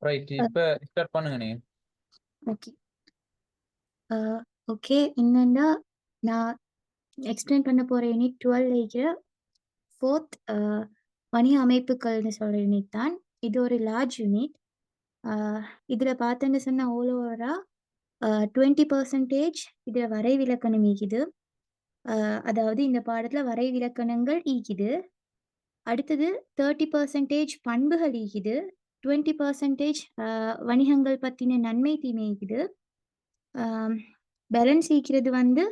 Right. அ இப்ப start பண்ணுங்க நீங்க. ஓகே. அ ஓகே. என்னன்னா, நான் எக்ஸ்பிளைன் பண்ண போற யூனிட் 12 இருக்கிற 4த் வணிக அமைப்புகள்னு சொல்ற யூனிட் தான். இது ஒரு லார்ஜ் யூனிட். அ இதுல பார்த்தேன்னு சொன்னா ஆல் ஓவரா 20% இதுல வரைவிலக்கணம் ஈக்குது. அதாவது இந்த பாடத்துல வரைவிலக்கணங்கள் ஈக்குது. அடுத்தது 30% பண்புகள் ஈக்குது. 20% வணிகங்கள் பத்தின நன்மை, தீமை ஈக்குது. ஆம் பேலன்ஸ் ஈக்கிறது வந்து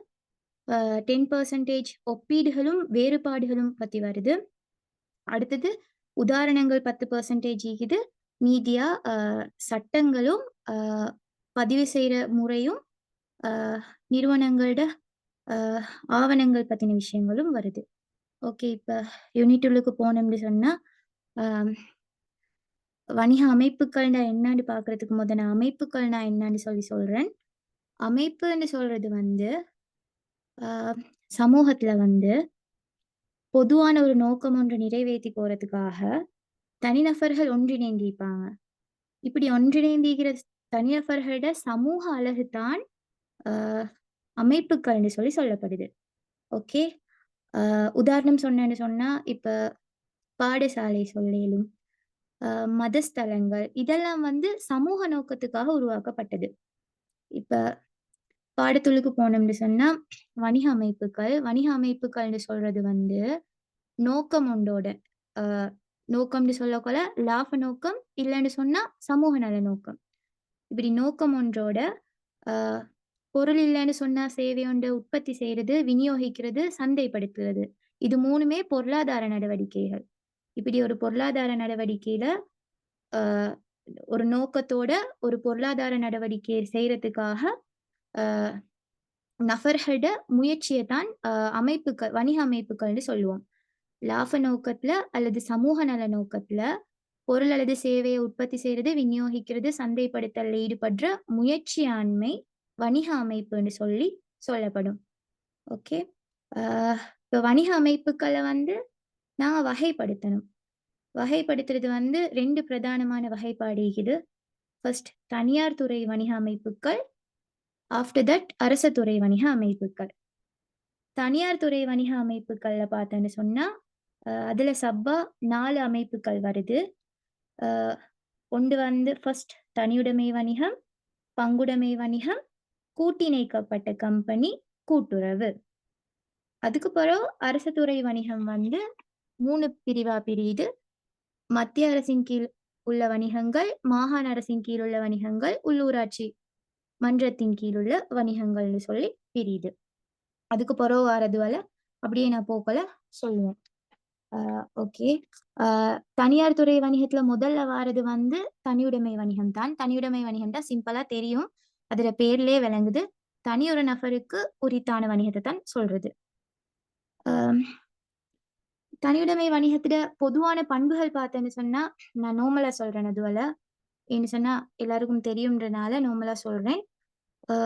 10% ஒப்பீடுகளும், வேறுபாடுகளும் பத்தி வருது. அடுத்தது உதாரணங்கள் 10% ஈக்குது. மீதியா சட்டங்களும், அ பதிவு செய்ற முறையும், அ நிறுவனங்களோட அ ஆவணங்கள் பத்தின விஷயங்களும் வருது. ஓகே. இப்ப யூனிட் உள்ளுக்கு போனோம்னு சொன்னா, அம் வணிக அமைப்புகள்னா என்னான்னு பார்க்கறதுக்கு நான் அமைப்புகள்னா என்னான்னு சொல்றேன். அமைப்புன்னு சொல்றது வந்து, அ சமூகத்துல வந்து பொதுவான ஒரு நோக்கம் ஒன்று நிறைவேத்தி போறதுக்காக தனிநபர்கள் ஒன்றிணைந்திருப்பாங்க. இப்படி ஒன்றிணைந்திருக்கிற தனிநபர்களோட சமூக அழகு தான் அ அமைப்புகள்னு சொல்லப்படுது. ஓகே. உதாரணம் சொன்னேன்னு சொன்னா, இப்ப பாடசாலை சொல்லேலும், அ மதஸ்தலங்கள் இதெல்லாம் வந்து சமூக நோக்கத்துக்காக உருவாக்கப்பட்டது. இப்ப பாடத்துளுக்கு போனோம்னு சொன்னா, வணிக அமைப்புகள்னு சொல்றது வந்து நோக்கம் ஒன்றோட, அ நோக்கம்னு சொல்லக்கொள்ள லாப நோக்கம், இல்லன்னு சொன்னா சமூக நல நோக்கம். இப்படி நோக்கம் ஒன்றோட, அ பொருள் இல்லன்னு சொன்னா சேவை ஒண்ற உற்பத்தி செய்றது, விநியோகிக்கிறது, சந்தைப்படுத்துறது. இது 3மே பொருளாதார நடவடிக்கைகள். இப்படி ஒரு பொருளாதார நடவடிக்கையில, அ ஒரு நோக்கத்தோட ஒரு பொருளாதார நடவடிக்கையை செய்றதுக்காக, அ நபர்களோட முயற்சிய தான் வணிக அமைப்புகள்னு சொல்லுவோம். லாப நோக்கத்துல அல்லது சமூக நல நோக்கத்துல பொருள் அல்லது சேவையை உற்பத்தி செய்றது, விநியோகிக்கிறது, சந்தைப்படுத்தல்ல ஈடுபடுற முயற்சியாண்மை வணிக அமைப்புன்னு சொல்லப்படும். ஓகே. அ இப்ப வணிக அமைப்புகள வந்து நாங்க வகைப்படுத்தணும். வகைப்படுத்துறது வந்து 2 பிரதானமான வகைப்பாடு இருக்குது. ஃபர்ஸ்ட் தனியார் துறை வணிக அமைப்புகள். ஆஃப்டர் தட் அரச துறை வணிக அமைப்புகள். தனியார் துறை வணிக அமைப்புகள்ல பார்த்தேன்னு சொன்னா, அதுல சப்பா 4 அமைப்புகள் வருது. அ ஒன்று வந்து ஃபர்ஸ்ட் தனியுடைமை வணிகம், பங்குடைமை வணிகம், கூட்டிணைக்கப்பட்ட கம்பெனி, கூட்டுறவு. அதுக்கு பிறகு அரசு துறை வணிகம் வந்து 3 பிரிவா பிரியுது. மத்திய அரசின் கீழ் உள்ள வணிகங்கள், மாகாண அரசின் கீழ் உள்ள வணிகங்கள், உள்ளூராட்சி மன்றத்தின் கீழ் உள்ள வணிகங்கள்னு பிரியுது. அதுக்கு பிறகு வாரதுவல அப்படியே நான் போக்குல சொல்லுவேன். ஓகே. அ தனியார் துறை வணிகத்துல முதல்ல வாரது வந்து தனியுடைமை வணிகம் தான். தனியுடைமை வணிகம் தான் சிம்பிளா தெரியும். அதுல பேர்லயே விளங்குது. தனி ஒரு நபருக்கு உரித்தான வணிகத்த தான் சொல்றது. அ தனியுடைமை வணிகத்துல பொதுவான பண்புகள் பார்த்தேன்னு சொன்னா, நான் நார்மலா சொல்றேன் அதுவல. ஏன்னு சொன்னா எல்லாருக்கும் தெரியும்ன்றனால நார்மலா சொல்றேன். அ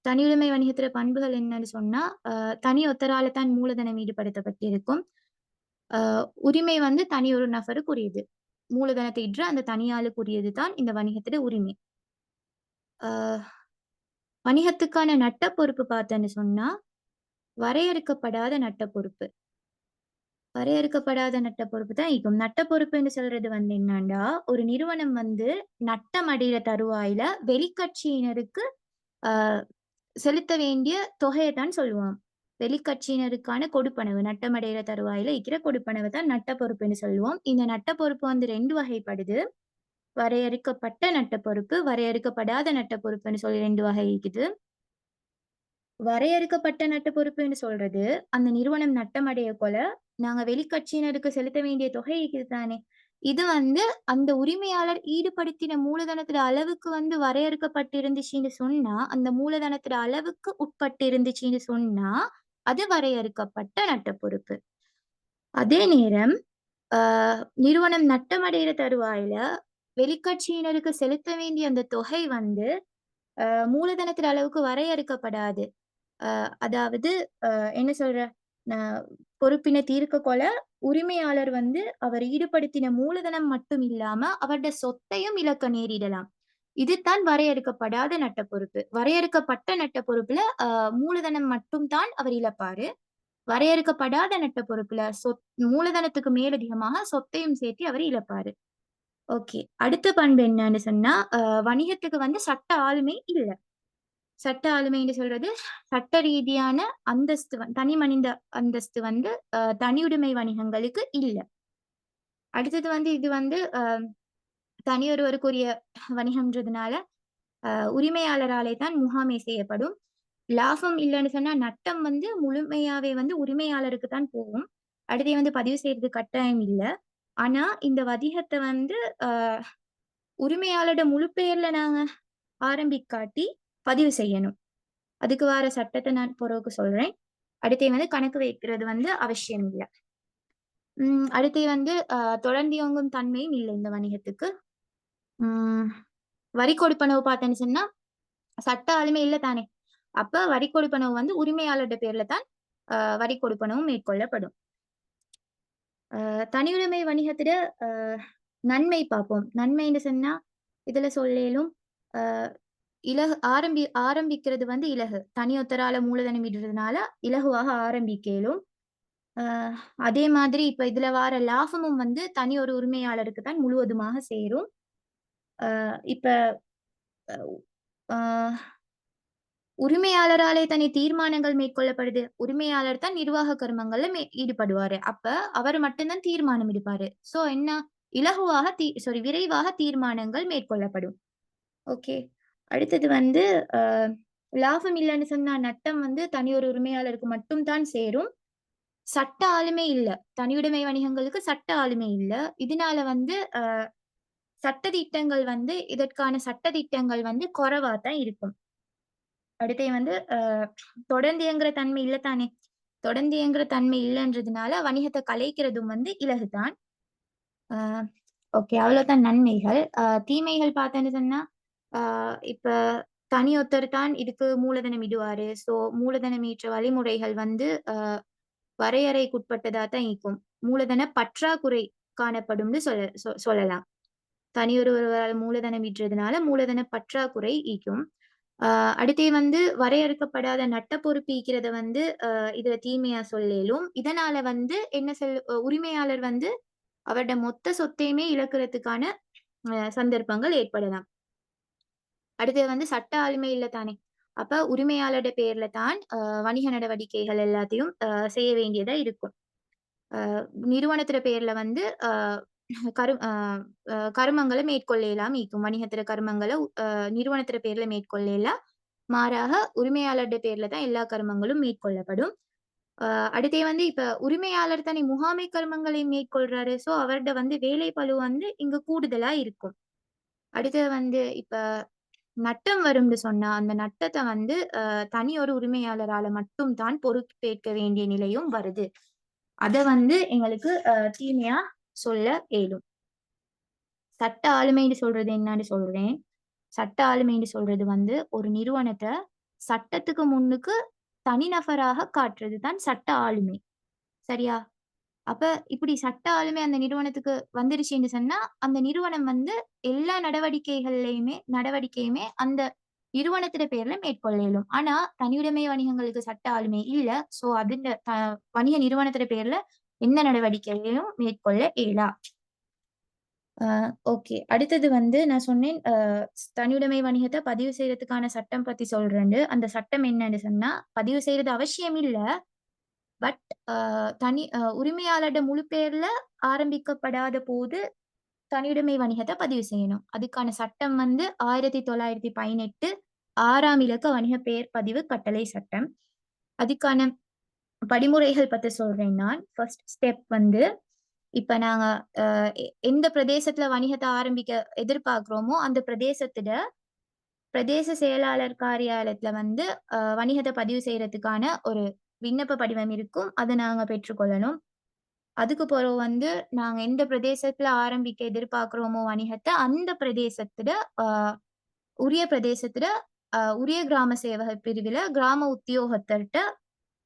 தனியுடைமை வணிகத்துல பண்புகள் என்னன்னு சொன்னா, தனி ஒருத்தரால தான் மூலதனம் ஈடுபடுத்தப்பட்டிருக்கும். அ உரிமை வந்து தனி ஒரு நபருக்குரியது. மூலதனத்தை ஈற்ற அந்த தனியாளுக்குரியது தான் இந்த வணிகத்திட உரிமை. அ வணிகத்துக்கான நட்ட பொறுப்பு பார்த்தேன்னு சொன்னா, வரையறுக்கப்படாத நட்ட பொறுப்பு. வரையறுக்கப்படாத நட்ட பொறுப்பு தான் ஈக்கும். நட்ட பொறுப்புன்னு சொல்றது வந்து என்னான்டா, ஒரு நிறுவனம் வந்து நட்டம் அடையிற தருவாயில வெளிக்கட்சியினருக்கு அ செலுத்த வேண்டிய தொகைய தான் சொல்லுவான். வெளிக்கட்சியினருக்கான கொடுப்பனவு, நட்டமடைகிற தருவாயில இருக்கிற கொடுப்பனவு தான் நட்ட பொறுப்புன்னு சொல்லுவோம். இந்த நட்ட பொறுப்பு வந்து 2 வகைப்படுது. வரையறுக்கப்பட்ட நட்ட பொறுப்பு, வரையறுக்கப்படாத நட்ட பொறுப்புன்னு சொல்லி 2 வகை இருக்குது. வரையறுக்கப்பட்ட நட்ட பொறுப்புன்னு சொல்றது, அந்த நிறுவனம் நட்டம் அடையக்கொல, நாங்க வெளிக்கட்சியினருக்கு செலுத்த வேண்டிய தொகை இருக்குது தானே! இது வந்து அந்த உரிமையாளர் ஈடுபடுத்தின மூலதனத்திட அளவுக்கு வந்து வரையறுக்கப்பட்டிருந்துச்சுன்னு சொன்னா, அந்த மூலதனத்திட அளவுக்கு உட்பட்டு இருந்துச்சுன்னு சொன்னா, அது வரையறுக்கப்பட்ட நட்ட பொறுப்பு. அதே நேரம், ஆ நிறுவனம் நட்டமடைகிற தருவாயில, வெளிக்கட்சியினருக்கு செலுத்த வேண்டிய அந்த தொகை வந்து, மூலதனத்திட அளவுக்கு வரையறுக்கப்படாது. அதாவது என்ன சொல்ற? ந பொறுப்பினை தீர்க்க கொள்ள உரிமையாளர் வந்து அவர் ஈடுபடுத்தின மூலதனம் மட்டும் இல்லாம அவருடைய சொத்தையும் இழக்க நேரிடலாம். இதுதான் வரையறுக்கப்படாத நட்ட பொறுப்பு. வரையறுக்கப்பட்ட நட்ட பொறுப்புல மூலதனம் மட்டும் தான் அவர் இழப்பாரு. வரையறுக்கப்படாத நட்ட பொறுப்புல மூலதனத்துக்கு மேலதிகமாக சொத்தையும் சேர்த்து அவர் இழப்பாரு. ஓகே. அடுத்த பண்பு என்னன்னு சொன்னா, வணிகத்துக்கு வந்து சட்ட ஆளுமை இல்ல. சட்ட ஆளுமைன்னு சொல்றது, சட்ட ரீதியான அந்தஸ்து தனி மனித அந்தஸ்து வந்து தனியுடைமை வணிகங்களுக்கு இல்ல. அடுத்தது வந்து இது வந்து தனியொருவருக்குரிய வணிகம்ன்றதுனால, உரிமையாளராலே தான் முகாமை செய்யப்படும். லாபம் இல்லன்னு சொன்னா, நட்டம் வந்து முழுமையாவே வந்து உரிமையாளருக்கு தான் போகும். அடுத்து வந்து பதிவு செய்றது கட்டாயம் இல்ல. ஆனா, இந்த வணிகத்த வந்து அ உரிமையாளரோட முழு பெயர்ல நாங்க ஆரம்பிக்காட்டி பதிவு செய்யணும். அதுக்கு வார சட்டத்த நான் பிறகு சொல்றேன். அடுத்து வந்து கணக்கு வைக்கிறது வந்து அவசியம் இல்ல. அடுத்து வந்து தொடர்ந்து இயங்கும் தன்மையும் இல்ல இந்த வணிகத்துக்கு. ம் வரி கொடுப்பனவு பார்த்தேன்னு சொன்னா, சட்ட ஆளுமை இல்ல தானே! அப்ப வரி கொடுப்பனவு வந்து உரிமையாளருடைய பேர்ல தான் வரி கொடுப்பனவு மேற்கொள்ளப்படும். தனியுடைமை வணிகத்திட அ நன்மை பார்ப்போம். நன்மைன்னு சொன்னா, இதுல சொல்லேலும் அ இலகு ஆரம்பிக்கிறது வந்து இலகு. தனியொத்தரால மூலதனம் இடுறதுனால இலகுவாக ஆரம்பிக்கலும். அ அதே மாதிரி இப்ப இதுல வார லாபமும் வந்து தனி ஒரு உரிமையாளருக்கு தான் முழுவதுமாக சேரும். இப்ப அ உரிமையாளராலே தனி தீர்மானங்கள் மேற்கொள்ளப்படுது. உரிமையாளர் தான் நிர்வாக கருமங்கள்ல ஈடுபடுவாரு. அப்ப அவரு மட்டும் தான் தீர்மானம் எடுப்பாரு. சோ என்ன? இலகுவாக விரைவாக தீர்மானங்கள் மேற்கொள்ளப்படும். ஓகே. அடுத்தது வந்து அ லாபம் இல்லன்னு சொன்னா நட்டம் வந்து தனி ஒரு உரிமையாளருக்கு மட்டும் தான் சேரும். சட்ட ஆளுமை இல்ல. தனியுடைமை வணிகங்களுக்கு சட்ட ஆளுமை இல்ல. இதனால வந்து இதற்கான சட்ட திட்டங்கள் வந்து குறைவா தான் இருக்கும். அடுத்து வந்து தொடர்ந்து இயங்குற தன்மை இல்ல தானே! தொடர்ந்து இயங்குற தன்மை இல்லன்றதுனால வணிகத்த கலைக்கிறதும் வந்து இலகுதான். அ ஓகே. அவ்வளோதான் நன்மைகள். தீமைகள் பார்த்தேன்னு சொன்னா, அ இப்ப தனி ஒருத்தர் தான் இதுக்கு மூலதனம் இடுவாரு. சோ மூலதனம் ஈற்ற வழிமுறைகள் வந்து வரையறைக்குட்பட்டதா தான் இருக்கும். மூலதன பற்றாக்குறை காணப்படும்னு சொல்லலாம். தனியொருவரால் மூலதனம் ஈற்றதுனால மூலதன பற்றாக்குறை ஈக்கும். ஆ அடுத்தே வந்து வரையறுக்கப்படாத நட்ட பொறுப்பு ஈக்கிறத வந்து இதுல தீமையா சொல்லேலும். இதனால வந்து என்ன உரிமையாளர் வந்து அவருடைய மொத்த சொத்தையுமே இழக்கிறதுக்கான சந்தர்ப்பங்கள் ஏற்படலாம். அடுத்தது வந்து சட்ட ஆளுமை இல்ல தானே! அப்ப உரிமையாளருடைய பேர்ல தான் வணிக நடவடிக்கைகள் எல்லாத்தையும் செய்ய வேண்டியதா இருக்கும். நிறுவனத்திட பேர்ல வந்து கரு அ அ கருமங்கள மேற்கொள்ளலாம் ஈக்கும். வணிகத்திட கருமங்கள நிறுவனத்திட பேர்ல மேற்கொள்ளலாம். மாறாக உரிமையாளருடைய பேர்ல தான் எல்லா கருமங்களும் மேற்கொள்ளப்படும். அ அடுத்தே வந்து இப்ப உரிமையாளர் தானே முகாமை கருமங்களை மேற்கொள்றாரு. சோ அவர்ட்ட வந்து வேலை பளு வந்து இங்க கூடுதலா இருக்கும். அடுத்தது வந்து இப்ப நட்டம் வரும்னு சொன்னா, அந்த நட்டத்த வந்து தனி ஒரு உரிமையாளரால மட்டும் தான் பொறுப்பேற்க வேண்டிய நிலையும் வருது. அத வந்து எங்களுக்கு தீமையா சொல்ல இயலும். சட்ட ஆளுமைன்னு சொல்றது என்னான்னு சொல்றேன். சட்ட ஆளுமைன்னு சொல்றது வந்து ஒரு நிறுவனத்த சட்டத்துக்கு முன்னுக்கு தனிநபராக காட்டுறது தான் சட்ட ஆளுமை. சரியா? அப்ப இப்படி சட்ட ஆளுமை அந்த நிறுவனத்துக்கு வந்துருச்சுன்னு சொன்னா, அந்த நிறுவனம் வந்து எல்லா நடவடிக்கையுமே அந்த நிறுவனத்திட பேர்ல மேற்கொள்ள இயலும். ஆனா, தனியுடைமை வணிகங்களுக்கு சட்ட ஆளுமை இல்ல. சோ, அதிண்ட வணிக நிறுவனத்திட பேர்ல எந்த நடவடிக்கையையும் மேற்கொள்ள இயலா. ஓகே. அடுத்தது வந்து நான் சொன்னேன், தனியுடைமை வணிகத்த பதிவு செய்றதுக்கான சட்டம் பத்தி சொல்றேன்னு. அந்த சட்டம் என்னன்னு சொன்னா, பதிவு செய்றது அவசியம் இல்ல. பட் உரிமையாளர்ட முழு பேர்ல ஆரம்பிக்கப்படாத போது, தனியுடைமை வணிகத்த பதிவு செய்யணும். அதுக்கான சட்டம் வந்து 1918 6ஆம் இலக்க வணிக பெயர் பதிவு கட்டளை சட்டம். அதுக்கான படிமுறைகள் பத்தி சொல்றேன் நான். ஃபர்ஸ்ட் ஸ்டெப் வந்து, இப்ப நாங்க அ எந்த பிரதேசத்துல வணிகத்த ஆரம்பிக்க எதிர்பார்க்கிறோமோ, அந்த பிரதேச செயலாளர் காரியாலயத்துல வந்து வணிகத்த பதிவு செய்றதுக்கான ஒரு விண்ணப்ப படிவம் இருக்கும். அத நாங்க பெற்றுக்கொள்ளணும். அதுக்கு பிறகு வந்து நாங்க எந்த பிரதேசத்துல ஆரம்பிக்க எதிர்பார்க்கிறோமோ வணிகத்த, அந்த பிரதேசத்துல அ உரிய பிரதேசத்துல உரிய கிராம சேவகர் பிரிவில கிராம உத்தியோகத்தர்ட்ட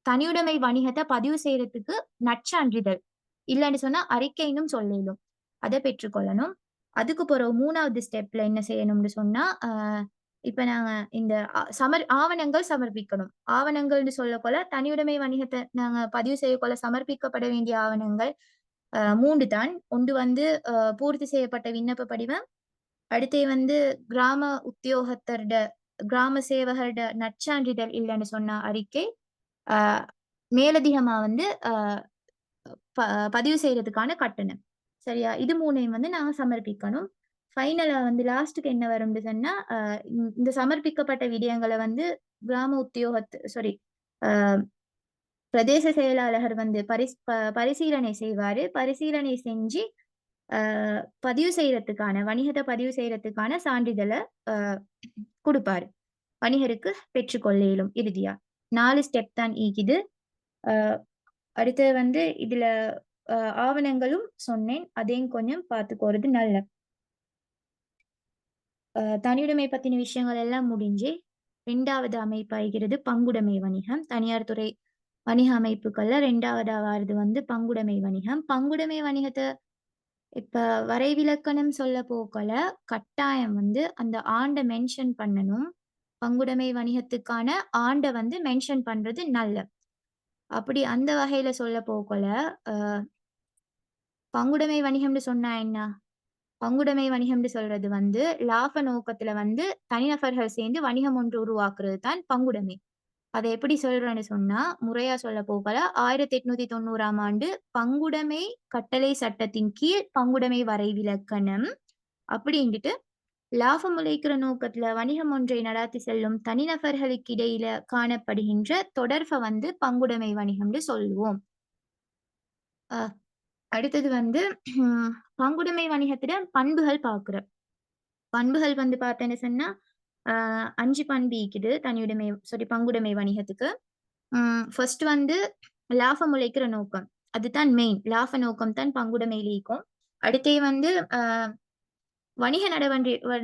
தனியுடைமை வணிகத்தை பதிவு செய்யறதுக்கு நற்சான்றிதழ் இல்லைன்னு சொன்னா அறிக்கைன்னும் சொல்லிடும். அதை பெற்றுக்கொள்ளணும். அதுக்கு பிறகு 3வது ஸ்டெப்ல என்ன செய்யணும்னு சொன்னா, இப்ப நாங்க இந்த ஆவணங்கள் சமர்ப்பிக்கணும். ஆவணங்கள்னு சொல்லக்கொள்ள தனியுடைமை வணிகத்தை நாங்க பதிவு செய்யக்கொள்ள சமர்ப்பிக்கப்பட வேண்டிய ஆவணங்கள் 3 தான். ஒன்று வந்து பூர்த்தி செய்யப்பட்ட விண்ணப்ப படிவம். அடுத்து வந்து கிராம உத்தியோகத்தர்ட கிராம சேவகர்ட நற்சான்றிதழ் இல்லைன்னு சொன்ன அறிக்கை. மேலதிகமா வந்து பதிவு செய்யறதுக்கான கட்டணம். சரியா? இது 3யும் வந்து நாங்க சமர்ப்பிக்கணும். ஃபைனலா வந்து லாஸ்ட்டுக்கு என்ன வரும்னு சொன்னா, இந்த சமர்ப்பிக்கப்பட்ட விடயங்கள வந்து கிராம சாரி அ பிரதேச செயலாளர் வந்து பரிசீலனை செய்வாரு. பரிசீலனை செஞ்சு அ பதிவு செய்யறதுக்கான வணிகத்த பதிவு செய்யறதுக்கான சான்றிதழ அ குடுப்பாரு. வணிகருக்கு பெற்றுக்கொள்ள இயலும் இறுதியா. 4 ஸ்டெப் தான் ஈகிது. அ அடுத்தது வந்து இதுல அ ஆவணங்களும் சொன்னேன். அதையும் கொஞ்சம் பார்த்துக்கோறது நல்லது. தனியுடைமை பத்தின விஷயங்கள் எல்லாம் முடிஞ்சு 2வது அமைப்பாகிறது பங்குடைமை வணிகம். தனியார் துறை வணிக அமைப்புகள்ல 2வதா வாரது வந்து பங்குடைமை வணிகம். பங்குடைமை வணிகத்த இப்ப வரைவிலக்கணம் சொல்ல போகல, கட்டாயம் வந்து அந்த ஆண்ட மென்ஷன் பண்ணணும். பங்குடைமை வணிகத்துக்கான ஆண்ட வந்து மென்ஷன் பண்றது நல்லது. அப்படி அந்த வகையில சொல்ல போகல, அ பங்குடைமை வணிகம்னு சொன்னா என்ன? பங்குடைமை வணிகம்னு சொல்றது வந்து லாப நோக்கத்துல வந்து தனிநபர்கள் சேர்ந்து வணிகம் ஒன்று உருவாக்குறது தான் பங்குடைமை. அதை எப்படி சொல்றேன்னு சொன்னா, முறையா சொல்ல போகல 1890ஆம் ஆண்டு பங்குடைமை கட்டளை சட்டத்தின் கீழ் பங்குடைமை வரைவிலக்கணம் அப்படின்ட்டு லாபம் உழைக்கிற நோக்கத்துல வணிகம் ஒன்றை நடாத்தி செல்லும் தனிநபர்களுக்கு இடையில காணப்படுகின்ற தொடர்பை வந்து பங்குடைமை வணிகம்னு சொல்லுவோம். அ அடுத்தது வந்து பங்குடைமை வணிகத்தில பண்புகள் பார்க்கிறோம். பண்புகள் வந்து பார்த்தேன்னு சொன்னா, 5 பண்பு இருக்குது பங்குடைமை வணிகத்துக்கு. ஃபர்ஸ்ட் வந்து லாபம் உழைக்கிற நோக்கம். அதுதான் மெயின். லாப நோக்கம் தான் பங்குடைமையில ஈக்கும். அடுத்தே வந்து வணிக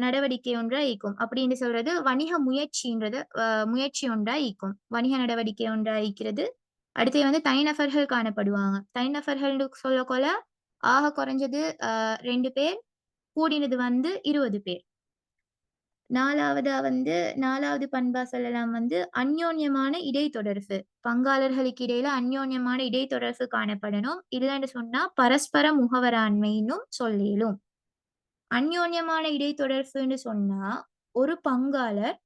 நடவடிக்கை ஒன்றா ஈக்கும். அப்படின்னு சொல்றது வணிக முயற்சின்றது முயற்சி ஒன்றா ஈக்கும். வணிக நடவடிக்கை ஒன்றா ஈக்கிறது. அடுத்து வந்து தனிநபர்கள் காணப்படுவாங்க. தனிநபர்கள்னு சொல்லக்கொள்ள ஆக குறைஞ்சது 2 பேர், கூடினது வந்து 20 பேர். 4வது பண்பா சொல்லலாம் வந்து அந்யோன்யமான இடைத்தொடர்பு. பங்காளர்களுக்கு இடையில அந்யோன்யமான இடைத்தொடர்பு காணப்படணும். இல்லன்னு சொன்னா பரஸ்பர முகவராண்மைன்னும் சொல்லியலும். அந்யோன்யமான இடைத்தொடர்புன்னு சொன்னா, ஒரு பங்காளர்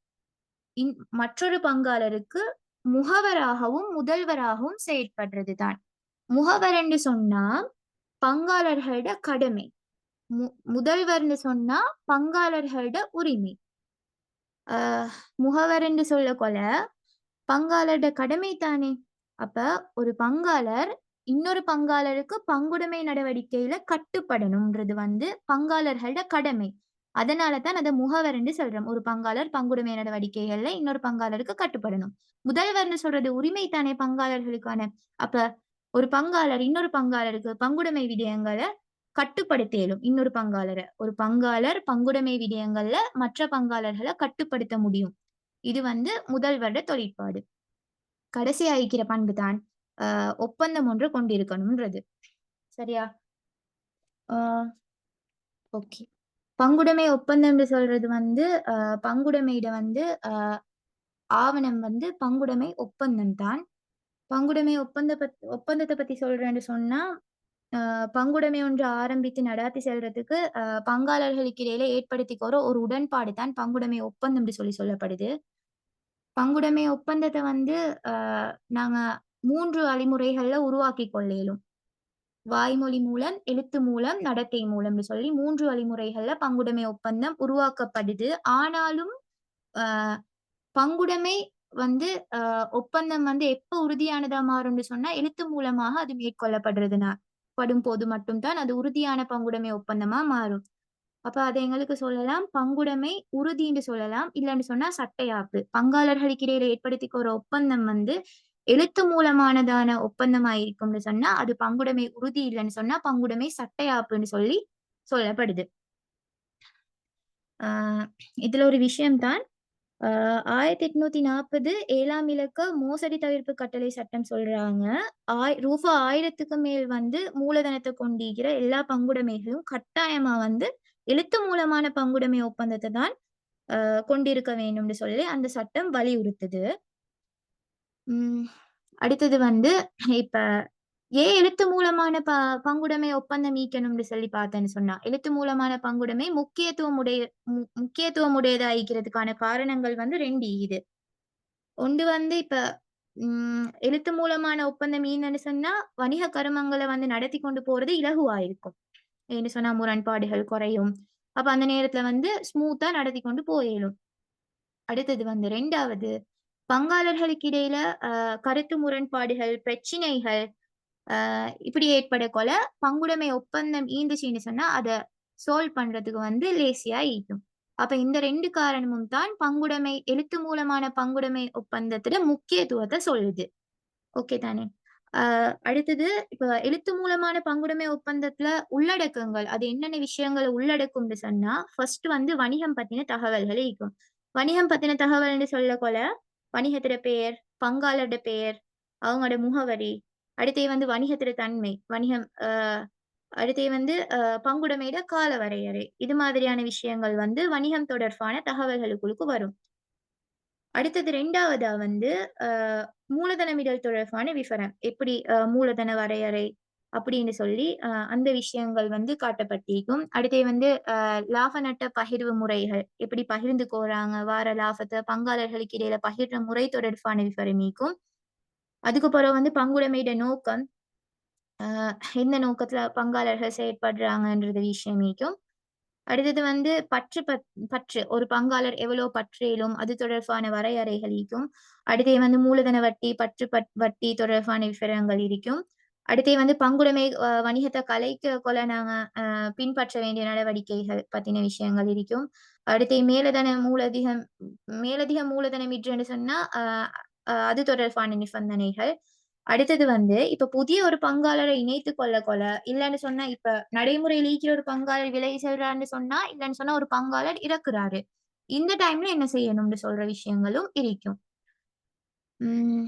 மற்றொரு பங்காளருக்கு முகவராகவும், முதல்வராகவும் செயற்படுறது தான். முகவர் சொன்னா பங்காளர்களோட கடமை. முதல்வர்ன்னு சொன்னா பங்காளர்களோட உரிமை. முகவர் என்று சொல்லக்கொள்ள பங்காளரோட கடமை தானே. அப்ப ஒரு பங்காளர் இன்னொரு பங்காளருக்கு பங்குடைமை நடவடிக்கையில கட்டுப்படணும்ன்றது வந்து பங்காளர்களோட கடமை. அதனால தான் அத முகவர் என்று சொல்றோம். ஒரு பங்காளர் பங்குடைமை நடவடிக்கைகள்ல இன்னொரு பங்காளருக்கு கட்டுப்படணும். முதல்வர்ன்னு சொல்றது உரிமை தானே பங்காளர்களுக்கான. அப்ப ஒரு பங்காளர் இன்னொரு பங்காளருக்கு பங்குடைமை விடயங்கள கட்டுப்படுத்த இயலும். இன்னொரு ஒரு பங்காளர் பங்குடைமை விடயங்கள்ல மற்ற பங்காளர்கள கட்டுப்படுத்த முடியும். இது வந்து முதல்வரோட தொழிற்பாடு. கடைசியா இருக்கிற பண்பு தான் ஒப்பந்தம் ஒன்று கொண்டிருக்கணும்ன்றது. சரியா? ஆ ஓகே. பங்குடைமை ஒப்பந்தம்னு சொல்றது வந்து பங்குடைமையிட வந்து ஆவணம் வந்து பங்குடைமை ஒப்பந்தம் தான். பங்குடைமை ஒப்பந்தத்த பத்தி சொல்றேன்னு சொன்னா, பங்குடைமை ஒன்று ஆரம்பித்து நடாத்தி செல்றதுக்கு பங்காளர்களுக்கு இடையில ஏற்படுத்திக்கோர ஒரு உடன்பாடு தான் பங்குடைமை ஒப்பந்தம்னு சொல்லப்படுது. பங்குடைமை ஒப்பந்தத்த வந்து நாங்க 3 வழிமுறைகள்ல உருவாக்கிக் கொள்ள இயலும். வாய்மொழி மூலம், எழுத்து மூலம், நடத்தை மூலம்னு சொல்லி 3 வழிமுறைகள்ல பங்குடைமை ஒப்பந்தம் உருவாக்கப்படுது. ஆனாலும் அ பங்குடைமை வந்து ஒப்பந்தம் வந்து எப்ப உறுதியானதா மாறும்னு சொன்னா, எழுத்து மூலமாக அது படும்போது மட்டும் தான் அது உறுதியான பங்குடைமை ஒப்பந்தமா மாறும். அப்ப அத எங்களுக்கு சொல்லலாம் பங்குடைமை உறுதின்னு சொல்லலாம். இல்லன்னு சொன்னா சட்டையாப்பு. பங்காளர்களுக்கு இடையில ஏற்படுத்திக் ஒரு ஒப்பந்தம் வந்து எழுத்து மூலமானதான ஒப்பந்தமா இருக்கும்னு சொன்னா, அது பங்குடைமை உறுதி இல்லன்னு சொன்னா, பங்குடைமை சட்டையாப்புன்னு சொல்லி சொல்லப்படுது. ஆ இதுல ஒரு விஷயம் தான். அ 1840 7ஆம் இலக்க மோசடி தவிர்ப்பு கட்டளை சட்டம் சொல்றாங்க. ரூ. 1000க்கு மேல் வந்து மூலதனத்த கொண்டிருக்கிற எல்லா பங்குடைமைகளும் கட்டாயமா வந்து எழுத்து மூலமான பங்குடைமை ஒப்பந்தத்த தான் கொண்டிருக்க வேண்டும்னு சொல்லி அந்த சட்டம் வலியுறுத்துது. ம். அடுத்தது வந்து இப்ப ஏன் எழுத்து மூலமான பங்குடைமை ஒப்பந்தம் நீக்கணும்னு சொல்லி பார்த்தேன்னு சொன்னா, எழுத்து மூலமான பங்குடைமை முக்கியத்துவம் உடையதாயிக்கிறதுக்கான காரணங்கள் வந்து 2 ஈது. ஒன்று வந்து இப்ப எழுத்து மூலமான ஒப்பந்தம் ஈனன்னு சொன்னா, வணிக கருமங்கள வந்து நடத்தி கொண்டு போறது இலகுவா இருக்கும். ஏன்னு சொன்னா முரண்பாடுகள் குறையும். அப்ப அந்த நேரத்துல வந்து ஸ்மூத்தா நடத்தி கொண்டு போயிரும். அடுத்தது வந்து 2வது பங்காளர்களுக்கு இடையில கருத்து முரண்பாடுகள், பிரச்சினைகள் இப்படி ஏற்படக்கொல பங்குடைமை ஒப்பந்தம் ஈந்துச்சுன்னு சொன்னா, அத சால்வ் பண்றதுக்கு வந்து லேசியா ஈக்கும். அப்ப இந்த 2 காரணமும் தான் பங்குடைமை எழுத்து மூலமான பங்குடைமை ஒப்பந்தத்தில முக்கியத்துவத்த சொல்லுது. ஓகே தானே? அ அடுத்தது இப்ப எழுத்து மூலமான பங்குடைமை ஒப்பந்தத்தில உள்ளடக்கங்கள், அது என்னென்ன விஷயங்கள உள்ளடக்கும்னு சொன்னா, ஃபர்ஸ்ட் வந்து வணிகம் பத்தின தகவல்கள் ஈக்கும். வணிகம் பத்தின தகவல்னு சொல்லக்கொல, வணிகத்திட பெயர், பங்காளர்ட பெயர், அவங்களோட முகவரி, அடுத்தது வந்து வணிகத்திட தன்மை, வணிகம் அடுத்தது வந்து பங்குடைமையிட கால வரையறை. இது மாதிரியான விஷயங்கள் வந்து வணிகம் தொடர்பான தகவல்களுக்குள்ளுக்கு வரும். அடுத்தது 2வதா வந்து அ மூலதனமிடல் தொடர்பான விவரம். எப்படி மூலதன வரையறை அப்படின்னு சொல்லி அந்த விஷயங்கள் வந்து காட்டப்பட்டிருக்கும். அடுத்தது வந்து லாப நட்ட பகிர்வு முறைகள். எப்படி பகிர்ந்து கோராங்க, வார லாபத்த பங்காளர்களுக்கு இடையில பகிர்ற முறை தொடர்பான விவரம் இருக்கும். அதுக்கு பிறகு வந்து பங்குடைமையிட நோக்கம், அ எந்த நோக்கத்துல பங்காளர்கள் செயற்படுறாங்கன்றது விஷயம் இருக்கும். அடுத்தது வந்து பற்று. ஒரு பங்காளர் எவ்வளோ பற்றேலும், அது தொடர்பான வரையறைகள் இருக்கும். அடுத்தது வந்து மூலதன வட்டி, வட்டி தொடர்பான விவரங்கள் இருக்கும். அடுத்தது வந்து பங்குடைமை வணிகத்த கலைக்க கொல நாங்க பின்பற்ற வேண்டிய நடவடிக்கைகள் பத்தின விஷயங்கள் இருக்கும். அடுத்து மேலதிக மூலதனம் இட்டுன்னு சொன்னா, அது தொடர்பான நிபந்தனைகள். அடுத்தது வந்து, இப்ப புதிய ஒரு பங்காளர இணைத்துக் கொள்ள, இல்லன்னு சொன்னா இப்ப நடைமுறையில இருக்கிற ஒரு பங்காளர் விலகி செல்றார்ன்னு சொன்னா, இல்லன்னு சொன்னா ஒரு பங்காளர் இறக்குறாரு. இந்த டைம்ல என்ன செய்யணும்னு சொல்ற விஷயங்களும் இருக்கும். ம்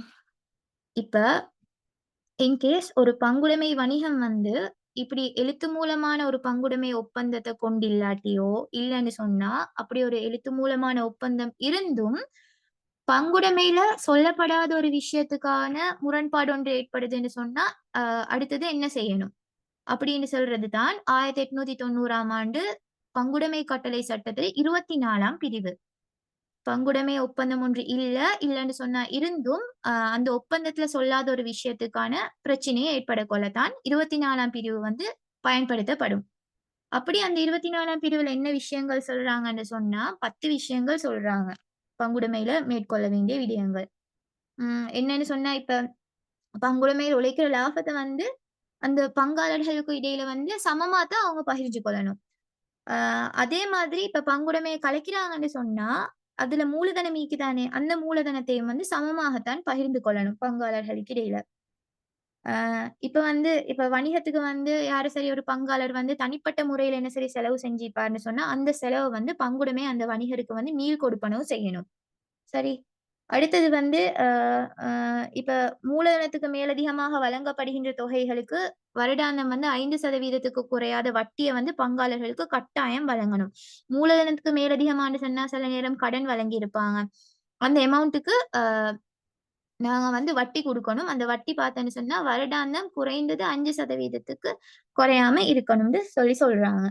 இப்ப இன்கேஸ் ஒரு பங்குடைமை வணிகம் வந்து, இப்டி எழுத்து மூலமான ஒரு பங்குடைமை ஒப்பந்தத்த கொண்டில்லாட்டியோ, இல்லன்னு சொன்னா, அப்படி ஒரு எழுத்து மூலமான ஒப்பந்தம் இருந்தும், பங்குடைமையில சொல்லப்படாத ஒரு விஷயத்துக்கான முரண்பாடு ஒன்று ஏற்படுதுன்னு சொன்னா, அடுத்தது என்ன செய்யணும்? அப்படின்னு சொல்றது தான் 1890ஆம் ஆண்டு பங்குடைமை கட்டளை சட்டத்தில் 24ஆம் பிரிவு. பங்குடைமை ஒப்பந்தம் ஒன்று இல்லன்னு சொன்னா இருந்தும், அந்த ஒப்பந்தத்துல சொல்லாத ஒரு விஷயத்துக்கான பிரச்சனையே ஏற்படக்கொள்ள தான் 24ஆம் பிரிவு வந்து பயன்படுத்தப்படும். அப்படி அந்த 24ஆம் பிரிவுல என்ன விஷயங்கள் சொல்றாங்கன்னு சொன்னா, 10 விஷயங்கள் சொல்றாங்க. பங்குடைமையில மேற்கொள்ள வேண்டிய விடயங்கள். என்னன்னு சொன்னா, இப்ப பங்குடைமையில உழைக்கிற லாபத்த வந்து அந்த பங்காளர்களுக்கு இடையில வந்து சமமா தான் அவங்க பகிர்ந்து கொள்ளணும். அ அதே மாதிரி இப்ப பங்குடைமைய கலைக்கிறாங்கன்னு சொன்னா, அதுல மூலதனம் ஈக்குதானே, அந்த மூலதனத்தையும் வந்து சமமாகத்தான் பகிர்ந்து கொள்ளணும் பங்காளர்களுக்கு இடையில. இப்ப வணிகத்துக்கு வந்து யாரு சரி ஒரு பங்காளர் வந்து தனிப்பட்ட முறையில என்ன சரி செலவு செஞ்சிருப்பார்ன்னு சொன்னா, அந்த செலவ வந்து பங்குடைமை அந்த வணிகருக்கு வந்து மீள் கொடுப்பனவு செய்யணும். சரி. அடுத்தது வந்து அ அ இப்ப மூலதனத்துக்கு மேலதிகமாக வழங்கப்படுகின்ற தொகைகளுக்கு வருடாந்தம் வந்து 5% குறையாத வட்டிய வந்து பங்காளர்களுக்கு கட்டாயம் வழங்கணும். மூலதனத்துக்கு மேலதிகமான்னு சொன்னா சில நேரம் கடன் வழங்கியிருப்பாங்க. அந்த அமௌண்ட்டுக்கு நாங்க வந்து வட்டி குடுக்கணும். அந்த வட்டி பார்த்தேன்னு சொன்னா, வருடாந்தம் குறைந்தது 5% குறையாம இருக்கணும்னு சொல்றாங்க.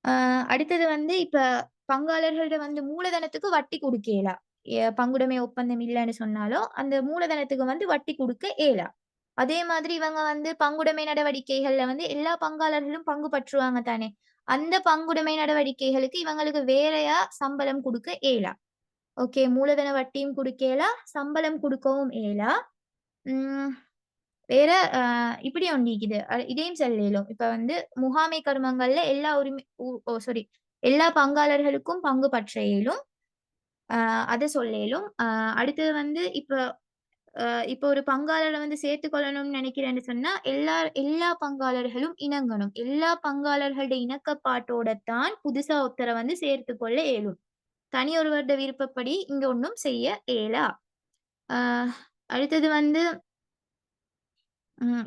அ அடுத்தது வந்து இப்ப பங்காளர்கள்ட்ட வந்து மூலதனத்துக்கு வட்டி குடுக்க இயலா. பங்குடைமை ஒப்பந்தம் இல்லன்னு சொன்னாலும், அந்த மூலதனத்துக்கு வந்து வட்டி குடுக்க இயலா. அதே மாதிரி இவங்க வந்து பங்குடைமை நடவடிக்கைகள்ல வந்து எல்லா பங்காளர்களும் பங்கு பற்றுவாங்க தானே! அந்த பங்குடைமை நடவடிக்கைகளுக்கு இவங்களுக்கு வேறையா சம்பளம் குடுக்க இயலா. ஓகே. மூலதன வட்டியும் குடுக்க இயலா, சம்பளம் குடுக்கவும் இயலா. ம். வேற அ இப்படி ஒண்ணு இருக்குது. இதையும் சொல்லலும். இப்ப வந்து முகாமை கருமங்கள்ல எல்லா உரிமை சாரி எல்லா பங்காளர்களுக்கும் பங்கு பற்ற இயலும். அ அத சொல்லேலும். அடுத்தது வந்து இப்ப ஒரு பங்காளர வந்து சேர்த்துக் கொள்ளணும்னு நினைக்கிறேன்னு சொன்னா, எல்லா பங்காளர்களும் இணங்கணும். எல்லா பங்காளர்களுடைய இணக்கப்பாட்டோட தான் புதுசா ஒருத்தர வந்து சேர்த்துக் கொள்ள இயலும். தனியொருவருட விருப்பப்படி இங்க ஒண்ணும் செய்ய இயலா. அ அடுத்தது வந்து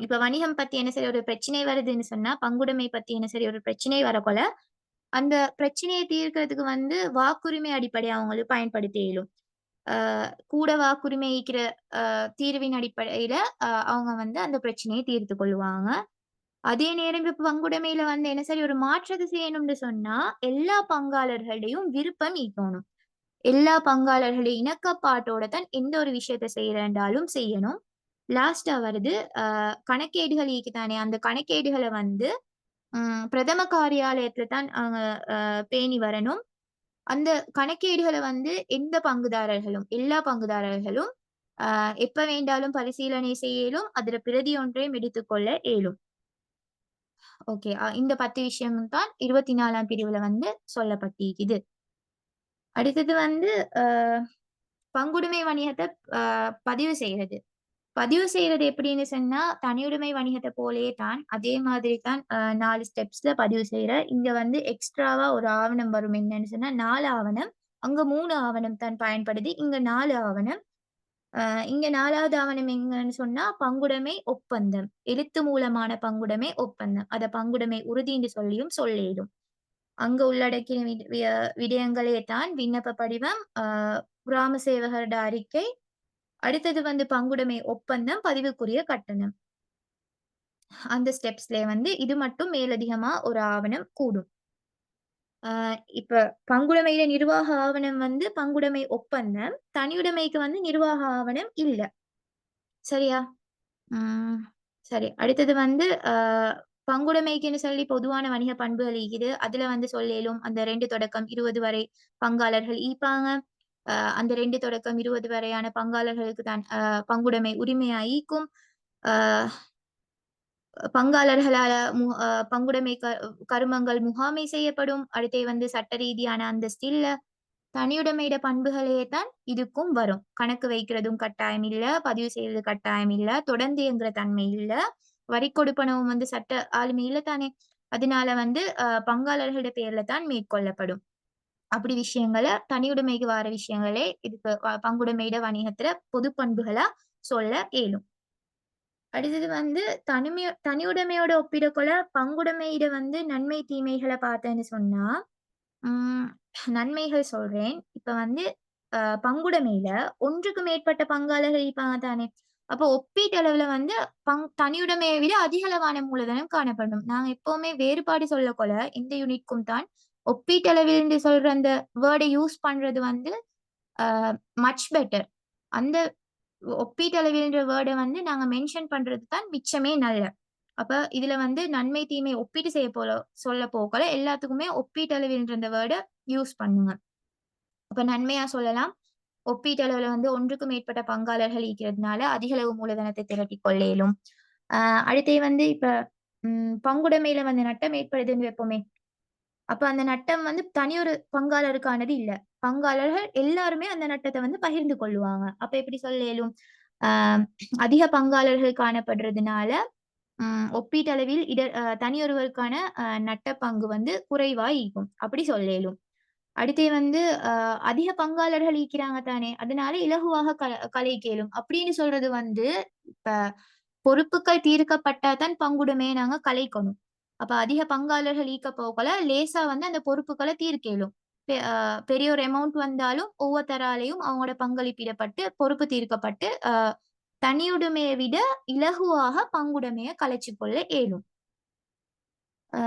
இப்ப வணிகம் பத்தி என்ன சரி ஒரு பிரச்சனை வருதுன்னு சொன்னா, பங்குடைமை பத்தி என்ன சரி ஒரு பிரச்சனை வரக்கொல, அந்த பிரச்சனைய தீர்க்கிறதுக்கு வந்து வாக்குரிமை அடிப்படை அவங்களுக்கு பயன்படுத்த இயலும். அ கூட வாக்குரிமை ஈக்கிற தீர்வின் அடிப்படையில அவங்க வந்து அந்த பிரச்சனைய தீர்த்துக் கொள்ளுவாங்க. அதே நேரம் இப்ப பங்குடைமையில வந்து என்ன சரி ஒரு மாற்றத்த செய்யணும்னு சொன்னா, எல்லா பங்காளர்கள்டையும் விருப்பம் ஈக்கோணும். எல்லா பங்காளர்களுடைய இணக்கப்பாட்டோட தான் எந்த ஒரு விஷயத்த செய்றேன்டாலும் செய்யணும். லாஸ்ட்டா வருது கணக்கேடுகள் இயக்கித்தானே, அந்த கணக்கேடுகள வந்து பிரதம காரியாலயத்துல தான் அவங்க பேணி வரணும். அந்த கணக்கேடுகள வந்து எந்த பங்குதாரர்களும், எல்லா பங்குதாரர்களும் எப்ப வேண்டாலும் பரிசீலனை செய்ய இயலும். அதுல பிரதி ஒன்றையும் எடுத்துக்கொள்ள இயலும். ஓகே. இந்த 10 விஷயம் தான் 24ஆம் பிரிவுல வந்து சொல்லப்பட்டிருக்குது. அடுத்தது வந்து அ பங்குடைமை வணிகத்த அ பதிவு செய்றது. பதிவு செய்றது எப்படின்னு சொன்னா, தனியுடைமை வணிகத்த போலயே தான், அதே மாதிரி தான் 4 ஸ்டெப்ஸ்ல பதிவு செய்ற. இங்க வந்து எக்ஸ்ட்ராவா ஒரு ஆவணம் வரும். என்னன்னு சொன்னா 4 ஆவணம். அங்க 3 ஆவணம் தான் பயன்படுது. இங்க 4 ஆவணம். அ இங்க 4வது ஆவணம் எங்கன்னு சொன்னா, பங்குடைமை ஒப்பந்தம். எழுத்து மூலமான பங்குடைமை ஒப்பந்தம். அத பங்குடைமை உறுதின்னு சொல்லியும் சொல்லிடும். அங்க உள்ளடக்கிய விடயங்களே தான் விண்ணப்ப படிவம், கிராம சேவகரோட அறிக்கை, அடுத்தது வந்து பங்குடைமை ஒப்பந்தம், பதிவுக்குரிய கட்டணம். அந்த ஸ்டெப்ஸ்லயே வந்து இது மட்டும் மேலதிகமா ஒரு ஆவணம் கூடும். அ இப்ப பங்குடைமையில நிர்வாக ஆவணம் வந்து பங்குடைமை ஒப்பந்தம். தனியுடைமைக்கு வந்து நிர்வாக ஆவணம் இல்ல. சரியா? ம். சரி. அடுத்தது வந்து பங்குடைமைக்குன்னு சொல்லி பொதுவான வணிக பண்புகள் இருக்குது. அதுல வந்து சொல்லேலும் அந்த 2 தொடக்கம் 20 வரை பங்காளர்கள் ஈப்பாங்க. அந்த 2 தொடக்கம் 20 வரையான பங்காளர்களுக்கு தான் பங்குடைமை உரிமையா ஈக்கும். அ பங்காளர்களால பங்குடைமை கருமங்கள் முகாமை செய்யப்படும். அடுத்தே வந்து சட்ட ரீதியான அந்தஸ்து இல்ல. தனியுடைமையிட பண்புகளே தான் இதுக்கும் வரும். கணக்கு வைக்கிறதும் கட்டாயம் இல்ல. பதிவு செய்றது கட்டாயம் இல்ல. தொடர்ந்து இயங்குற தன்மை இல்ல. வரி கொடுப்பனவும் வந்து சட்ட ஆளுமை இல்ல தானே! அதனால வந்து பங்காளர்களோட பேர்ல தான் மேற்கொள்ளப்படும். அப்படி விஷயங்கள தனியுடைமைக்கு வார விஷயங்களே இதுக்கு பங்குடைமையிட வணிகத்தில பொது பண்புகளா சொல்ல இயலும். அடுத்தது வந்து தனியுடைமையோட ஒப்பிடக்கொள்ள பங்குடைமையிட வந்து நன்மை, தீமைகள பார்த்தேன்னு சொன்னா, ம் நன்மைகள் சொல்றேன். இப்ப வந்து பங்குடைமையில 1க்கு மேற்பட்ட பங்காளர்கள் இருப்பாங்க தானே! அப்போ ஒப்பீட்டளவுல வந்து தனியுடைமையை விட அதிக அளவான மூலதனம் காணப்படும். நாங்க எப்பவுமே வேறுபாடு சொல்லக்கொள்ள இந்த யூனிட்க்கும் தான் ஒப்பீட்டளவில் என்று சொல்ற அந்த வேர்ட யூஸ் பண்றது வந்து அ மச் பெட்டர். அந்த ஒப்பீட்டளவில்ன்ற வேர்ட வந்து நாங்க மென்ஷன் பண்றது தான் மிச்சமே நல்ல. அப்ப இதுல வந்து நன்மை, தீமை ஒப்பீடு செய்ய சொல்ல போகல எல்லாத்துக்குமே ஒப்பீட்டளவில்ன்ற அந்த வேர்ட யூஸ் பண்ணுங்க. அப்ப நன்மையா சொல்லலாம். ஒப்பீட்டளவுல வந்து 1க்கு மேற்பட்ட பங்காளர்கள் இருக்கிறதுனால, அதிக அளவு மூலதனத்தை திரட்டிக் கொள்ள இயலும். அ அடுத்தது வந்து இப்ப பங்குடைமையில வந்து நட்டம் ஏற்படுதுன்னு வைப்போமே. அப்ப அந்த நட்டம் வந்து தனியொரு பங்காளருக்கானது இல்ல. பங்காளர்கள் எல்லாருமே அந்த நட்டத்த வந்து பகிர்ந்து கொள்ளுவாங்க. அப்ப எப்படி சொல்ல இயலும்? அ அதிக பங்காளர்கள் காணப்படுறதுனால, ஒப்பீட்டளவில் தனியொருவருக்கான நட்ட பங்கு வந்து குறைவா ஈக்கும். அப்படி சொல்ல இயலும். அடுத்து வந்து அதிக பங்காளர்கள் ஈக்கிறாங்க தானே! அதனால இலகுவாக கலைக்க இயலும். அப்படின்னு சொல்றது வந்து, இப்ப பொறுப்புக்கள் தீர்க்கப்பட்டா தான் பங்குடைமைய நாங்க கலைக்கணும். அப்ப அதிக பங்காளர்கள் ஈக்க போகல, லேசா வந்து அந்த பொறுப்புக்கள தீர்க்க இயலும். பெரிய ஒரு அமௌண்ட் வந்தாலும் ஒவ்வொருத்தராலயும் அவங்களோட பங்களிப்பிடப்பட்டு, பொறுப்பு தீர்க்கப்பட்டு, தனியுடைமைய விட இலகுவாக பங்குடைமைய கலைச்சுக் கொள்ள இயலும். அ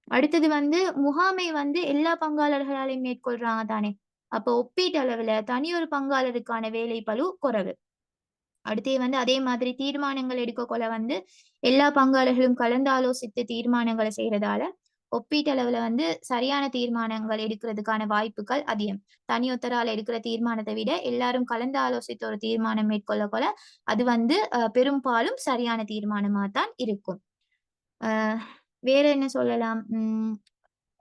அடுத்தது வந்து முகாமை வந்து எல்லா பங்காளர்களாலயும் மேற்கொள்றாங்க தானே! அப்போ ஒப்பீட்டளவுல தனியொரு பங்காளருக்கான வேலை பளு குறைவு. அடுத்தது வந்து அதே மாதிரி தீர்மானங்கள் எடுக்கக்கொள்ள வந்து எல்லா பங்காளர்களும் கலந்து ஆலோசித்து தீர்மானங்கள செய்றதால, ஒப்பீட்டளவுல வந்து சரியான தீர்மானங்கள் எடுக்கிறதுக்கான வாய்ப்புகள் அதிகம். தனியொத்தரால எடுக்கிற தீர்மானத்த விட எல்லாரும் கலந்து ஆலோசித்து ஒரு தீர்மானம் மேற்கொள்ளக்கொள்ள, அது வந்து பெரும்பாலும் சரியான தீர்மானமா தான் இருக்கும். அ வேற என்ன சொல்லலாம்?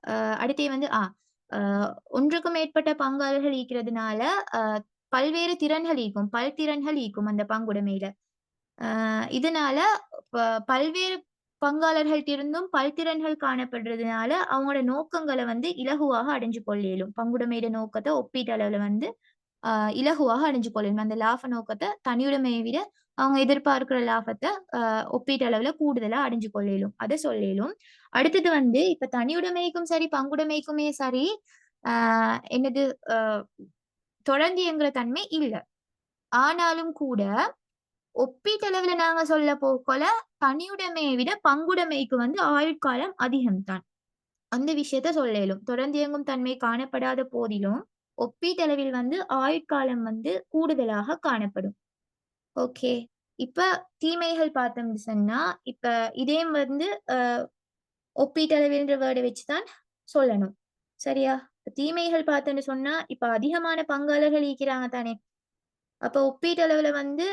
அ அடுத்தே வந்து அ 1க்கும் மேற்பட்ட பங்காளர்கள் ஈக்கிறதுனால, அ பல்வேறு திறன்கள் ஈக்கும். பல்திறன்கள் ஈக்கும் அந்த பங்குடைமையில. இதனால பல்வேறு பங்காளர்கள்ட்டிருந்தும் பல்திறன்கள் காணப்படுறதுனால, அவங்களோட நோக்கங்கள வந்து இலகுவாக அடைஞ்சு கொள்ள இயலும். பங்குடைமையோட நோக்கத்த ஒப்பீட்டளவுல வந்து அ இலகுவாக அடைஞ்சு கொள்ளலும். அந்த லாப நோக்கத்த தனியுடைமையை விட அவங்க எதிர்பார்க்கிற லாபத்த அ ஒப்பீட்டளவுல கூடுதலா அடைஞ்சு கொள்ள இயலும். அத சொல்ல இயலும். அடுத்தது வந்து இப்ப தனியுடைமைக்கும் சரி, பங்குடைமைக்குமே சரி, அ என்னது அ தொடர்ந்து இயங்குற தன்மை இல்ல. ஆனாலும் கூட ஒப்பீட்டளவுல நாங்க சொல்ல போகல, தனியுடைமையை விட பங்குடைமைக்கு வந்து ஆயுட்காலம் அதிகம் தான். அந்த விஷயத்த சொல்ல இயலும். தொடர்ந்து இயங்கும் தன்மை காணப்படாத போதிலும், ஒப்பீட்டளவில் வந்து ஆயுட்காலம் வந்து கூடுதலாக காணப்படும். ஓகே. இப்ப தீமைகள் பார்த்தோம்னு சொன்னா, இப்ப இதே வந்து ஒப்பீட்டளவில்ன்ற வேர்ட வச்சு தான் சொல்லணும். சரியா? இப்ப தீமைகள் பார்த்தோம்னு சொன்னா, இப்ப அதிகமான பங்காளர்கள் இருக்கிறாங்க தானே! அப்ப ஒப்பீட்டளவுல வந்து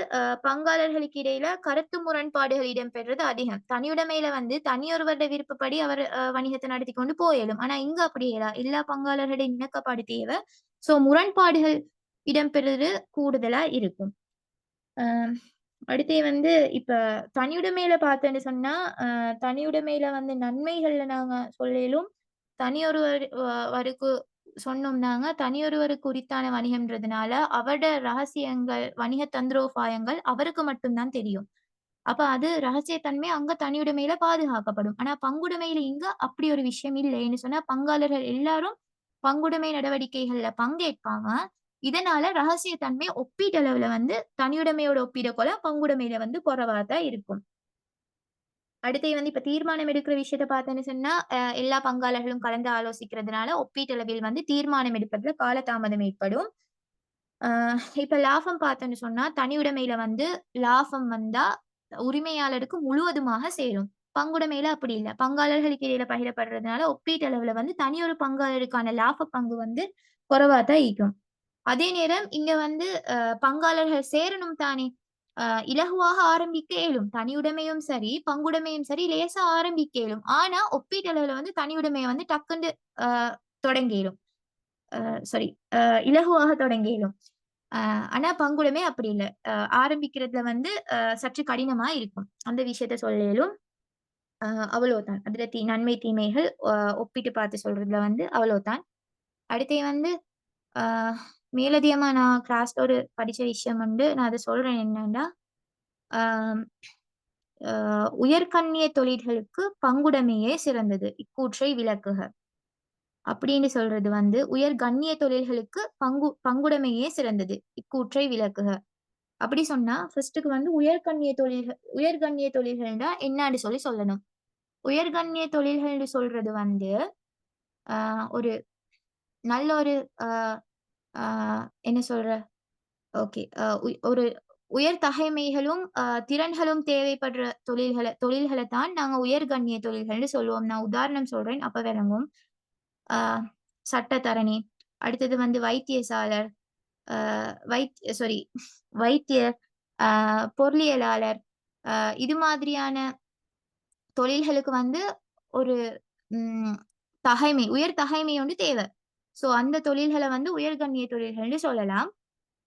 பங்காளர்களுக்கு இடையில கருத்து முரண்பாடுகள் இடம்பெறுறது அதிகம். தனியுடைமையில வந்து தனியொருவருடைய விருப்பப்படி அவர் வணிகத்த நடத்திக் கொண்டு போயிலும். ஆனா இங்க அப்படி இல்ல. எல்லா பங்காளர்களுடைய இணக்கப்பாடு தேவை. சோ முரண்பாடுகள் இடம்பெறுறது கூடுதலா இருக்கும். அ அடுத்து வந்து இப்ப தனியுடைமையில பார்த்தேன்னு சொன்னா, தனியுடைமையில வந்து நன்மைகள்ல நாங்க சொல்லேலும், தனியொருவர் வருக்கு சொன்னோம்னாங்க, தனியொருவருக்கு உரித்தான வணிகம்ன்றதுனால, அவருடைய ரகசியங்கள், வணிக தந்திரோபாயங்கள் அவருக்கு மட்டும் தான் தெரியும். அப்ப அது ரகசியத்தன்மை அங்க தனியுடைமையில பாதுகாக்கப்படும். ஆனா பங்குடைமையில இங்க அப்படி ஒரு விஷயம் இல்லை. ஏன்னு சொன்னா பங்காளர்கள் எல்லாரும் பங்குடைமை நடவடிக்கைகள்ல பங்கேற்பாங்க. இதனால ரகசியத்தன்மை ஒப்பீட்டளவுல வந்து தனியுடைமையோட ஒப்பிடக்கொள்ள பங்குடைமையில வந்து குறைவா தான் இருக்கும். அடுத்து வந்து இப்ப தீர்மானம் எடுக்கிற விஷயத்த பார்த்தோன்னு சொன்னா, எல்லா பங்காளர்களும் கலந்து ஆலோசிக்கிறதுனால ஒப்பீட்டளவில் வந்து தீர்மானம் எடுப்பதில காலதாமதம் ஏற்படும். ஆ இப்ப லாபம் பார்த்தோம்ன்னு சொன்னா, தனியுடைமையில வந்து லாபம் வந்தா உரிமையாளருக்கு முழுவதுமாக சேரும். பங்குடைமையில அப்படி இல்ல. பங்காளர்களுக்கு இடையில பகிரப்படுறதுனால ஒப்பீட்டளவுல வந்து தனியொரு பங்காளருக்கான லாப பங்கு வந்து குறைவா தான் ஈக்கும். அதே நேரம் இங்க வந்து பங்காளர்கள் சேரணும் தானே! அ இலகுவாக ஆரம்பிக்க இயலும். தனியுடைமையும் சரி, பங்குடைமையும் சரி லேசா ஆரம்பிக்க இயலும். ஆனா ஒப்பீட்டளவுல வந்து தனியுடைமைய வந்து டக்குன்னு அ தொடங்க இயலும். சாரி இலகுவாக தொடங்க இயலும். அ ஆனா பங்குடைமை அப்படி இல்ல. ஆரம்பிக்கிறதுல வந்து சற்று கடினமா இருக்கும். அந்த விஷயத்த சொல்ல இயலும். அ அவ்வளவுதான். அதுல நன்மை, தீமைகள் ஒப்பிட்டு பார்த்து சொல்றதுல வந்து அவ்வளவுதான். அடுத்து வந்து அ மேலதிகமா நான் கிளாஸ்ல ஒரு படிச்ச விஷயம் உண்டு. நான் அத சொல்றேன் என்னன்னா, அ அ உயர்கண்ணிய தொழில்களுக்கு பங்குடைமையே சிறந்தது. இக்கூற்றை விளக்குக. அப்படின்னு சொல்றது வந்து, உயர் கண்ணிய தொழில்களுக்கு பங்குடைமையே சிறந்தது. இக்கூற்றை விளக்குக. அப்படி சொன்னா, ஃபர்ஸ்ட்டுக்கு வந்து உயர்கண்ணிய தொழில்கள்னா என்னான்னு சொல்லணும். உயர்கண்ணிய தொழில்கள்னு சொல்றது வந்து, அ ஒரு நல்ல ஒரு அ அ என்ன சொல்ற? ஓகே. ஒரு உயர் தகைமைகளும், திறன்களும் தேவைப்படுற தொழில்கள தான் நாங்க உயர்கண்ணிய தொழில்கள்னு சொல்லுவோம். நான் உதாரணம் சொல்றேன். அப்ப விளங்கும். ஆ சட்டத்தரணி, அடுத்தது வந்து வைத்தியசாலர், அ சாரி வைத்தியர், அ பொருளியலாளர், அ இது மாதிரியான தொழில்களுக்கு வந்து ஒரு ம் உயர் தகைமை ஒன்று தேவ. சோ அந்த தொழில்கள வந்து உயர்கண்ணிய தொழில்கள்னு சொல்லலாம்.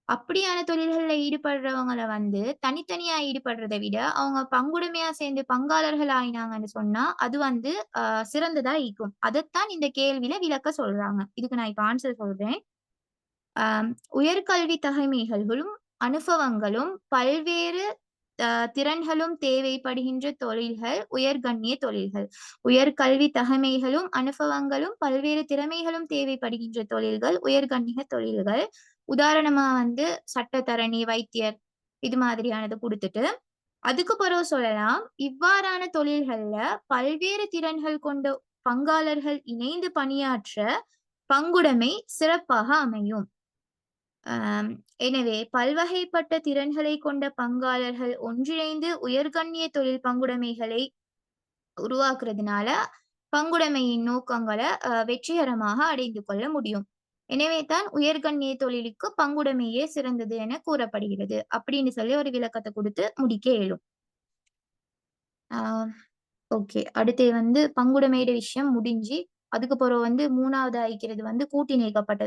அப்படியான தொழில்கள்ல ஈடுபடுறவங்கள வந்து தனித்தனியா ஈடுபடுறத விட, அவங்க பங்குடைமையா சேர்ந்து பங்காளர்கள் ஆயினாங்கன்னு சொன்னா, அது வந்து அ சிறந்ததா ஈக்கும். அதத்தான் இந்த கேள்வியில விளக்க சொல்றாங்க. இதுக்கு நான் இப்ப ஆன்ஸர் சொல்றேன். அ உயர்கல்வி தகைமைகளும், அனுபவங்களும், பல்வேறு திறன்களும் தேவைப்படுகின்ற தொழில்கள் உயர்கண்ணிய தொழில்கள். உயர்கல்வி தகைமைகளும், அனுபவங்களும், பல்வேறு திறமைகளும் தேவைப்படுகின்ற தொழில்கள் உயர்கண்ணிய தொழில்கள். உதாரணமா வந்து சட்டத்தரணி, வைத்தியர் இது மாதிரியானது குடுத்துட்டு, அதுக்கு பிறகு சொல்லலாம், இவ்வாறான தொழில்கள்ல பல்வேறு திறன்கள் கொண்ட பங்காளர்கள் இணைந்து பணியாற்ற பங்குடைமை சிறப்பாக அமையும். ஆம், எனவே பல்வகைப்பட்ட திறன்களைக் கொண்ட பங்காளர்கள் ஒன்றிணைந்து உயர்கண்ணிய தொழில் பங்குடைமைகளை உருவாக்குறதுனால, பங்குடைமையின் நோக்கங்கள வெற்றிகரமாக அடைந்து கொள்ள முடியும். எனவே தான் உயர்கண்ணிய தொழிலுக்கு பங்குடைமையே சிறந்தது என கூறப்படுகிறது. அப்படின்னு சொல்லி ஒரு விளக்கத்த குடுத்து முடிக்க இயலும். ஆ ஓகே. அடுத்து வந்து பங்குடைமையுடைய விஷயம் முடிஞ்சு, அதுக்கு பிறகு வந்து 3வதா இருக்கிறது வந்து கூட்டிணைக்கப்பட்ட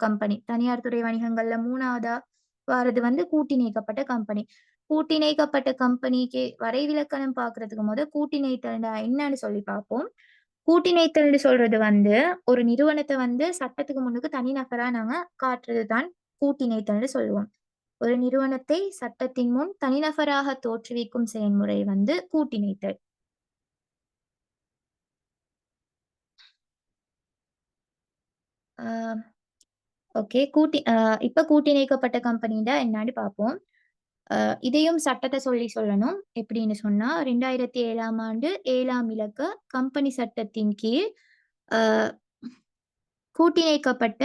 கம்பெனி. தனியார் துறை வணிகங்கள்ல 3வதா வாரது வந்து கூட்டிணைக்கப்பட்ட கம்பெனி. கூட்டிணைக்கப்பட்ட கம்பெனிக்கு வரைவிலக்கணம் பார்க்கறதுக்கு கூட்டிணைத்தல்னா என்னன்னு சொல்லி பார்ப்போம். கூட்டிணைத்தல்னு சொல்றது வந்து, ஒரு நிறுவனத்த வந்து சட்டத்துக்கு முன்னுக்கு தனிநபரா நாங்க காட்டுறது தான் கூட்டிணைத்தல்னு சொல்லுவோம். ஒரு நிறுவனத்தை சட்டத்தின் முன் தனிநபராக தோற்றுவிக்கும் செயல்முறை வந்து கூட்டிணைத்தல். ஆ ஓகே. இப்ப கூட்டிணைக்கப்பட்ட கம்பெனின்னா என்னான்னு பார்ப்போம். இதையும் சட்டத்த சொல்லணும். எப்படின்னு சொன்னா, 2007ஆம் ஆண்டு 7ஆம் இலக்க கம்பெனி சட்டத்தின் கீழ், அ கூட்டிணைக்கப்பட்ட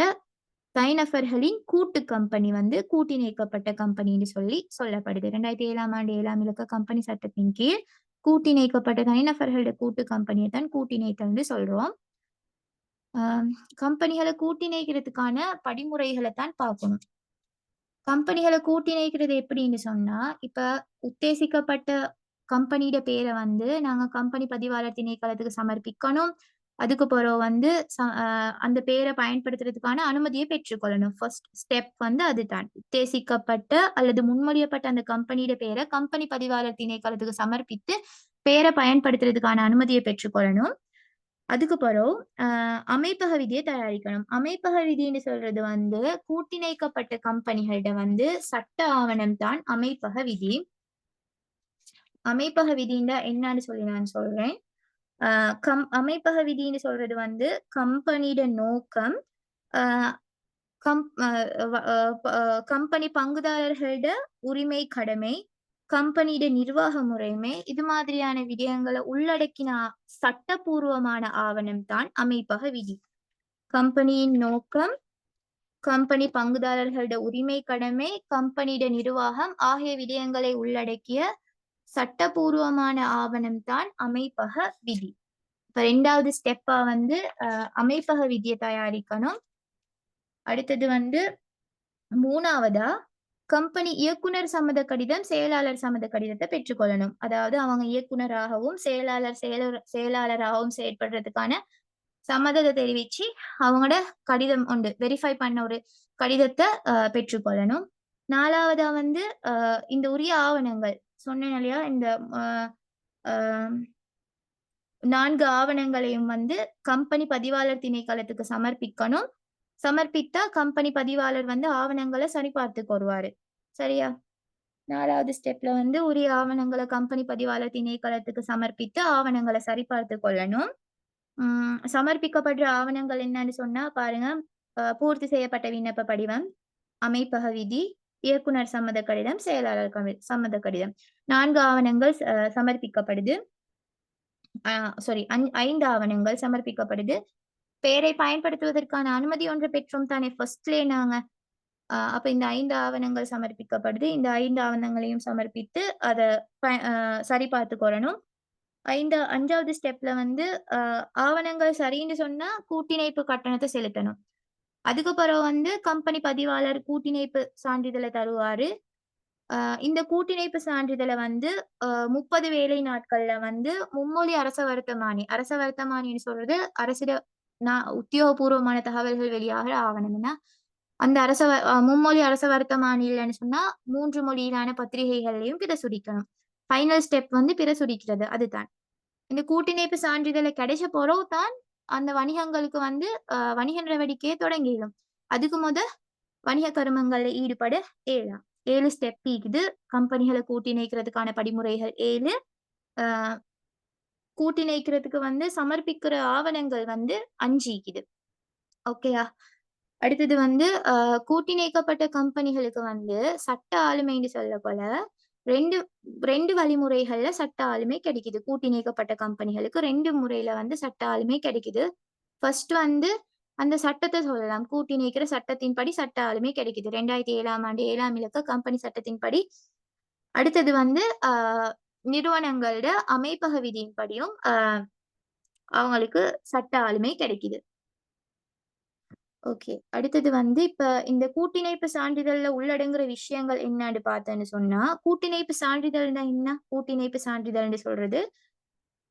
தனிநபர்களின் கூட்டு கம்பெனி வந்து கூட்டிணைக்கப்பட்ட கம்பெனின்னு சொல்லப்படுது. 2007ஆம் ஆண்டு 7ஆம் இலக்க கம்பெனி சட்டத்தின் கீழ் கூட்டிணைக்கப்பட்ட தனிநபர்களோட கூட்டு கம்பெனிய தான் கூட்டிணைத்தல்ன்னு சொல்றோம். அ கம்பெனிகள கூட்டிணைக்கிறதுக்கான படிமுறைகள தான் பார்க்கணும். கம்பெனிகள கூட்டிணைக்கிறது எப்படின்னு சொன்னா, இப்ப உத்தேசிக்கப்பட்ட கம்பெனியோட பேர வந்து நாங்க கம்பெனி பதிவாளர் திணைக்களத்துக்கு சமர்ப்பிக்கணும். அதுக்கு பிறகு வந்து ச அ அந்த பேர பயன்படுத்துறதுக்கான அனுமதிய பெற்றுக்கொள்ளணும். ஃபர்ஸ்ட் ஸ்டெப் வந்து அதுதான். உத்தேசிக்கப்பட்ட அல்லது முன்மொழியப்பட்ட அந்த கம்பெனியோட பேர கம்பெனி பதிவாளர் திணைக்களத்துக்கு சமர்ப்பித்து, பேர பயன்படுத்துறதுக்கான அனுமதிய பெற்றுக்கொள்ளணும். அதுக்கு பிறகு அமைப்பக விதிய தயாரிக்கணும். அமைப்பக விதின்னு சொல்றது வந்து, கூட்டிணைக்கப்பட்ட கம்பெனிகள்ட வந்து சட்ட ஆவணம் தான் அமைப்பக விதி. அமைப்பக விதின்னா என்னன்னு சொல்லி நான் சொல்றேன். அ அமைப்பக விதின்னு சொல்றது வந்து, கம்பெனியோட நோக்கம், அ கம் அ வ அ ப கம்பெனி பங்குதாரர்களோட உரிமை, கடமை, கம்பெனியோட நிர்வாக முறைமை, இது மாதிரியான விடயங்கள உள்ளடக்கின சட்டபூர்வமான ஆவணம் தான் அமைப்பக விதி. கம்பெனியின் நோக்கம், கம்பெனி பங்குதாரர்களோட உரிமை, கடமை, கம்பெனியோட நிர்வாகம் ஆகிய விடயங்களை உள்ளடக்கிய சட்டபூர்வமான ஆவணம் தான் அமைப்பக விதி. இப்ப 2வது ஸ்டெப்பா வந்து அமைப்பக விதிய தயாரிக்கணும். அடுத்தது வந்து 3வதா கம்பெனி இயக்குனர் சம்மத கடிதம், செயலாளர் சம்மத கடிதத்த பெற்றுக்கொள்ளணும். அதாவது அவங்க இயக்குனராகவும், செயலாளராகவும் செயற்படுறதுக்கான சம்மதத்த தெரிவிச்சு, அவங்களோட கடிதம் உண்டு. வெரிஃபை பண்ண ஒரு கடிதத்த பெற்றுக்கொள்ளணும். 4வதா வந்து இந்த உரிய ஆவணங்கள் சொன்னேன் இல்லையா? இந்த அ அ 4 ஆவணங்களையும் வந்து கம்பெனி பதிவாளர் திணைக்களத்துக்கு சமர்ப்பிக்கணும். சமர்ப்பித்தா கம்பெனி பதிவாளர் வந்து ஆவணங்கள சரிபார்த்துக் வருவாரு. சரியா? 4வது ஸ்டெப்ல வந்து உரிய ஆவணங்கள கம்பெனி பதிவாளர் திணைக்களத்துக்கு சமர்ப்பித்து ஆவணங்கள சரிபார்த்துக் கொள்ளணும். சமர்ப்பிக்கப்படுற ஆவணங்கள் என்னன்னு சொன்னா பாருங்க, பூர்த்தி செய்யப்பட்ட விண்ணப்ப படிவம், அமைப்பக விதி, இயக்குனர் சம்மத கடிதம், செயலாளர் சம்மத கடிதம். 4 ஆவணங்கள் சமர்ப்பிக்கப்படுது. அ சாரி 5 ஆவணங்கள் சமர்ப்பிக்கப்படுது. பெயரை பயன்படுத்துவதற்கான அனுமதி ஒன்று பெற்றோம் தானே ஃபர்ஸ்ட்லயே நாங்க. அப்ப இந்த 5 ஆவணங்கள் சமர்ப்பிக்கப்படுது. இந்த 5 ஆவணங்களையும் சமர்ப்பித்து அத ப அ சரிபார்த்துக் கொள்ளணும். 5வது ஸ்டெப்ல வந்து அ ஆவணங்கள் சரின்னு சொன்னா கூட்டிணைப்பு கட்டணத்த செலுத்தணும். அதுக்கு பிறகு வந்து கம்பெனி பதிவாளர் கூட்டிணைப்பு சான்றிதழ தருவாரு. அ இந்த கூட்டிணைப்பு சான்றிதழ வந்து 30 வேலை நாட்கள்ல வந்து மும்மொழி அரச வர்த்தமானி. அரச வர்த்தமானின்னு சொல்றது அரசிட உத்தியோகபூர்வமான தகவல்கள் வெளியாகிற ஆவணம்னா, அந்த மும்மொழி அரச வர்த்தமானி இல்லன்னு சொன்னா 3 மொழியிலான பத்திரிகைகள்லயும் பிரசுரிக்கணும். ஃபைனல் ஸ்டெப் வந்து பிரசுரிக்கிறது. அதுதான். இந்த கூட்டிணைப்பு சான்றிதழ கிடைச்ச பிறகு தான் அந்த வணிகங்களுக்கு வந்து வணிக நடவடிக்கைய தொடங்கிடும். அதுக்கு வணிக கருமங்கள்ல ஈடுபட இயலாம். 7 ஸ்டெப் இருக்குது. கம்பெனிகள கூட்டிணைக்கிறதுக்கான படிமுறைகள் 7. அ கூட்டிணைக்கிறதுக்கு வந்து சமர்ப்பிக்கிற ஆவணங்கள் வந்து 5 இருக்குது. ஓகேயா? அடுத்தது வந்து கூட்டிணைக்கப்பட்ட கம்பெனிகளுக்கு வந்து சட்ட ஆளுமைன்னு சொல்லப்போல 2 2 வழிமுறைகள்ல சட்ட ஆளுமை கிடைக்குது. கூட்டிணைக்கப்பட்ட கம்பெனிகளுக்கு 2 முறையில வந்து சட்ட ஆளுமை கிடைக்குது. ஃபர்ஸ்ட் வந்து அந்த சட்டத்த சொல்லலாம். கூட்டிணைக்கிற சட்டத்தின்படி சட்ட ஆளுமை கிடைக்குது. 2007ஆம் ஆண்டு 7ஆம் இலக்க கம்பெனி சட்டத்தின்படி. அடுத்தது வந்து நிறுவனங்களோட அமைப்பக விதியின்படியும் அவங்களுக்கு சட்ட ஆளுமை கிடைக்குது. ஓகே. அடுத்தது வந்து இப்ப இந்த கூட்டிணைப்பு சான்றிதழ்ல உள்ளடங்குற விஷயங்கள் என்னான்னு பார்த்தேன்னு சொன்னா, கூட்டிணைப்பு சான்றிதழ்னா என்ன? கூட்டிணைப்பு சான்றிதழ்ன்னு சொல்றது,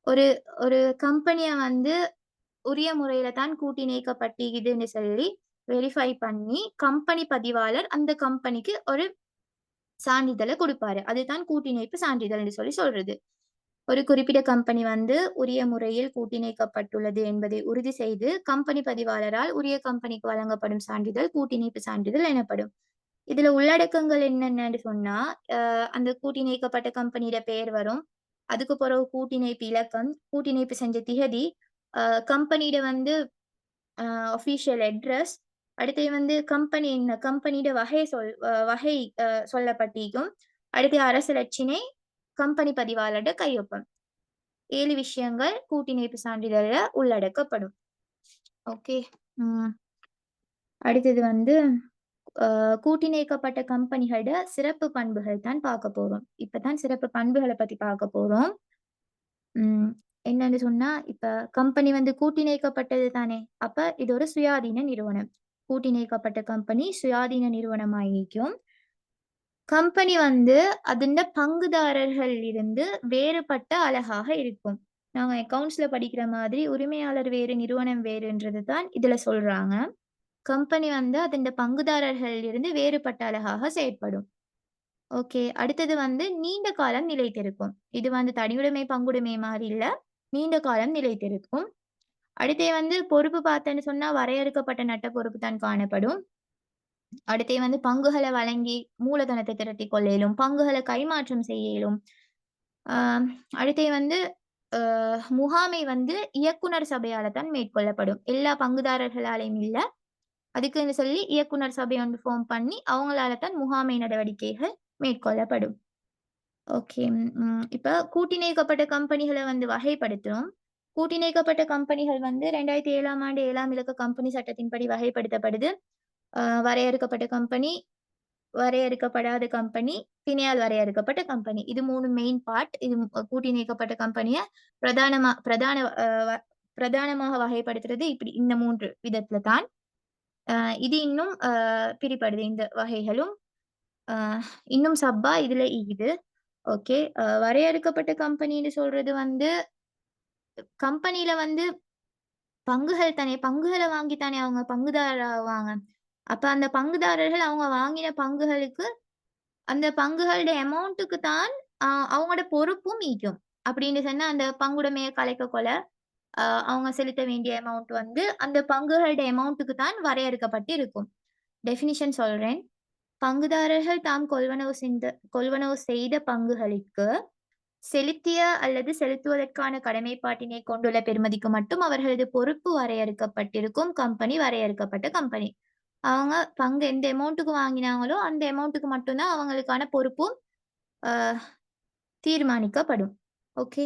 ஒரு ஒரு கம்பெனிய வந்து உரிய முறையில தான் கூட்டிணைக்கப்பட்டிக்குதுன்னு சொல்லி வெரிஃபை பண்ணி, கம்பெனி பதிவாளர் அந்த கம்பெனிக்கு ஒரு சான்றிதழ குடுப்பாரு. அதுதான் கூட்டிணைப்பு சான்றிதழ்ன்னு சொல்றது. ஒரு குறிப்பிட்ட கம்பெனி வந்து உரிய முறையில் கூட்டிணைக்கப்பட்டுள்ளது என்பதை உறுதி செய்து, கம்பெனி பதிவாளரால் உரிய கம்பெனிக்கு வழங்கப்படும் சான்றிதழ் கூட்டிணைப்பு சான்றிதழ் எனப்படும். இதுல உள்ளடக்கங்கள் என்னென்னன்னு சொன்னா, அந்த கூட்டிணைக்கப்பட்ட கம்பெனியோட பெயர் வரும். அதுக்கு பிறகு கூட்டிணைப்பு இலக்கம், கூட்டிணைப்பு செஞ்ச திகதி, அ கம்பெனியோட வந்து அ ஆஃபிஷியல் அட்ரஸ், அடுத்தது வந்து கம்பெனி என்ன கம்பெனியோட வகை சொல்லப்பட்டிருக்கும். அடுத்து அரசு இலச்சினை, கம்பெனி பதிவாளர்ட கையொப்பம். 7 விஷயங்கள் கூட்டிணைப்பு சான்றிதழ்ல உள்ளடக்கப்படும். ஓகே. ம். அடுத்தது வந்து கூட்டிணைக்கப்பட்ட கம்பெனிகளோட சிறப்பு பண்புகள் தான் பார்க்க போறோம். இப்ப தான் சிறப்பு பண்புகள பத்தி பார்க்க போறோம். ம். என்னன்னு சொன்னா, இப்ப கம்பெனி வந்து கூட்டிணைக்கப்பட்டது தானே! அப்ப இது ஒரு சுயாதீன நிறுவனம். கூட்டிணைக்கப்பட்ட கம்பெனி சுயாதீன நிறுவனமாயிருக்கும். கம்பெனி வந்து அதின்ட பங்குதாரர்கள் இருந்து வேறுபட்ட அழகாக இருக்கும். நாங்க அக்கவுண்ட்ஸ்ல படிக்கிற மாதிரி உரிமையாளர் வேறு, நிறுவனம் வேறுன்றது தான் இதுல சொல்றாங்க. கம்பெனி வந்து அதின்ட பங்குதாரர்கள் இருந்து வேறுபட்ட அழகாக செயற்படும். ஓகே. அடுத்தது வந்து நீண்ட காலம் நிலைத்திருக்கும். இது வந்து தனியுடைமை, பங்குடைமை மாரி இல்ல. நீண்ட காலம் நிலைத்திருக்கும். அடுத்தது வந்து பொறுப்பு பார்த்தேன்னு சொன்னா, வரையறுக்கப்பட்ட நட்ட பொறுப்பு தான் காணப்படும். அடுத்தது வந்து பங்குகள வழங்கி மூலதனத்த திரட்டிக் கொள்ள இயலும். பங்குகள கைமாற்றம் செய்ய இயலும். ஆ அடுத்தது வந்து அ முகாமை வந்து இயக்குனர் சபையால தான் மேற்கொள்ளப்படும். எல்லா பங்குதாரர்களாலயும் இல்ல. அதுக்குன்னு சொல்லி இயக்குனர் சபை ஒன்று ஃபார்ம் பண்ணி, அவங்களால தான் முகாமை நடவடிக்கைகள் மேற்கொள்ளப்படும். ஓகே. இப்ப கூட்டிணைக்கப்பட்ட கம்பெனிகள வந்து வகைப்படுத்துறோம். கூட்டிணைக்கப்பட்ட கம்பெனிகள் வந்து 2007ஆம் ஆண்டு 7ஆம் இலக்க கம்பெனி சட்டத்தின்படி வகைப்படுத்தப்படுது. வரையறுக்கப்பட்ட கம்பெனி, வரையறுக்கப்படாத கம்பெனி, திணையால் வரையறுக்கப்பட்ட கம்பெனி. இது 3 மெயின் பார்ட். இது கூட்டிணைக்கப்பட்ட கம்பெனிய பிரதானமா பிரதான அ வ பிரதானமாக வகைப்படுத்துறது இப்படி இந்த 3 விதத்தில தான். அ இது இன்னும் பிரிபடுது இந்த வகைகளும். அ இன்னும் சப்பா இதுல ஈகுது. ஓகே. வரையறுக்கப்பட்ட கம்பெனின்னு சொல்றது வந்து, கம்பெனில வந்து பங்குகள் தானே, பங்குகள வாங்கி தானே அவங்க பங்குதாரர் ஆவாங்க. அப்ப அந்த பங்குதாரர்கள் அவங்க வாங்கின பங்குகளுக்கு, அந்த பங்குகளுடைய அமௌண்ட்டுக்கு தான் அவங்களோட பொறுப்பும் ஈக்கும். அப்படின்னு சொன்னா, அந்த பங்குடைமைய கலைக்கக்கொள்ள, அ அவங்க செலுத்த வேண்டிய அமௌண்ட் வந்து, அந்த பங்குகளுடைய அமௌண்ட்டுக்கு தான் வரையறுக்கப்பட்டு இருக்கும். டெஃபினிஷன் சொல்றேன். பங்குதாரர்கள் தாம் கொள்வனவு செய்த பங்குகளுக்கு செலுத்திய அல்லது செலுத்துவதற்கான கடமைப்பாட்டினை கொண்டுள்ள பெறுமதிக்கு மட்டும் அவர்களது பொறுப்பு வரையறுக்கப்பட்டிருக்கும் கம்பெனி வரையறுக்கப்பட்ட கம்பெனி. அவங்க பங்கு எந்த அமௌண்ட்டுக்கு வாங்கினாங்களோ, அந்த அமௌண்ட்டுக்கு மட்டும் தான் அவங்களுக்கான பொறுப்பும் அ தீர்மானிக்கப்படும். ஓகே.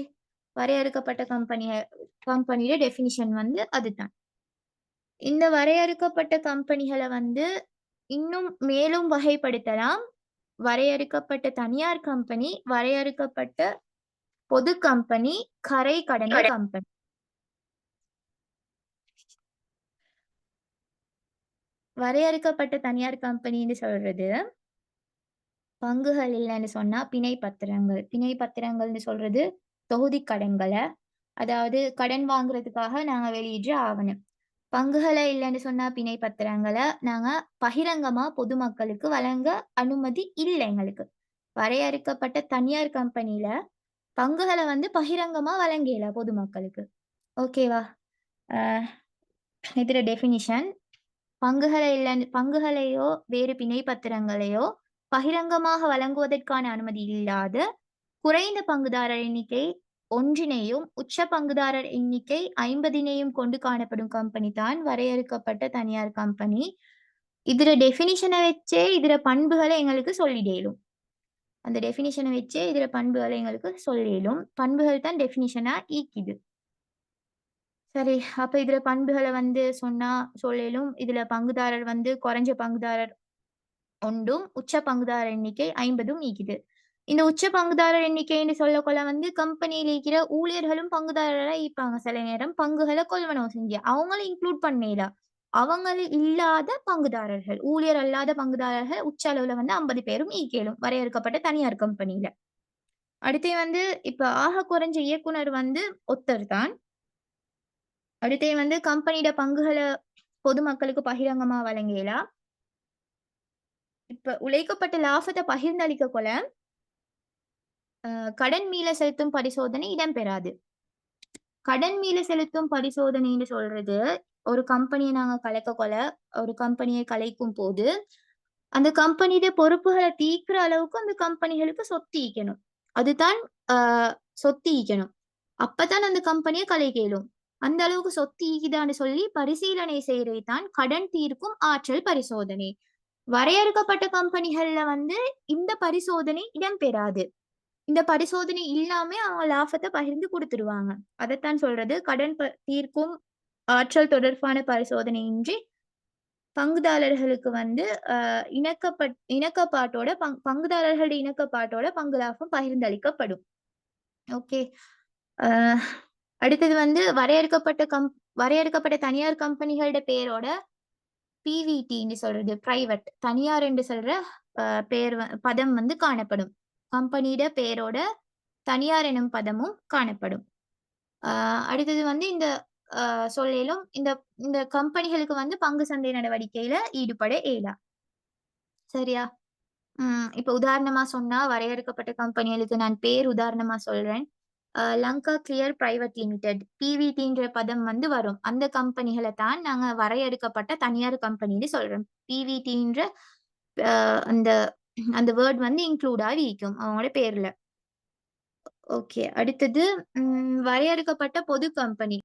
வரையறுக்கப்பட்ட கம்பெனியோட டெஃபினிஷன் வந்து அதுதான். இந்த வரையறுக்கப்பட்ட கம்பெனிகள வந்து இன்னும் மேலும் வகைப்படுத்தலாம். வரையறுக்கப்பட்ட தனியார் கம்பெனி, வரையறுக்கப்பட்ட பொது கம்பெனி, கரை கடந்த கம்பெனி. வரையறுக்கப்பட்ட தனியார் கம்பெனின்னு சொல்றது, பங்குகள் இல்லன்னு சொன்னா பிணை பத்திரங்கள். பிணை பத்திரங்கள்னு சொல்றது தொகுதி கடன்கள, அதாவது கடன் வாங்குறதுக்காக நாங்க வெளியிடுற ஆவணம். பங்குகள இல்லன்னு சொன்னா பிணை பத்திரங்கள நாங்க பகிரங்கமா பொதுமக்களுக்கு வழங்க அனுமதி இல்ல எங்களுக்கு. வரையறுக்கப்பட்ட தனியார் கம்பெனில பங்குகள வந்து பகிரங்கமா வழங்க இயலா பொதுமக்களுக்கு. ஓகேவா? அ இதோட டெஃபினிஷன் பங்குகளையோ, வேறு பிணை பத்திரங்களையோ பகிரங்கமாக வழங்குவதற்கான அனுமதி இல்லாத, குறைந்த பங்குதாரர் எண்ணிக்கை 1னையும், உச்ச பங்குதாரர் எண்ணிக்கை 50னையும் கொண்டு காணப்படும் கம்பெனி தான் வரையறுக்கப்பட்ட தனியார் கம்பெனி. இதுல டெஃபினிஷன வச்சே இதுல பண்புகள எங்களுக்கு சொல்லிட இயலும். அந்த டெஃபினிஷன வச்சே இதுல பண்புகள எங்களுக்கு சொல்ல இயலும். பண்புகள் தான் டெஃபினிஷனா ஈக்கிது. சரி. அப்ப இதுல பண்புகள வந்து சொன்னா சொல்லேலும். இதுல பங்குதாரர் வந்து குறைஞ்ச பங்குதாரர் 1ம், உச்ச பங்குதாரர் எண்ணிக்கை 50ம் ஈக்குது. இந்த உச்ச பங்குதாரர் எண்ணிக்கைன்னு சொல்லக்கொள்ள வந்து கம்பெனியில இருக்கிற ஊழியர்களும் பங்குதாரரா ஈப்பாங்க சில நேரம். பங்குகள கொள்வனவு செஞ்சு. அவங்கள இன்க்ளூட் பண்ணேலா. அவங்கள இல்லாத பங்குதாரர்கள், ஊழியர் அல்லாத பங்குதாரர்கள் உச்ச அளவுல வந்து 50 பேரும் ஈக்கேலும். வரையறுக்கப்பட்ட தனியார் கம்பெனில. அடுத்து வந்து இப்ப ஆக குறைஞ்ச இயக்குனர் வந்து ஒருத்தர் தான். அடுத்து வந்து கம்பெனியோட பங்குகள பொதுமக்களுக்கு பகிரங்கமா வழங்க இயலா. இப்ப உழைக்கப்பட்ட லாபத்த பகிர்ந்தளிக்க கொல, கடன் மீள செலுத்தும் பரிசோதனை இடம்பெறாது. கடன் மீள செலுத்தும் பரிசோதனைன்னு சொல்றது, ஒரு கம்பெனிய நாங்க கலைக்கக்கொல, ஒரு கம்பெனிய கலைக்கும்போது, அந்த கம்பெனியுடைய பொறுப்புகள தீர்க்கிற அளவுக்கு அந்த கம்பெனிகளுக்கு சொத்து ஈக்கணும். அதுதான் அ சொத்து ஈக்கணும். அப்பதான் அந்த கம்பெனிய கலைக்க இயலும். அந்த அளவுக்கு சொத்து ஈக்குதான்னு சொல்லி பரிசீலனை செய்றது தான் கடன் தீர்க்கும் ஆற்றல் பரிசோதனை. வரையறுக்கப்பட்ட கம்பெனிகள்ல வந்து இந்த பரிசோதனை இடம்பெறாது. இந்த பரிசோதனை இல்லாம அவங்க லாபத்த பகிர்ந்து குடுத்துருவாங்க. அதத்தான் சொல்றது கடன் தீர்க்கும் ஆற்றல் தொடர்பான பரிசோதனையின்றி பங்குதாரர்களுக்கு வந்து அ இணக்கப்பாட்டோட பங்குதாரர்களுடைய இணக்கப்பாட்டோட பங்கு லாபம் பகிர்ந்தளிக்கப்படும். ஓகே. அ அடுத்தது வந்து வரையறுக்கப்பட்ட தனியார் கம்பெனிகளோட பேரோட பிவிடின்னு சொல்றது பிரைவேட் தனியார் என்று சொல்ற பேர் பதம் வந்து காணப்படும். கம்பெனியோட பேரோட தனியார் எனும் பதமும் காணப்படும். அ அடுத்தது வந்து இந்த சொல்லேலும் இந்த இந்த கம்பெனிகளுக்கு வந்து பங்கு சந்தை நடவடிக்கையில ஈடுபட இயலா. சரியா? இப்ப உதாரணமா சொன்னா வரையறுக்கப்பட்ட கம்பெனிகளுக்கு நான் பேர் உதாரணமா சொல்றேன். லங்கா கிளியர் பிரைவேட் லிமிடெட் பிவிடின்ற பதம் வந்து வரும். அந்த கம்பெனிகள தான் நாங்க வரையறுக்கப்பட்ட தனியார் கம்பெனின்னு சொல்றோம். பிவிடின்ற அ அந்த அந்த வேர்ட் வந்து இன்க்ளூட் ஆகி இருக்கும் அவங்களோட பேர்ல. ஓகே. அடுத்தது வரையறுக்கப்பட்ட பொது கம்பெனி.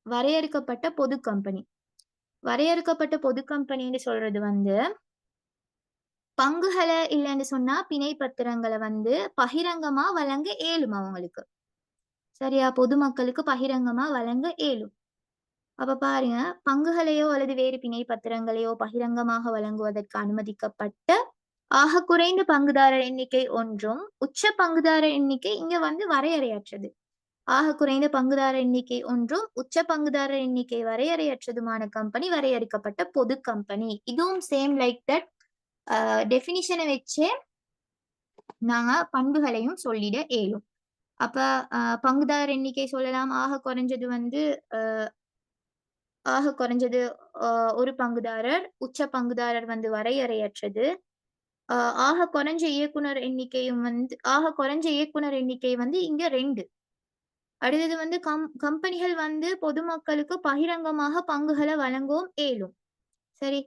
வரையறுக்கப்பட்ட பொது கம்பெனி. வரையறுக்கப்பட்ட பொது கம்பெனின்னு சொல்றது வந்து, பங்குகள இல்லன்னு சொன்னா பிணை பத்திரங்கள வந்து பகிரங்கமா வழங்க இயலும் அவங்களுக்கு. சரியா? பொதுமக்களுக்கு பகிரங்கமா வழங்க இயலும். அப்ப பாருங்க, பங்குகளையோ அல்லது வேறு பிணை பத்திரங்களையோ பகிரங்கமாக வழங்குவதற்கு அனுமதிக்கப்பட்ட ஆகக் குறைந்த பங்குதாரர் எண்ணிக்கை ஒன்றும், உச்ச பங்குதாரர் எண்ணிக்கை இங்க வந்து வரையறையற்றது. ஆகக் குறைந்த பங்குதாரர் எண்ணிக்கை ஒன்றும், உச்ச பங்குதாரர் எண்ணிக்கை வரையறையற்றதுமான கம்பெனி வரையறுக்கப்பட்ட பொது கம்பெனி. இதுவும் சேம் லைக் தட் டெஃபினிஷன வச்சே நாங்க பண்புகளையும் சொல்லிட இயலும். அப்ப பங்குதாரர் எண்ணிக்கை சொல்லலாம். ஆக குறைஞ்சது அ 1 பங்குதாரர், உச்ச பங்குதாரர் வந்து வரையறையற்றது. அ ஆக குறைஞ்ச இயக்குனர் எண்ணிக்கை வந்து இங்க 2. அடுத்தது வந்து கம்பெனிகள் வந்து பொதுமக்களுக்கு பகிரங்கமாக பங்குகள வழங்கவும் இயலும். சரி.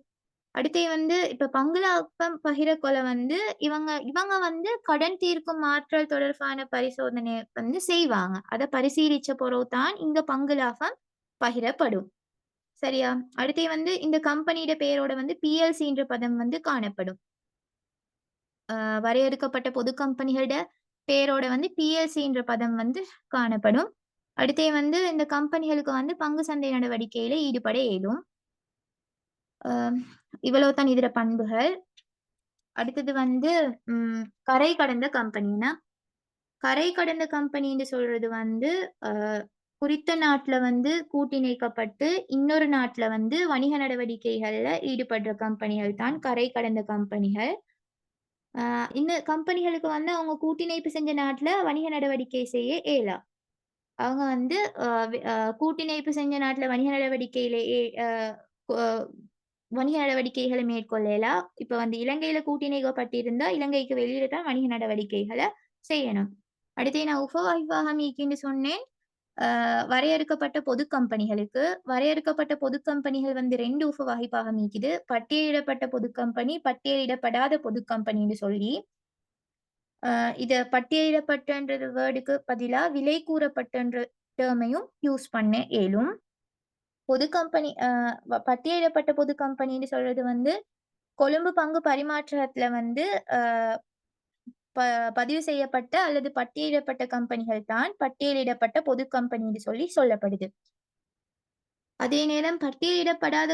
அடுத்து வந்து இப்ப பங்குலாப்பம் பகிரக்கொல வந்து இவங்க இவங்க வந்து கடன் தீர்க்கும் ஆற்றல் தொடர்பான பரிசோதனை வந்து செய்வாங்க. அத பரிசீலிச்ச பிறகு தான் இங்க பங்கு லாபம் பகிரப்படும். சரியா? அடுத்து வந்து இந்த கம்பெனியோட பேரோட வந்து பிஎல்சின்ற பதம் வந்து காணப்படும். வரையறுக்கப்பட்ட பொது கம்பெனிகளோட பேரோட வந்து பிஎல்சின்ற பதம் வந்து காணப்படும். அடுத்து வந்து இந்த கம்பெனிகளுக்கு வந்து பங்கு சந்தை நடவடிக்கையில ஈடுபட இயலும். அ இவ்வளவு தான் இதர பண்புகள். அடுத்தது வந்து கரை கடந்த கம்பெனின்னா, கரை கடந்த கம்பெனின்னு சொல்றது வந்து, அ குறித்த நாட்ல வந்து கூட்டிணைக்கப்பட்டு, இன்னொரு நாட்ல வந்து வணிக நடவடிக்கைகள்ல ஈடுபடுற கம்பெனிகள் தான் கரை கடந்த கம்பெனிகள். அ இந்த கம்பெனிகளுக்கு வந்து அவங்க கூட்டிணைப்பு செஞ்ச நாட்ல வணிக நடவடிக்கை செய்ய இயலா. அவங்க வந்து அ வெ அ கூட்டிணைப்பு செஞ்ச நாட்ல வணிக நடவடிக்கையிலேயே அ வணிக நடவடிக்கைகள மேற்கொள்ளலாம். இப்ப வந்து இலங்கையில கூட்டிணைக்கப்பட்டிருந்தா, இலங்கைக்கு வெளியில தான் வணிக நடவடிக்கைகள செய்யணும். அடுத்து நான் உபவாய்வாகம் நீக்கின்னு சொன்னேன். வரையறுக்கப்பட்ட பொது கம்பெனிகளுக்கு. வரையறுக்கப்பட்ட பொது கம்பெனிகள் வந்து 2 உபவகைப்பாகம் நீக்குது. பட்டியலிடப்பட்ட பொது கம்பெனி, பட்டியலிடப்படாத பொது கம்பெனின்னு சொல்லி. இத பட்டியலிடப்பட்டன்ற வேர்டுக்கு பதிலா விலை கூறப்பட்டன்ற டெர்மையும் யூஸ் பண்ண இயலும். பொது கம்பெனி பட்டியலிடப்பட்ட பொது கம்பெனின்னு சொல்றது வந்து, கொழும்பு பங்கு பரிமாற்றகத்துல வந்து அ ப பதிவு செய்யப்பட்ட அல்லது பட்டியலிடப்பட்ட கம்பெனிகள் தான் பட்டியலிடப்பட்ட பொது கம்பெனின்னு சொல்லி சொல்லப்படுது. அதே நேரம் பட்டியலிடப்படாத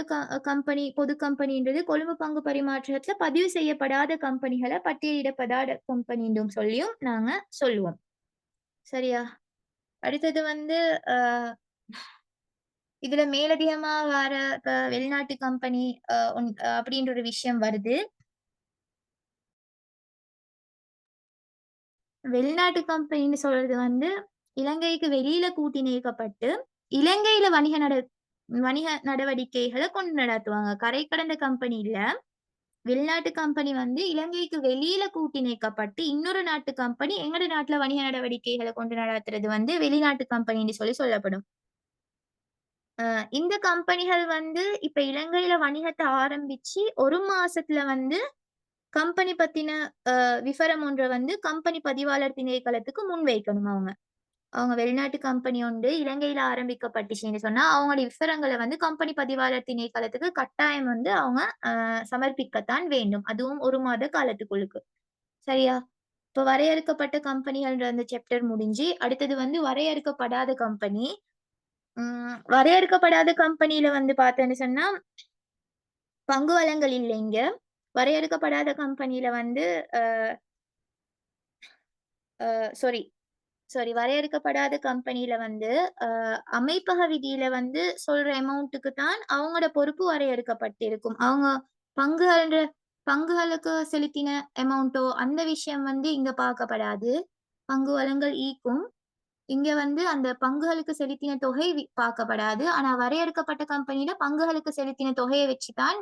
பொது கம்பெனின்றது கொழும்பு பங்கு பரிமாற்றகத்துல பதிவு செய்யப்படாத கம்பெனிகள பட்டியலிடப்படாத கம்பெனி என்றும் சொல்லியும் நாங்க சொல்லுவோம். சரியா? அடுத்தது வந்து அ இதுல மேலதிகமா இப்ப வெளிநாட்டு கம்பெனி அப்படின்ற ஒரு விஷயம் வருது. வெளிநாட்டு கம்பெனின்னு சொல்றது வந்து, இலங்கைக்கு வெளியில கூட்டி நீக்கப்பட்டு இலங்கையில வணிக நடவடிக்கைகளை கொண்டு நடத்துவாங்க. கரை கடந்த கம்பெனி இல்ல. வெளிநாட்டு கம்பெனி வந்து இலங்கைக்கு வெளியில கூட்டி நீக்கப்பட்டு இன்னொரு நாட்டு கம்பெனி எங்கட நாட்டுல வணிக நடவடிக்கைகளை கொண்டு நடத்துறது வந்து வெளிநாட்டு கம்பெனின்னு சொல்லி சொல்லப்படும். இந்த கம்பெனிகள் வந்து இப்ப இலங்கையில வணிகத்தை ஆரம்பிச்சு 1 மாசத்துல வந்து கம்பெனி பத்தின விவரம் ஒன்றை வந்து கம்பெனி பதிவாளர் திணைக்களத்துக்கு முன்வைக்கணும் அவங்க. அவங்க வெளிநாட்டு கம்பெனி ஒன்று இலங்கையில ஆரம்பிக்கப்பட்டுச்சுன்னு சொன்னா, அவங்களுடைய விவரங்கள வந்து கம்பெனி பதிவாளர் திணைக்களத்துக்கு கட்டாயம் வந்து அவங்க சமர்ப்பிக்கத்தான் வேண்டும். அதுவும் 1 மாத காலத்துக்குள்ளுக்கு. சரியா? இப்ப வரையறுக்கப்பட்ட கம்பெனிகள்ன்ற அந்த சாப்டர் முடிஞ்சு, அடுத்தது வந்து வரையறுக்கப்படாத கம்பெனி. வரையறுக்கப்படாத கம்பெனியில வந்து பார்த்தேன்னு சொன்னா, பங்கு வழங்கல் இல்ல இங்க. வரையறுக்கப்படாத கம்பெனியில வந்து அ சாரி சாரி வரையறுக்கப்படாத கம்பெனியில வந்து அ அமைப்பக விதியில வந்து சொல்ற அமௌண்ட்டுக்கு தான் அவங்களோட பொறுப்பு வரையறுக்கப்பட்டிருக்கும். அவங்க பங்குகள்ன்ற பங்குகளுக்கு செலுத்தின அமௌண்ட்டோ அந்த விஷயம் வந்து இங்க பார்க்கப்படாது. பங்கு வழங்கல் ஈக்கும். இங்க வந்து அந்த பங்குகளுக்கு செலுத்தின தொகை பார்க்கப்படாது. ஆனா வரையறுக்கப்பட்ட கம்பெனில பங்குகளுக்கு செலுத்தின தொகையை வச்சு தான்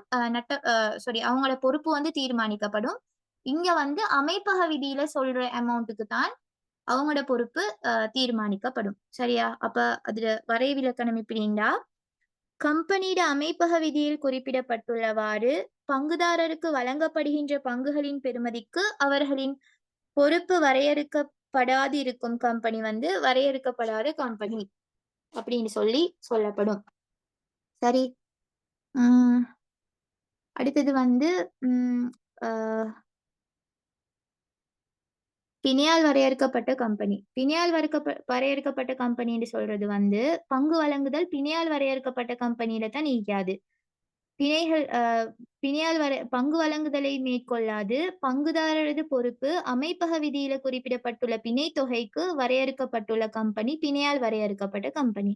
சாரி அவங்களோட பொறுப்பு வந்து தீர்மானிக்கப்படும். இங்க வந்து அமைப்பக விதியில சொல்ற அமௌண்ட்டுக்கு தான் அவங்களோட பொறுப்பு தீர்மானிக்கப்படும். சரியா? அப்ப அதுல வரைவிலக்கணம் எப்படின்னா, கம்பெனியிட அமைப்பக விதியில் குறிப்பிடப்பட்டுள்ளவாறு, பங்குதாரருக்கு வழங்கப்படுகின்ற பங்குகளின் பெறுமதிக்கு அவர்களின் பொறுப்பு வரையறுக்கப்படாதிருக்கும் கம்பெனி வந்து வரையறுக்கப்படாத கம்பெனி அப்படின்னு சொல்லி சொல்லப்படும். சரி. ம். அடுத்தது வந்து ம் அ பிணையால் வரையறுக்கப்பட்ட கம்பெனி. வரையறுக்கப்பட்ட கம்பெனின்னு சொல்றது வந்து, பங்கு வழங்குதல் பிணையால் வரையறுக்கப்பட்ட கம்பெனியில தான் நீக்காது. பிணைகள் பிணையால் பங்கு வழங்குதலை மேற்கொள்ளாது, பங்குதாரரது பொறுப்பு அமைப்பக விதியில குறிப்பிடப்பட்டுள்ள பிணைத் தொகைக்கு வரையறுக்கப்பட்டுள்ள கம்பெனி பிணையால் வரையறுக்கப்பட்ட கம்பெனி.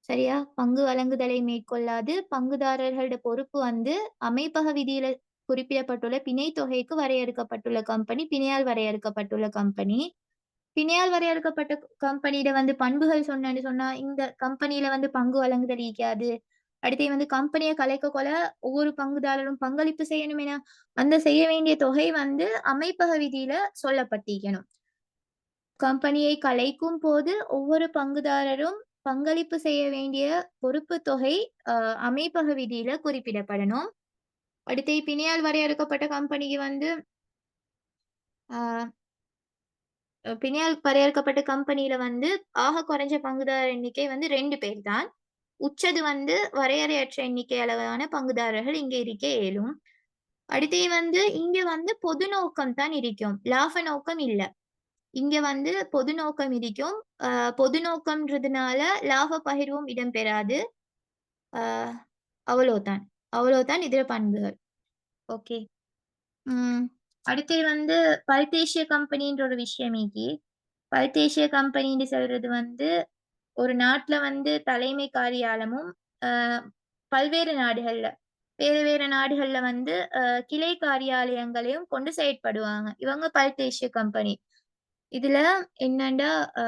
சரியா? பங்கு வழங்குதலை மேற்கொள்ளாது, பங்குதாரர்களோட பொறுப்பு வந்து அமைப்பக விதியில குறிப்பிடப்பட்டுள்ள பிணைத் தொகைக்கு வரையறுக்கப்பட்டுள்ள கம்பெனி பிணையால் வரையறுக்கப்பட்டுள்ள கம்பெனி. பிணையால் வரையறுக்கப்பட்ட கம்பெனியில வந்து பண்புகள் சொன்னேன்னு சொன்னா, இந்த கம்பெனியில வந்து பங்கு வழங்குதல் ஈக்காது. அடுத்து வந்து கம்பெனிய கலைக்கக்கொள்ள ஒவ்வொரு பங்குதாரரும் பங்களிப்பு செய்யணும் என, அந்த செய்ய வேண்டிய தொகை வந்து அமைப்பக விதியில சொல்லப்பட்டிருக்கணும். கம்பெனியை கலைக்கும் போது ஒவ்வொரு பங்குதாரரும் பங்களிப்பு செய்ய வேண்டிய பொறுப்பு தொகை அ அமைப்பக விதியில குறிப்பிடப்படணும். அடுத்து பிணையால் வரையறுக்கப்பட்ட கம்பெனிக்கு வந்து அ பிணையால் வரையறுக்கப்பட்ட கம்பெனியில வந்து ஆக குறைஞ்ச பங்குதாரர் எண்ணிக்கை வந்து 2 பேர் தான். உச்சது வந்து வரையறையற்ற எண்ணிக்கை அளவான பங்குதாரர்கள் இங்க இருக்க இயலும். அடுத்து வந்து இங்க வந்து பொது நோக்கம் தான் இருக்கும். லாப நோக்கம் இல்ல. இங்க வந்து பொது நோக்கம் இருக்கும். அ பொது நோக்கம்ன்றதுனால லாப பகிர்வும் இடம்பெறாது. அ அவ்வளோதான். அவ்வளோதான் இதர பண்புகள். ஓகே. ம். அடுத்தது வந்து பல்தேசிய கம்பெனின்ற ஒரு விஷயம் இக்கி. பல்தேசிய கம்பெனின்னு சொல்றது வந்து ஒரு நாட்ல வந்து தலைமை காரியாலமும், அ பல்வேறு நாடுகள்ல, வேறு வேறு நாடுகள்ல வந்து கிளை காரியாலயங்களையும் கொண்டு செயற்படுவாங்க. இவங்க பல்தேசிய கம்பெனி. இதுல என்னன்னா, அ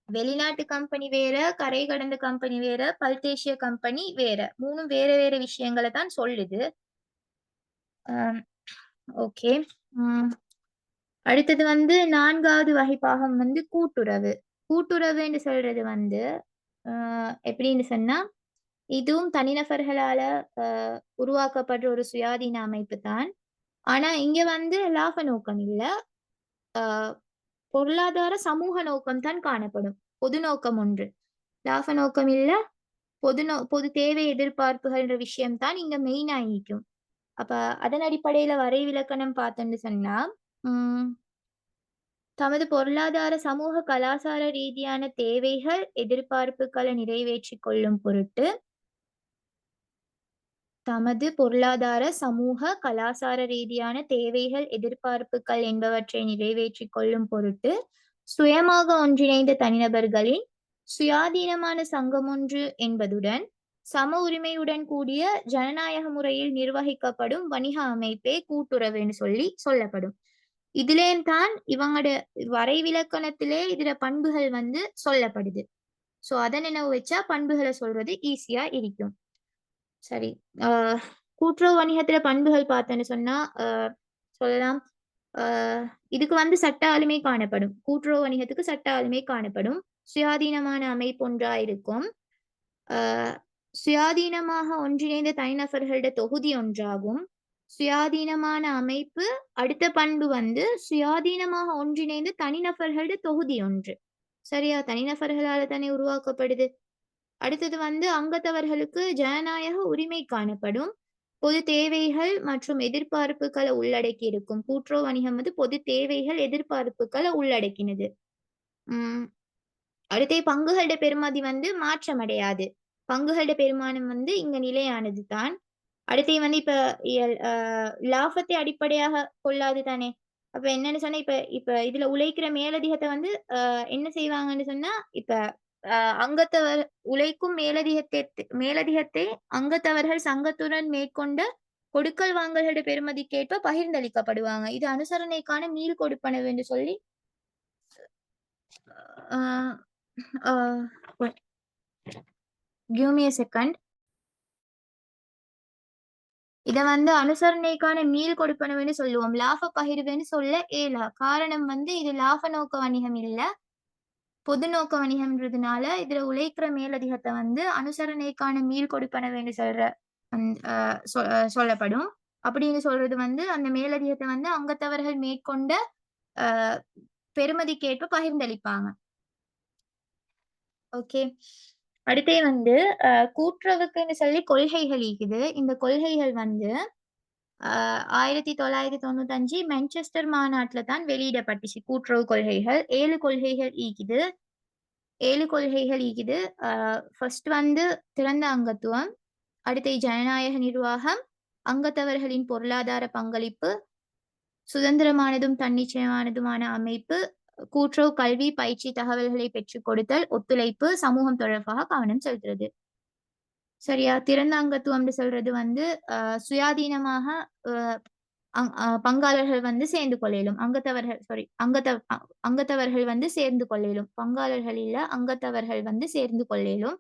வெளிநாட்டு கம்பெனி வேற, கரை கடந்த கம்பெனி வேற, பல்தேசிய கம்பெனி வேற. 3ம் வேற வேற விஷயங்கள தான் சொல்லுது. அ ஓகே. ம். அடுத்தது வந்து 4வது வகை பாகம் வந்து கூட்டுறவு. கூட்டுறவுன்னு சொல்றது வந்து, அ எப்படின்னு சொன்னா, இதுவும் தனிநபர்களால அ உருவாக்கப்படுற ஒரு சுயாதீன அமைப்பு தான். ஆனா, இங்க வந்து லாப நோக்கம் இல்ல. அ பொருளாதார சமூக நோக்கம் தான் காணப்படும். பொது நோக்கம் ஒன்று. லாப நோக்கம் இல்ல. பொது தேவை எதிர்பார்ப்புகள்ன்ற விஷயம் தான் இங்க மெயினா நிக்கும். அப்ப அதன் அடிப்படையில வரைவிலக்கணம் பார்த்தோம்னு சொன்னா, ம் தமது பொருளாதார, சமூக, கலாசார ரீதியான தேவைகள், எதிர்பார்ப்புகள நிறைவேற்றிக் கொள்ளும் பொருட்டு தமது பொருளாதார, சமூக, கலாசார ரீதியான தேவைகள், எதிர்பார்ப்புகள் என்பவற்றை நிறைவேற்றிக் கொள்ளும் பொருட்டு, சுயமாக ஒன்றிணைந்த தனிநபர்களின் சுயாதீனமான சங்கமொன்று என்பதுடன், சம உரிமையுடன் கூடிய ஜனநாயக முறையில் நிர்வகிக்கப்படும் வணிக அமைப்பே கூட்டுறவுன்னு சொல்லி சொல்லப்படும். இதுலேயும் தான் இவங்களோட வரைவிலக்கணத்திலே இதுல பண்புகள் வந்து சொல்லப்படுது. சோ அத நினைவு வச்சா பண்புகளை சொல்றது ஈஸியா இருக்கும். சரி. ஆ கூட்டுறவு வணிகத்துல பண்புகள் பார்த்தேன்னு சொன்னா, சொல்லலாம். ஆ இதுக்கு வந்து சட்ட ஆளுமை காணப்படும். கூட்டுறவு வணிகத்துக்கு சட்ட ஆளுமை காணப்படும். சுயாதீனமான அமைப்பொன்றா இருக்கும். ஆ சுயாதீனமாக ஒன்றிணைந்த தனிநபர்களோட தொகுதி ஒன்றாகும். சுயாதீனமான அமைப்பு அடுத்த பண்பு வந்து சுயாதீனமாக ஒன்றிணைந்த தனிநபர்களோட தொகுதி ஒன்று. சரியா? தனிநபர்களால தானே உருவாக்கப்படுது. அடுத்தது வந்து அங்கத்தவர்களுக்கு ஜனநாயக உரிமை காணப்படும். பொது தேவைகள் மற்றும் எதிர்பார்ப்புகள உள்ளடக்கி இருக்கும். கூட்டுறவு வணிகம் வந்து பொது தேவைகள், எதிர்பார்ப்புகள உள்ளடக்கினது. ம். அடுத்து பங்குகளோட பெறுமதி வந்து மாற்றமடையாது. பங்குகளோட பெருமானம் வந்து இங்க நிலையானது தான். அடுத்து வந்து இப்ப எல் அ லாபத்தை அடிப்படையாக கொள்ளாது தானே! அப்ப என்னன்னு சொன்னா, இப்ப இப்ப இதுல உழைக்கிற மேலதிகத்த வந்து என்ன செய்வாங்கன்னு சொன்னா, இப்ப அ அங்கத்தவர் உழைக்கும் மேலதிகத்தை அங்கத்தவர்கள் சங்கத்துடன் மேற்கொண்ட கொடுக்கல் வாங்கல்களோட பெறுமதிக்கேற்ப பகிர்ந்தளிக்கப்படுவாங்க. இது அனுசரணைக்கான மீள் கொடுப்பனவு என்று சொல்லி அ அ கிவ் மீ a செகண்ட். இத வந்து அனுசரணைக்கான மீள் கொடுப்பனவுன்னு சொல்லுவோம். லாப பகிர்வுன்னு சொல்ல இயலா. காரணம் வந்து இது லாப நோக்க வணிகம் இல்ல. பொது நோக்க வணிகம்ன்றதுனால, இதுல உழைக்கிற மேலதிகத்த வந்து அனுசரணைக்கான மீள் கொடுப்பனவுன்னு சொல்ற அந் அ சொ சொல்லப்படும். அப்படின்னு சொல்றது வந்து அந்த மேலதிகத்த வந்து அங்கத்தவர்கள் மேற்கொண்ட அ பெறுமதிக்கேற்ப பகிர்ந்தளிப்பாங்க. ஓகே. அடுத்தே வந்து கூட்டுறவுக்குன்னு சொல்லி கொள்கைகள் இருக்குது. இந்த கொள்கைகள் வந்து 1995 மான்செஸ்டர் மாநாட்டுல தான் வெளியிடப்பட்டுச்சு கூட்டுறவு கொள்கைகள். 7 கொள்கைகள் ஈக்குது. 7 கொள்கைகள் ஈக்குது. அ ஃபர்ஸ்ட் வந்து திறந்த அங்கத்துவம், அடுத்து ஜனநாயக நிர்வாகம், அங்கத்தவர்களின் பொருளாதார பங்களிப்பு, சுதந்திரமானதும் தன்னிச்சையானதுமான அமைப்பு, கூட்டுறவு கல்வி, பயிற்சி, தகவல்களை பெற்றுக் கொடுத்தல், ஒத்துழைப்பு, சமூகம் தொடர்பாக கவனம் செலுத்துறது. சரியா? திறந்த அங்கத்துவம்னு சொல்றது வந்து சுயாதீனமாக அ பங்காளர்கள் வந்து சேர்ந்து கொள்ளையிலும். அங்கத்தவர்கள் சாரி அங்கத்தவர்கள் வந்து சேர்ந்து கொள்ளையிலும். பங்காளர்கள் இல்ல, அங்கத்தவர்கள் வந்து சேர்ந்து கொள்ளையிலும்.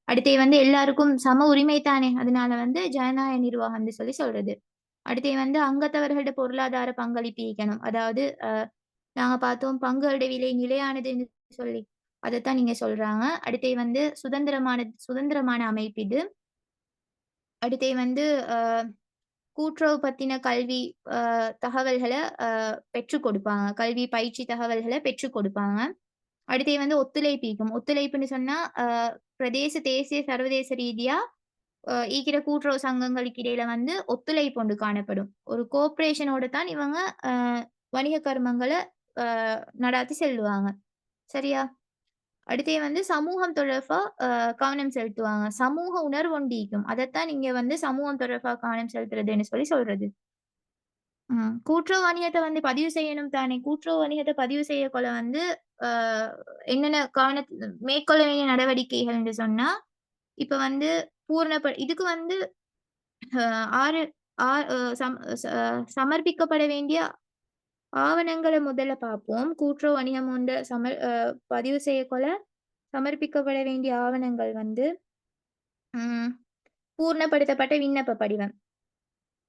அடுத்து வந்து எல்லாருக்கும் சம உரிமை தானே! அதனால வந்து ஜனநாயக நிர்வாகம்னு சொல்லி சொல்றது. அடுத்து வந்து அங்கத்தவர்களோட பொருளாதார பங்களிப்பு ஈக்கணும். அதாவது நாங்க பார்த்தோம் பங்குகளுடைய விலை நிலையானதுன்னு சொல்லி. அதத்தான் நீங்க சொல்றாங்க. அடுத்து வந்து சுதந்திரமான அமைப்பு இது. அடுத்து வந்து அ கூட்டுறவு பத்தின கல்வி அ தகவல்கள அ பெற்றுக் கொடுப்பாங்க. கல்வி பயிற்சி தகவல்கள பெற்றுக் கொடுப்பாங்க. அடுத்து வந்து ஒத்துழைப்பு ஈக்கும். ஒத்துழைப்புன்னு சொன்னா, பிரதேச, தேசிய, சர்வதேச ரீதியா ஈக்கிற கூட்டுறவு சங்கங்களுக்கு இடையில வந்து ஒத்துழைப்பு ஒன்று காணப்படும். ஒரு கோஆப்பரேஷனோட தான் இவங்க அ வணிக கருமங்கள அ நடாத்தி செல்லுவாங்க. சரியா? அடுத்தே வந்து சமூகம் தொடர்பா கவனம் செலுத்துவாங்க. சமூக உணர்வு ஒண்டு ஈக்கும். அதத்தான் இங்க வந்து சமூகம் தொடர்பா கவனம் செலுத்துறதுன்னு சொல்லி சொல்றது. கூட்டுறவு வணிகத்த வந்து பதிவு செய்யணும் தானே! கூட்டுறவு வணிகத்த பதிவு செய்யக்கொள்ள வந்து, அ என்னென்ன மேற்கொள்ள வேண்டிய நடவடிக்கைகள் என்று சொன்னா, இப்ப வந்து இதுக்கு வந்து அ 6 ஆ அ சம் ச சமர்ப்பிக்கப்பட வேண்டிய ஆவணங்கள முதல்ல பார்ப்போம். கூட்டுறவு வணிகம் ஒன்ற பதிவு செய்யக்கொள்ள சமர்ப்பிக்கப்பட வேண்டிய ஆவணங்கள் வந்து, ம் பூர்ணப்படுத்தப்பட்ட விண்ணப்ப படிவம்.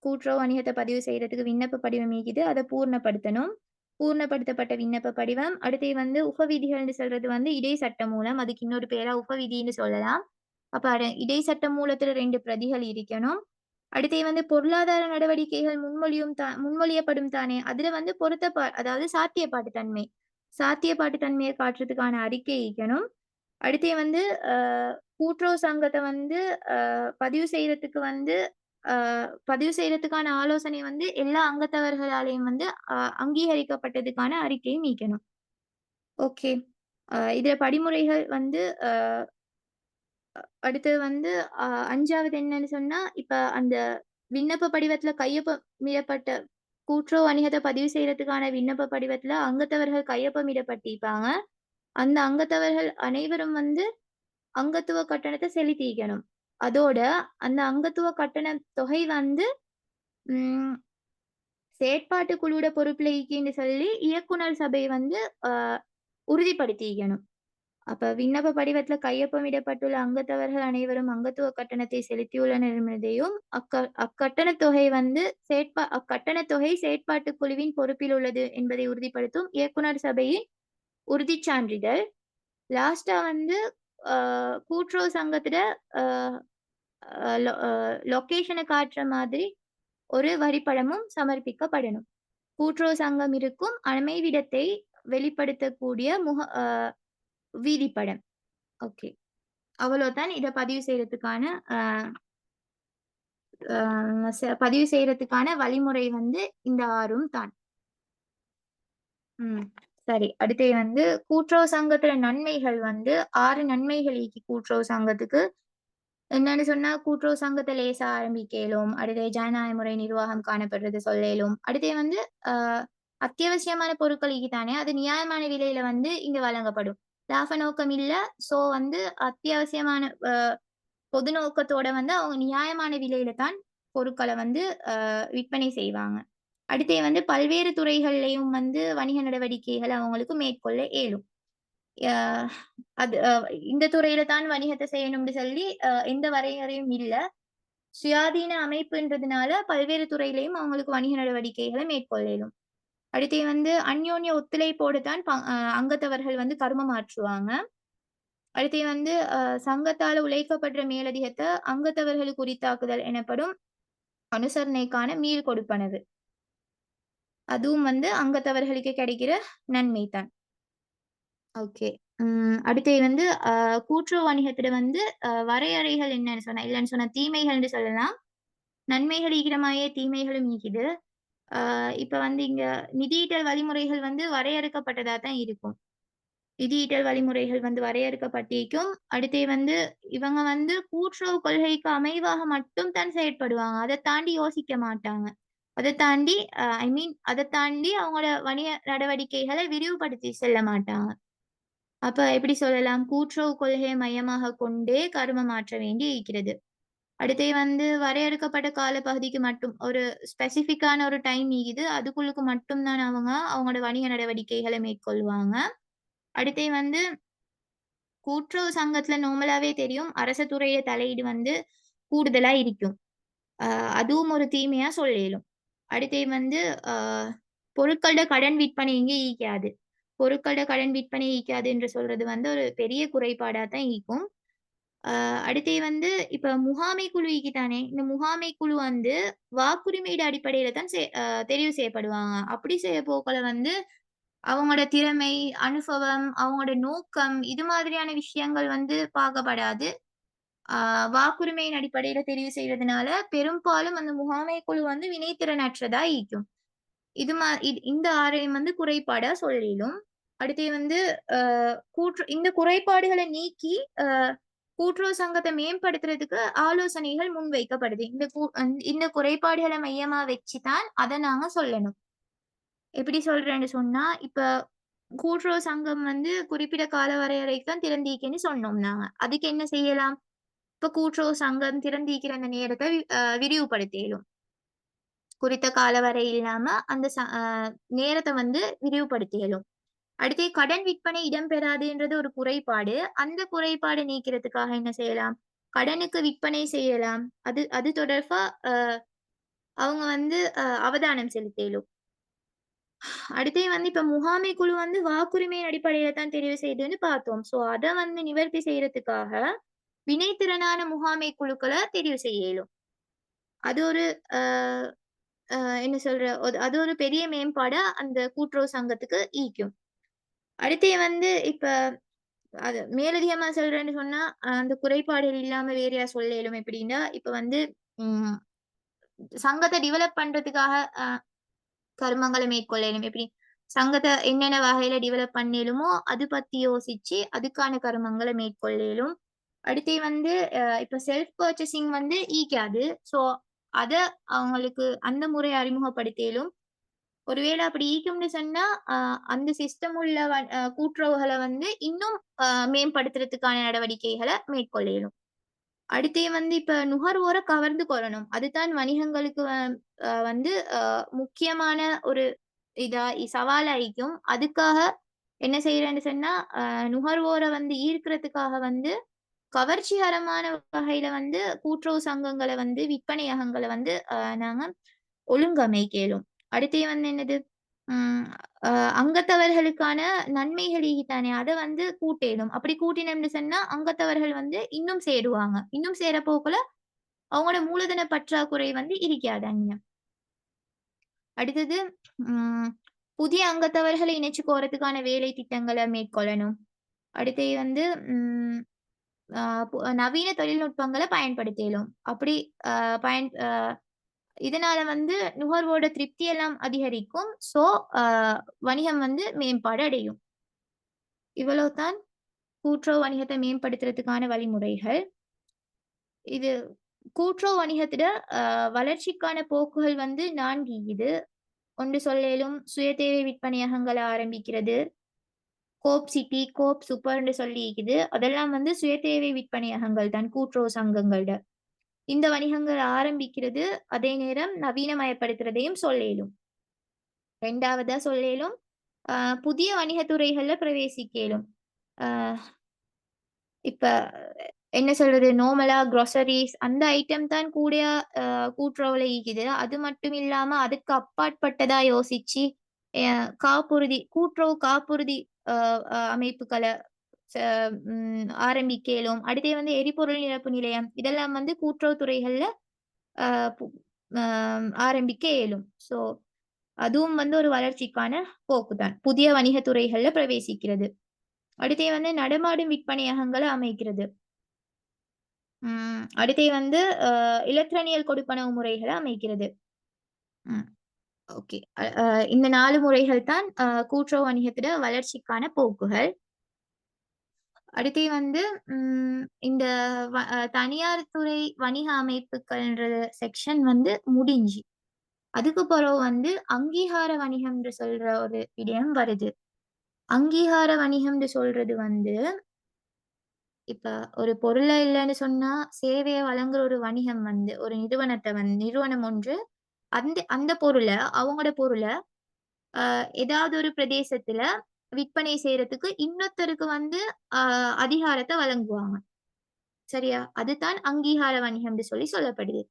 கூட்டுறவு வணிகத்த பதிவு செய்றதுக்கு விண்ணப்ப படிவம் இருக்குது. அத பூர்ணப்படுத்தணும். பூர்ணப்படுத்தப்பட்ட விண்ணப்ப படிவம். அடுத்து வந்து உபவிதிகள்னு சொல்றது வந்து இடை சட்டமூலம். அதுக்கு இன்னொரு பேரா உபவிதின்னு சொல்லலாம். அப்ப இடை சட்டமூலத்துல 2 பிரதிகள் இருக்கணும். அடுத்து வந்து பொருளாதார நடவடிக்கைகள் முன்மொழியப்படும் தானே! அதுல வந்து அதாவது சாத்தியப்பாட்டு தன்மை. சாத்தியப்பாட்டு தன்மைய காட்டுறதுக்கான அறிக்கை ஈக்கணும். அடுத்து வந்து அ கூட்டுறவு சங்கத்த வந்து அ பதிவு செய்றதுக்கு வந்து அ பதிவு செய்றதுக்கான ஆலோசனை வந்து எல்லா அங்கத்தவர்களாலயும் வந்து அங்கீகரிக்கப்பட்டதுக்கான அறிக்கையும் ஈக்கணும். ஓகே. இதுல படிமுறைகள் வந்து அடுத்தது வந்து 5வது என்னன்னு சொன்னா, இப்ப அந்த விண்ணப்ப படிவத்துல கையொப்பமிடப்பட்ட கூட்டுறவு வணிகத்த பதிவு செய்றதுக்கான விண்ணப்ப படிவத்துல அங்கத்தவர்கள் கையொப்பமிடப்பட்டிருப்பாங்க. அந்த அங்கத்தவர்கள் அனைவரும் வந்து அங்கத்துவ கட்டணத்த செலுத்திக்கணும். அதோட அந்த அங்கத்துவ கட்டண தொகை வந்து ம் செயற்பாட்டு குழுவோட பொறுப்புல ஈக்கின்னு சொல்லி இயக்குனர் சபை வந்து அ உறுதிப்படுத்திக்கணும். அப்ப விண்ணப்ப படிவத்துல கையொப்பமிடப்பட்டுள்ள அங்கத்தவர்கள் அனைவரும் அங்கத்துவ கட்டணத்தை செலுத்தியுள்ளனர் என்பதையும், அக்கட்டணத் தொகை வந்து அக்கட்டணத் தொகை செயற்பாட்டுக் குழுவின் பொறுப்பில் உள்ளது என்பதை உறுதிப்படுத்தும் இயக்குனர் சபையின் உறுதிச் சான்றிதழ். லாஸ்ட்டா வந்து அ கூட்டுறவு சங்கத்திட அ அ லொ அ லொகேஷன காட்டுற மாதிரி ஒரு வரிப்படமும் சமர்ப்பிக்கப்படணும். கூட்டுறவு சங்கம் இருக்கும் அமைவிடத்தை வெளிப்படுத்தக்கூடிய வீதிப்படம். ஓகே. அவ்வளோதான் இத பதிவு செய்றதுக்கான அ பதிவு செய்றதுக்கான வழிமுறை வந்து இந்த 6ம் தான். ம். சரி. அடுத்தது வந்து கூட்டுறவு சங்கத்தில நன்மைகள் வந்து 6 நன்மைகள் இருக்கு கூட்டுறவு சங்கத்துக்கு. என்னன்னு சொன்னா, கூட்டுறவு சங்கத்த லேசா ஆரம்பிக்க இயலும். அடுத்து ஜனநாயக முறை நிர்வாகம் காணப்படுறது சொல்ல இயலும். அடுத்து வந்து அ அத்தியாவசியமான பொருட்கள் தானே, அது நியாயமான விலையில வந்து இங்க வழங்கப்படும். லாப நோக்கம் இல்ல. ஸோ வந்து அத்தியாவசியமான பொது நோக்கத்தோட வந்து அவங்க நியாயமான விலையில தான் பொருட்கள வந்து விற்பனை செய்வாங்க. அடுத்து வந்து பல்வேறு துறைகள்லயும் வந்து வணிக நடவடிக்கைகள அவங்களுக்கு மேற்கொள்ள இயலும். ய அது இந்த துறையில தான் வணிகத்த செய்யணும்னு சொல்லி எந்த வரையறையும் இல்ல. சுயாதீன அமைப்புன்றதுனால பல்வேறு துறையிலயும் அவங்களுக்கு வணிக நடவடிக்கைகள மேற்கொள்ள இயலும். அடுத்து வந்து அந்யோன்ய ஒத்துழைப்போடு தான் அங்கத்தவர்கள் வந்து கருமம் ஆற்றுவாங்க. அடுத்து வந்து சங்கத்தால உழைக்கப்படுற மேலதிகத்த அங்கத்தவர்களுக்கு உரித்தாக்குதல் எனப்படும் அனுசரணைக்கான மீள் கொடுப்பனவு. அதுவும் வந்து அங்கத்தவர்களுக்கு கிடைக்கிற நன்மை தான். ஓகே. அடுத்தது வந்து கூட்டுறவு வணிகத்தில வந்து வரையறைகள் என்னன்னு சொன்னா இல்லன்னு சொன்னா தீமைகள்ன்னு சொல்லலாம். நன்மைகள் ஈக்கிற மாரியே தீமைகளும் ஈக்குது. இப்ப வந்து இங்க நிதியீட்டல் வழிமுறைகள் வந்து வரையறுக்கப்பட்டதா தான் இருக்கும். நிதியீட்டல் வழிமுறைகள் வந்து வரையறுக்கப்பட்டிருக்கும். அடுத்து வந்து இவங்க வந்து கூட்டுறவு கொள்கைக்கு அமைவாக மட்டும் தான் செயற்படுவாங்க. அத தாண்டி யோசிக்க மாட்டாங்க. அத தாண்டி ஐ மீன் அத தாண்டி அவங்களோட வணிக நடவடிக்கைகள விரிவுபடுத்தி செல்ல மாட்டாங்க. அப்ப எப்படி சொல்லலாம்? கூட்டுறவு கொள்கையை மையமாகக் கொண்டே கருமம் மாற்ற வேண்டி இருக்கிறது. அடுத்து வந்து வரையறுக்கப்பட்ட காலப்பகுதிக்கு மட்டும் ஒரு ஸ்பெசிஃபிக்கான ஒரு டைம் இருக்குது. அதுக்குள்ளுக்கு மட்டும் தான் அவங்க அவங்களோட வணிக நடவடிக்கைகள மேற்கொள்வாங்க. அடுத்து வந்து கூட்டுறவு சங்கத்துல நார்மலாவே தெரியும். அரச துறைய தலையீடு வந்து கூடுதலா இருக்கும். அ அதுவும் ஒரு தீமையா சொல்ல இயலும். அடுத்து வந்து அ பொருட்களோட கடன் விற்பனை இங்க ஈக்காது. பொருட்களோட கடன் விற்பனை ஈக்காது என்று சொல்றது வந்து ஒரு பெரிய குறைபாடா தான் ஈக்கும். அடுத்து வந்து இப்ப முகாமை குழு ஈக்குதானே, இந்த முகாமை குழு வந்து வாக்குரிமையோட அடிப்படையில தான் தெரிவு செய்யப்படுவாங்க. அப்படி செய்ய போக்குல வந்து அவங்களோட திறமை, அனுபவம், அவங்களோட நோக்கம் இது மாதிரியான விஷயங்கள் வந்து பார்க்கப்படாது. ஆ வாக்குரிமையின் அடிப்படையில தெரிவு செய்றதுனால, பெரும்பாலும் அந்த முகாமை குழு வந்து வினைத்திறனற்றதா ஈக்கும். இந்த 6யும் வந்து குறைபாடா சொல்லிலும். அடுத்து வந்து அ இந்த குறைபாடுகள நீக்கி, கூட்டுறவு சங்கத்த மேம்படுத்துறதுக்கு ஆலோசனைகள் முன்வைக்கப்படுது. இந்த குறைபாடுகள மையமா வச்சு தான் அத நாங்க சொல்லணும். எப்படி சொல்றேன்னு சொன்னா, இப்ப கூட்டுறவு சங்கம் வந்து குறிப்பிட்ட கால வரையறைக்கு தான் திறந்திருக்குன்னு சொன்னோம் நாங்க. அதுக்கு என்ன செய்யலாம்? இப்ப கூட்டுறவு சங்கம் திறந்திருக்கிற அந்த நேரத்த விரிவுபடுத்த இயலும். குறித்த காலவரை இல்லாம அந்த நேரத்த வந்து விரிவுபடுத்த இயலும். அடுத்து கடன் விற்பனை இடம்பெறாதுன்றது ஒரு குறைபாடு. அந்த குறைபாட நீக்கிறதுக்காக என்ன செய்யலாம்? கடனுக்கு விற்பனை செய்யலாம். அது அது தொடர்பா அவங்க வந்து அவதானம் செலுத்த இயலும். அடுத்து வந்து இப்ப முகாமை குழு வந்து வாக்குரிமையின் அடிப்படையில தான் தெரிவு செய்யுதுன்னு பார்த்தோம். ஸோ அத வந்து நிவர்த்தி செய்றதுக்காக வினைத்திறனான முகாமை குழுக்கள தெரிவு செய்ய இயலும். அது ஒரு அ அ என்ன சொல்ற? அது ஒரு பெரிய மேம்பாடா அந்த கூட்டுறவு சங்கத்துக்கு ஈக்கும். அடுத்து வந்து இப்ப அது மேலதிகமா சொல்றேன்னு சொன்னா, அந்த குறைபாடுகள் இல்லாம வேறையா சொல்ல இயலும் எப்படின்னா, இப்ப வந்து ம் சங்கத்த டெவலப் பண்றதுக்காக கருமங்கள மேற்கொள்ள இயலும். எப்படி? சங்கத்த என்னென்ன வகையில டெவலப் பண்ணேலுமோ, அது பத்தி யோசிச்சு, அதுக்கான கருமங்கள மேற்கொள்ள இயலும். அடுத்து வந்து இப்ப செல்ஃப் பர்ச்சேசிங் வந்து ஈக்காது. ஸோ, அத அவங்களுக்கு அந்த முறைய அறிமுகப்படுத்த இயலும். ஒருவேள அப்படி ஈக்கும்ன்னு சொன்னா, அ அந்த சிஸ்டம் உள்ள கூட்டுறவுகள வந்து இன்னும் மேம்படுத்துறதுக்கான நடவடிக்கைகள மேற்கொள்ள இயலும். அடுத்தே வந்து இப்ப நுகர்வோர கவர்ந்து கொள்ளணும். அதுதான் வணிகங்களுக்கு வந்து முக்கியமான ஒரு சவாலாயிக்கும். அதுக்காக என்ன செய்றேன்னு சொன்னா, நுகர்வோர வந்து ஈர்க்கிறதுக்காக வந்து கவர்ச்சிகரமான வகையில வந்து கூட்டுறவு சங்கங்கள வந்து விற்பனையகங்கள வந்து நாங்க ஒழுங்கமைக்கேலும். அடுத்தே வந்து என்னது, ம் அ அங்கத்தவர்களுக்கான நன்மைகள் தானே அத வந்து கூட்டேலும். அப்படி கூட்டினோம்னு சொன்னா, அங்கத்தவர்கள் வந்து இன்னும் சேருவாங்க. இன்னும் சேர போக்குல அவங்களோட மூலதன பற்றாக்குறை வந்து இருக்காது அங்க. அடுத்தது, ம் புதிய அங்கத்தவர்களை இணைச்சுக்கோறதுக்கான வேலை திட்டங்கள மேற்கொள்ளணும். அடுத்தது வந்து, ம் அ பு நவீன தொழில்நுட்பங்கள பயன்படுத்த அப்படி அ பயன் அ இதனால வந்து நுகர்வோட திருப்தி எல்லாம் அதிகரிக்கும். ஸோ, அ வணிகம் வந்து மேம்பாடு அடையும். இவ்வளவு தான் கூட்டுறவு வணிகத்த மேம்படுத்துறதுக்கான வழிமுறைகள். இது கூட்டுறவு வணிகத்திட அ வளர்ச்சிக்கான போக்குகள் வந்து 4 இது. ஒன்று சொல்லேலும் சுயதேவை விற்பனையகங்கள ஆரம்பிக்கிறது. கோப் சிட்டி, கோப் சூப்பர்ன்னு சொல்லி இருக்குது. அதெல்லாம் வந்து சுயதேவை விற்பனையகங்கள் தான் கூட்டுறவு சங்கங்கள்ட. இந்த வணிகங்கள் ஆரம்பிக்கிறது, அதே நேரம் நவீனமயப்படுத்துறதையும் சொல்லேலும். 2வதா சொல்லேலும், அ புதிய வணிகத் துறைகள்ல பிரவேசிக்கேலும். அ இப்ப என்ன சொல்றது? நார்மலா குரோசரீஸ் அந்த ஐட்டம் தான் கூடயா கூட்டுறவுல ஈக்குது. அது மட்டும் இல்லாம அதுக்கு அப்பாற்பட்டதா யோசிச்சு, கூட்டுறவு காப்புறுதி அ அ அமைப்புகள ச ஆரம்பிக்கலும். அடுத்தது வந்து எரிபொருள் நிரப்பு நிலையம். இதெல்லாம் வந்து கூட்டுறவு துறைகள்ல அ பு அ ஆரம்பிக்க இயலும். ஸோ, அதுவும் வந்து ஒரு வளர்ச்சிக்கான போக்கு தான். புதிய வணிகத் துறைகள்ல பிரவேசிக்கிறது. அடுத்தது வந்து நடமாடும் விற்பனையகங்கள அமைக்கிறது. அடுத்தது வந்து இலத்திரனியல் கொடுப்பனவு முறைகள அமைக்கிறது. ம். ஓகே. அ அ இந்த 4 முறைகள் தான் கூட்டுறவு வணிகத்திட வளர்ச்சிக்கான போக்குகள். அடுத்தது வந்து இந்த தனியார் துறை வணிக அமைப்புகள்ன்ற செக்ஷன் வந்து முடிஞ்சு. அதுக்கு பிறகு வந்து அங்கீகார வணிகம்ன்று சொல்ற ஒரு விடயம் வருது. அங்கீகார வணிகம்ன்று சொல்றது வந்து, இப்ப ஒரு பொருள இல்லன்னு சொன்னா, சேவைய வழங்குற ஒரு வணிகம் வந்து, ஒரு நிறுவனம் ஒன்று அந்த பொருள, அவங்களோட பொருள ஏதாவது ஒரு பிரதேசத்துல விற்பனை செய்றதுக்கு இன்னொருத்தருக்கு வந்து அ அதிகாரத்த வழங்குவாங்க. சரியா? அதுதான் அங்கீகார வணிகம்னு சொல்லப்படுது.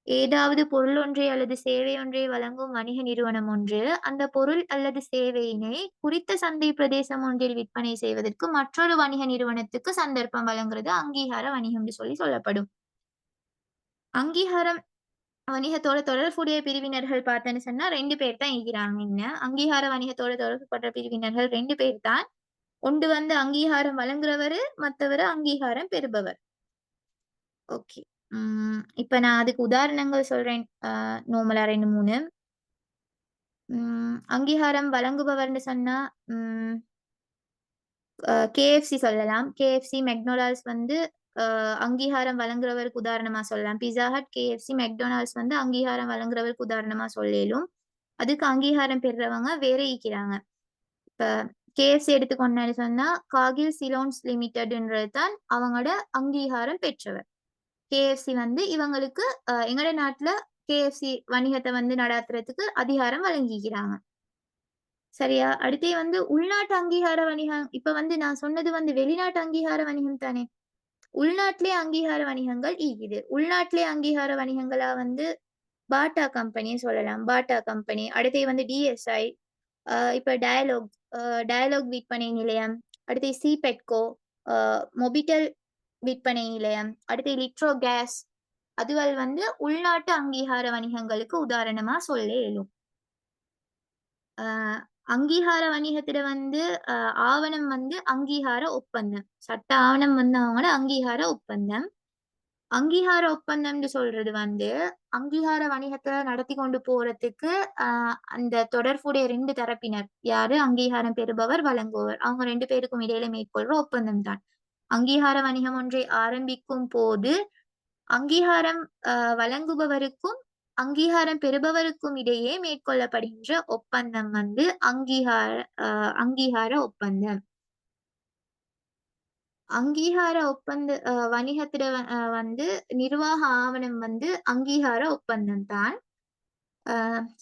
ஏதாவது பொருள் ஒன்றை அல்லது சேவை ஒன்றை வழங்கும் வணிக நிறுவனம் ஒன்று, அந்த பொருள் அல்லது சேவையினை குறித்த சந்தை பிரதேசம் ஒன்றில் விற்பனை செய்வதற்கு மற்றொரு வணிக நிறுவனத்துக்கு சந்தர்ப்பம் வழங்குறது அங்கீகார வணிகம்னு சொல்லப்படும். அங்கீகாரம் வணிகத்தோட தொடர்புடைய பிரிவினர்கள் பார்த்தேன்னு சொன்னா 2 பேர் தான் இருக்கிறாங்க இங்க. அங்கீகார வணிகத்தோட தொடர்புபட்ட பிரிவினர்கள் 2 பேர் தான். ஒன்று வந்து அங்கீகாரம் வழங்குறவரு, மத்தவரு அங்கீகாரம் பெறுபவர். ஓகே. இப்ப நான் அதுக்கு உதாரணங்கள் சொல்றேன். நார்மலா 2, 3. அங்கீகாரம் வழங்குபவர்ன்னு சொன்னா, ம் KFC சொல்லலாம். KFC, மெக்டொனால்ட்ஸ் வந்து அங்கீகாரம் வழங்குறவருக்கு உதாரணமா சொல்லலாம். பிஸ்ஸா ஹட், KFC, மெக்டொனால்ட்ஸ் வந்து அங்கீகாரம் வழங்குறவருக்கு உதாரணமா சொல்லேலும். அதுக்கு அங்கீகாரம் பெறுறவங்க வேற ஈக்கிறாங்க. இப்ப KFC எடுத்துக்கொண்டோம்னு சொன்னா, காகில் சிலோன்ஸ் லிமிடெட்ன்றது தான் அவங்களோட அங்கீகாரம் பெற்றவர். KFC வந்து இவங்களுக்கு எங்கட நாட்ல KFC வணிகத்த வந்து நடாத்துறதுக்கு அதிகாரம் வழங்கிக்கிறாங்க. சரியா? அடுத்தே வந்து உள்நாட்டு அங்கீகார வணிகம். இப்ப வந்து நான் சொன்னது வந்து வெளிநாட்டு அங்கீகார வணிகம் தானே! உள்நாட்டிலே அங்கீகார வணிகங்கள் ஈகுது. உள்நாட்டிலே அங்கீகார வணிகங்களா வந்து பாட்டா கம்பெனிய சொல்லலாம். பாட்டா கம்பெனி. அடுத்தது வந்து DSI. இப்ப டயலாக் விற்பனை நிலையம். அடுத்து சிபெட்கோ. அ மொபிட்டெல் விற்பனை நிலையம். அடுத்து லிட்ரோ கேஸ். அதுகள் வந்து உள்நாட்டு அங்கீகார வணிகங்களுக்கு உதாரணமா சொல்ல இயலும். அ அங்கீகார வணிகத்தில வந்து அ ஆவணம் வந்து அங்கீகார ஒப்பந்தம். சட்ட ஆவணம் வந்து அவங்களோட அங்கீகார ஒப்பந்தம். அங்கீகார ஒப்பந்தம்ன்னு சொல்றது வந்து, அங்கீகார வணிகத்த நடத்தி கொண்டு போறதுக்கு, அ அந்த தொடர்புடைய 2 தரப்பினர். யாரு? அங்கீகாரம் பெறுபவர், வழங்குபவர். அவங்க 2 பேருக்கும் இடையில மேற்கொள்ற ஒப்பந்தம் தான். அங்கீகார வணிகம் ஒன்றை ஆரம்பிக்கும் போது, அங்கீகாரம் வழங்குபவருக்கும், அங்கீகாரம் பெறுபவருக்கும் இடையே மேற்கொள்ளப்படுகின்ற ஒப்பந்தம் வந்து அங்கீகார ஒப்பந்தம். அங்கீகார ஒப்பந்த வணிகத்திட வந்து நிர்வாக ஆவணம் வந்து அங்கீகார ஒப்பந்தம் தான்.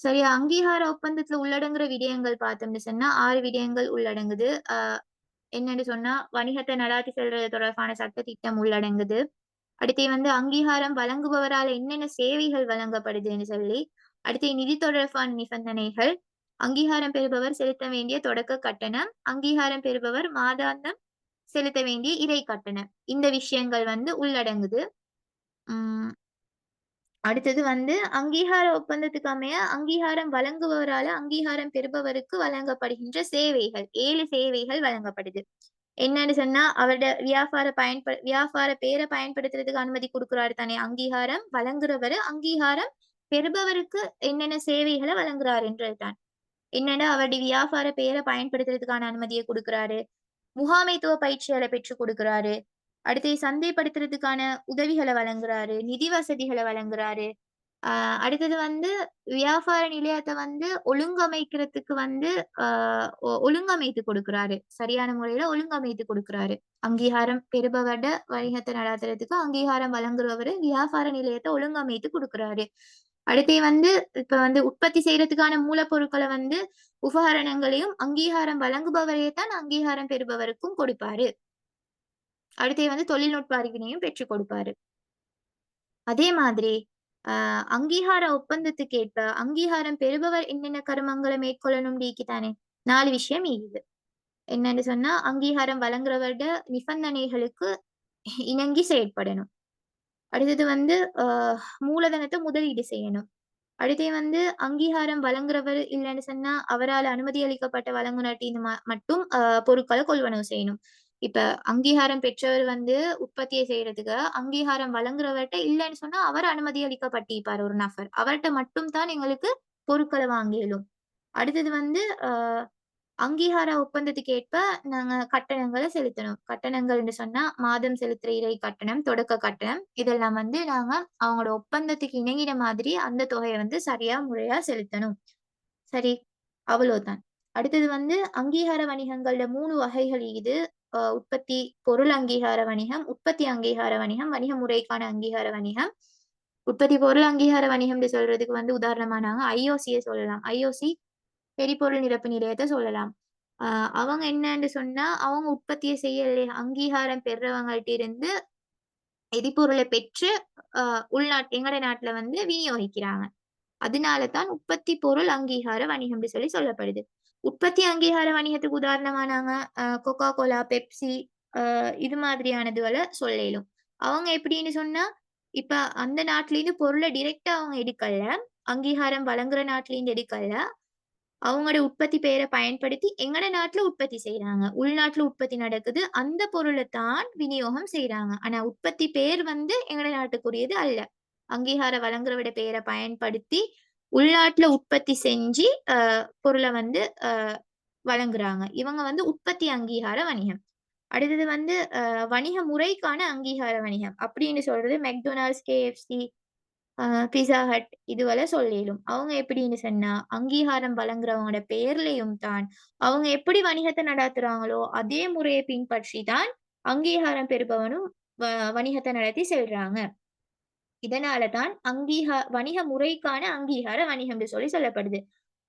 சரியா அங்கீகார ஒப்பந்தத்துல உள்ளடங்குற விடயங்கள் பார்த்தோம்னு சொன்னா 6 விடயங்கள் உள்ளடங்குது. என்னன்னு சொன்னா வணிகத்தை நடாத்தி செல்றது தொடர்பான சட்டதிட்டம் உள்ளடங்குது. அடுத்து வந்து அங்கீகாரம் வழங்குபவரால என்னென்ன சேவைகள் வழங்கப்படுதுன்னு சொல்லி, அடுத்து நிதி தொடர்பான நிபந்தனைகள், அங்கீகாரம் பெறுபவர் செலுத்த வேண்டிய தொடக்க கட்டணம், அங்கீகாரம் பெறுபவர் மாதாந்தம் செலுத்த வேண்டிய இறை கட்டணம். இந்த விஷயங்கள் வந்து உள்ளடங்குது. ம். அடுத்தது வந்து அங்கீகார ஒப்பந்தத்துக்கு அமைய அங்கீகாரம் வழங்குபவரால அங்கீகாரம் பெறுபவருக்கு வழங்கப்படுகின்ற சேவைகள். 7 சேவைகள் வழங்கப்படுது. என்னன்னு சொன்னா, அவரோட வியாபார பேர பயன்படுத்துறதுக்கு அனுமதி குடுக்குறாரு தானே அங்கீகாரம் வழங்குறவரு, அங்கீகாரம் பெறுபவருக்கு என்னென்ன சேவைகள வழங்குறாருன்றது தான். என்னன்னா, அவருடைய வியாபார பேர பயன்படுத்துறதுக்கான அனுமதிய குடுக்குறாரு. முகாமைத்துவ பயிற்சிகள பெற்றுக் குடுக்குறாரு. அடுத்து சந்தைப்படுத்துறதுக்கான உதவிகள வழங்குறாரு. நிதி வசதிகள வழங்குறாரு. அ அடுத்தது வந்து வியாபார நிலையத்த வந்து ஒழுங்கமைக்கிறதுக்கு வந்து அ ஒழுங்கமைத்து கொடுக்குறாரு. சரியான முறையில ஒழுங்கமைத்து கொடுக்குறாரு. அங்கீகாரம் பெறுபவர்ட வணிகத்த நடத்துறதுக்கு அங்கீகாரம் வழங்குறவரு வியாபார நிலையத்த ஒழுங்கமைத்து குடுக்குறாரு. அடுத்து வந்து இப்ப வந்து உற்பத்தி செய்றதுக்கான மூலப்பொருட்கள வந்து உபகரணங்களையும் அங்கீகாரம் வழங்குபவரே தான் அங்கீகாரம் பெறுபவருக்கும் கொடுப்பாரு. அடுத்து வந்து தொழில்நுட்ப அறிவினையும் பெற்றுக் கொடுப்பாரு. அதே மாதிரி அ அங்கீகார ஒப்பந்தத்துக்கேற்ப அங்கீகாரம் பெறுபவர் என்னென்ன கருமங்கள மேற்கொள்ளணும்னு தானே 4 விஷயம் இருக்குது. என்னன்னு சொன்னா, அங்கீகாரம் வழங்குறவர்ட நிபந்தனைகளுக்கு இணங்கி செயற்படணும். அடுத்தது வந்து மூலதனத்த முதலீடு செய்யணும். அடுத்து வந்து அங்கீகாரம் வழங்குறவர் இல்லன்னு சொன்னா, அவரால அனுமதி அளிக்கப்பட்ட வழங்குனர்ட்டருந்து மட்டும் பொருட்கள கொள்வனவு செய்யணும். இப்ப அங்கீகாரம் பெற்றவர் வந்து உற்பத்திய செய்றதுக்கு, அங்கீகாரம் வழங்குறவர்ட்ட இல்லன்னு சொன்னா, அவர் அனுமதி அளிக்கப்பட்டிருப்பார் ஒரு நபர். அவர்ட்ட மட்டும் தான் எங்களுக்கு பொருட்கள வாங்க இயலும். அடுத்தது வந்து அங்கீகார ஒப்பந்தத்துக்கு ஏற்ப நாங்க கட்டணங்கள செலுத்தணும். கட்டணங்கள்னு சொன்னா, மாதம் செலுத்துற இறை கட்டணம், தொடக்க கட்டணம் இதெல்லாம் வந்து நாங்க அவங்களோட ஒப்பந்தத்துக்கு இணங்கின மாதிரி அந்த தொகைய வந்து சரியா, முறையா செலுத்தணும். சரி, அவ்வளோதான். அடுத்தது வந்து அங்கீகார வணிகங்கள்ல 3 வகைகள் இருக்குது. உற்பத்தி பொருள் அங்கீகார வணிகம், உற்பத்தி அங்கீகார வணிகம், வணிக முறைக்கான அங்கீகார வணிகம். உற்பத்தி பொருள் அங்கீகார வணிகம்னு சொல்றதுக்கு வந்து உதாரணமா நாங்க ஐஓசிய சொல்லலாம். ஐஓசி எரிபொருள் நிரப்பு நிலையத்த சொல்லலாம். அ அவங்க என்னன்னு சொன்னா, அவங்க உற்பத்திய செய்ய அங்கீகாரம் பெறுறவங்கள்ட்ட இருந்து எரிபொருள பெற்று அ எங்கட நாட்ல வந்து விநியோகிக்கிறாங்க. அதனால தான் உற்பத்தி பொருள் அங்கீகார வணிகம்னு சொல்லப்படுது. உற்பத்தி அங்கீகார வணிகத்துக்கு உதாரணமா நாங்க கொக்கோ கோலா, பெப்சி இது மாதிரியானதுகள சொல்ல இயலும். அவங்க எப்படின்னு சொன்னா, இப்ப அந்த நாட்டிலேருந்து பொருள டைரக்ட்டா அவங்க எடுக்கல. அங்கீகாரம் வழங்குற நாட்டிலேருந்து எடுக்கல. அவங்களோட உற்பத்தி பெயர பயன்படுத்தி எங்கட நாட்ல உற்பத்தி செய்றாங்க. உள்நாட்ல உற்பத்தி நடக்குது. அந்த பொருள தான் விநியோகம் செய்றாங்க. ஆனா உற்பத்தி பேர் வந்து எங்கட நாட்டுக்குரியது அல்ல. அங்கீகார வழங்குறவரோட பெயர பயன்படுத்தி உள்நாட்ல உற்பத்தி செஞ்சு பொருள வந்து வழங்குறாங்க. இவங்க வந்து உற்பத்தி அங்கீகார வணிகம். அடுத்தது வந்து வணிக முறைக்கான அங்கீகார வணிகம். அப்படின்னு சொல்றது மெக்டொனால்ட்ஸ், KFC ஆ பிஸா ஹட் இதுவெல சொல்லிலும். அவங்க எப்படின்னு சொன்னா, அங்கீகாரம் வழங்குறவங்களோட பெயர்லயும் தான், அவங்க எப்படி வணிகத்த நடாத்துறாங்களோ, அதே முறைய பின்பற்றி தான் அங்கீகாரம் பெறுபவனும் வ வணிகத்த நடத்தி செல்றாங்க. இதனால தான் வணிக முறைக்கான அங்கீகார வணிகம்னு சொல்லப்படுது.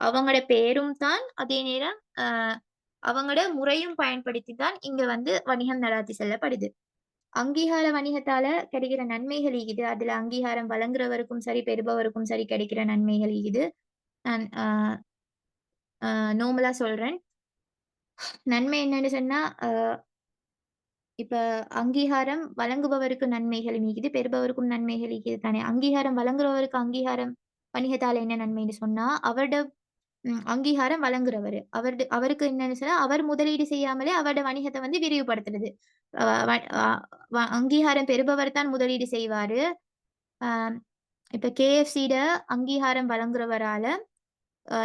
அவங்களோட பேரும் தான், அதே நேரம் அவங்களோட முறையும் பயன்படுத்தி தான் இங்க வந்து வணிகம் நடாத்தி செல்லப்படுது. அங்கீகார வணிகத்தால கிடைக்கிற நன்மைகள் இது. அதுல அங்கீகாரம் வழங்குறவருக்கும் சரி, பெறுபவருக்கும் சரி கிடைக்கிற நன்மைகள் இது. நான் நார்மலா சொல்றேன். நன்மை என்னன்னு சொன்னா, இப்ப அங்கீகாரம் வழங்குபவருக்கு நன்மைகள் இருக்குது, பெறுபவருக்கும் நன்மைகள் இருக்குது தானே. அங்கீகாரம் வழங்குறவருக்கு அங்கீகாரம் வணிகத்தால என்ன நன்மைன்னு சொன்னா, அவருட அங்கீகாரம் வழங்குறவரு. அவருக்கு என்னன்னு சொன்னா, அவர் முதலீடு செய்யாமலே அவருடைய வணிகத்த வந்து விரிவுபடுத்துறது. அ வ அ வ அங்கீகாரம் பெறுபவர் தான் முதலீடு செய்வாரு. அ இப்ப KFCட அங்கீகாரம் வழங்குறவரால,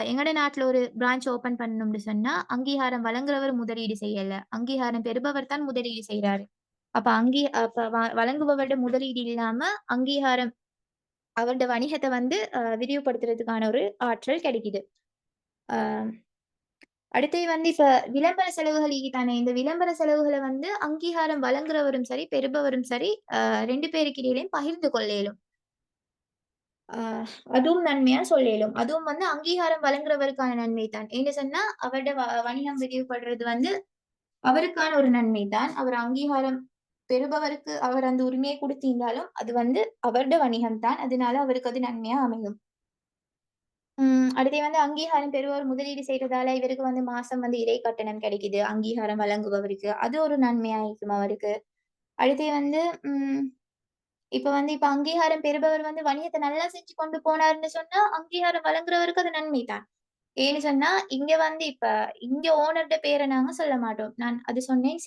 எங்கட நாட்ல ஒரு பிரான்ச் ஓப்பன் பண்ணணும்னு சொன்னா, அங்கீகாரம் வழங்குறவர் முதலீடு செய்யல. அங்கீகாரம் பெறுபவர் தான் முதலீடு செய்றாரு. அப்ப வழங்குபவருடைய முதலீடு இல்லாம, அங்கீகாரம் அவருடைய வணிகத்த வந்து விரிவுபடுத்துறதுக்கான ஒரு ஆற்றல் கிடைக்குது. அ அடுத்தது வந்து இப்ப விளம்பர செலவுகள் தானே. இந்த விளம்பர செலவுகள வந்து அங்கீகாரம் வழங்குறவரும் சரி, பெறுபவரும் சரி, 2 பேருக்கு இடையிலயும் பகிர்ந்து கொள்ளேலும். அ அதுவும் நன்மையா சொல்லேலும். அதுவும் வந்து அங்கீகாரம் வழங்குறவருக்கான நன்மை தான். ஏன்னு சொன்னா, அவருடைய வணிகம் விரிவுபடுறது வந்து அவருக்கான ஒரு நன்மை தான். அவர் அங்கீகாரம் பெறுபவருக்கு அவர் அந்த உரிமையை குடுத்திருந்தாலும், அது வந்து அவருடைய வணிகம் தான். அதனால அவருக்கு அது நன்மையா அமையும். அடுத்து வந்து அங்கீகாரம் பெறுபவர் முதலீடு செய்றதால இவருக்கு வந்து மாசம் வந்து இறை கட்டணம் கிடைக்குது. அங்கீகாரம் வழங்குபவருக்கு. அது ஒரு நன்மையா இருக்கும் அவருக்கு. அடுத்து வந்து ம் இப்ப அங்கீகாரம் பெறுபவர் வந்து வணிகத்த நல்லா செஞ்சு கொண்டு போனாருன்னு சொன்னா, அங்கீகாரம் வழங்குறவருக்கு அது நன்மை தான். ஏன்னு சொன்னா, இங்க வந்து இங்க ஓனர்ட்ட பேர நாங்க சொல்ல மாட்டோம். நான் அது சொன்னேன்.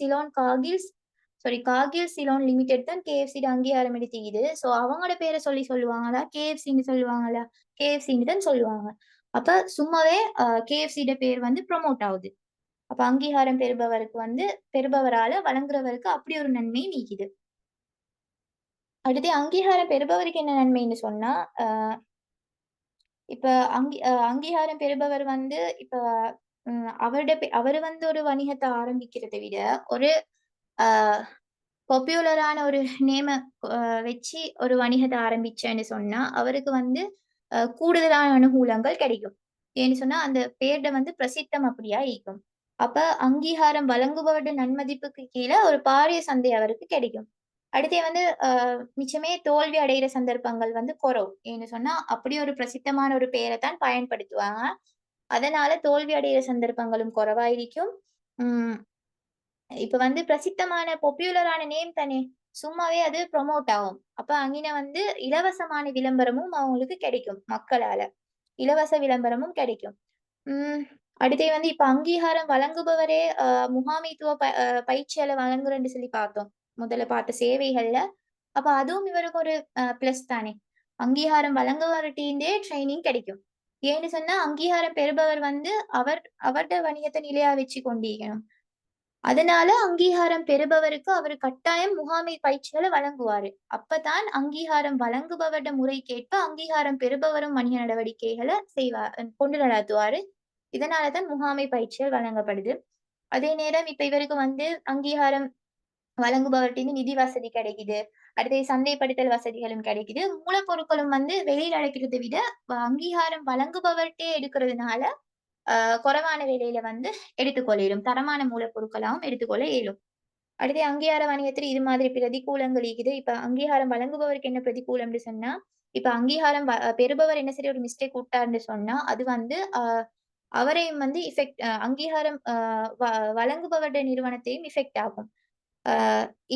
காகில் சிலோன் லிமிடெட் தான் KFCட அங்கீகாரம் எடுத்திக்குது. சோ அவங்களோட பேர சொல்லுவாங்களா? KFCன்னு சொல்லுவாங்களா? KFCன்னு தான் சொல்லுவாங்க. அப்ப சும்மாவே KFCட பேர் வந்து ப்ரமோட் ஆவுது. அப்ப அங்கீகாரம் பெறுபவரால வழங்குறவருக்கு அப்படி ஒரு நன்மை நீக்குது. அடுத்து அங்கீகாரம் பெறுபவருக்கு என்ன நன்மைன்னு சொன்னா, அ இப்ப அங்கீகாரம் பெறுபவர் வந்து இப்ப அவரு வந்து ஒரு வணிகத்த ஆரம்பிக்கிறத விட, ஒரு அ பாப்புலரான ஒரு நேம அ வச்சு ஒரு வணிகத்த ஆரம்பிச்சேன்னு சொன்னா, அவருக்கு வந்து கூடுதலான அனுகூலங்கள் கிடைக்கும். ஏன்னு சொன்னா, அந்த பேர்ட வந்து பிரசித்தம் அப்படியா ஈக்கும். அப்ப அங்கீகாரம் வழங்குபவருடைய நன்மதிப்புக்கு கீழ ஒரு பாரிய சந்தை அவருக்கு கிடைக்கும். அடுத்து வந்து மிச்சமே தோல்வி அடையிற சந்தர்ப்பங்கள் வந்து குறைவு. ஏன்னு சொன்னா, அப்படி ஒரு பிரசித்தமான ஒரு பெயர தான் பயன்படுத்துவாங்க. அதனால தோல்வி அடையிற சந்தர்ப்பங்களும் குறைவாയിരിக்கும். ம். இப்ப வந்து பிரசித்தமான பாப்புலரான நேம் தானே! சும்மாவே அது ப்ரமோட் ஆகும். அப்ப அங்கன வந்து இலவசமான விளம்பரமும் அவங்களுக்கு கிடைக்கும் மக்களால. இலவச விளம்பரமும் கிடைக்கும். ம். அடுத்து வந்து இப்ப அங்கீகாரம் வழங்குபவரே முகாமைத்துவ பயிற்சியாளர் வழங்குறேன்னு சொல்லி பார்த்தோம். முதல்ல பார்த்த சேவைகள்ல. அப்ப அதுவும் இவருக்கு ஒரு பிளஸ் தானே! அங்கீகாரம் வழங்குபவர்ட்டேருந்தே ட்ரெய்னிங் கிடைக்கும். ஏன்னு சொன்னா, அங்கீகாரம் பெறுபவர் வந்து அவர்ட வணிகத்த நிலையா வச்சு கொண்டிருக்கணும். அதனால அங்கீகாரம் பெறுபவருக்கு அவரு கட்டாயம் முகாமை பயிற்சிகள வழங்குவாரு. அப்பதான் அங்கீகாரம் வழங்குபவருட முறைக்கேற்ப அங்கீகாரம் பெறுபவரும் வணிக நடவடிக்கைகள கொண்டு நடாத்துவாரு. இதனால தான் முகாமை பயிற்சிகள் வழங்கப்படுது. அதே நேரம் இப்ப இவருக்கு வந்து அங்கீகாரம் வழங்குபவர்ட்டருந்து நிதி வசதி கிடைக்குது. அடுத்தது சந்தைப்படுத்தல் வசதிகளும் கிடைக்குது. மூலப்பொருட்களும் வந்து வெளியில அழைக்கிறத விட அங்கீகாரம் வழங்குபவர்ட்டயே எடுக்கிறதுனால, அ குறைவான விலையில வந்து எடுத்துக்கொள்ள இயலும். தரமான மூலப்பொருட்களாவும் எடுத்துக்கொள்ள இயலும். அடுத்து அங்கீகார வணிகத்துல இது மாதிரி பிரதிகூலங்கள் இருக்குது. இப்ப அங்கீகாரம் வழங்குபவருக்கு என்ன பிரதிகூலம்னு சொன்னா, இப்ப அங்கீகாரம் பெறுபவர் என்ன சரி ஒரு மிஸ்டேக் விட்டார்ன்னு சொன்னா, அது வந்து அவரையும் வந்து அங்கீகாரம் வழங்குபவருடைய நிறுவனத்தையும் இஃபெக்ட் ஆகும். அ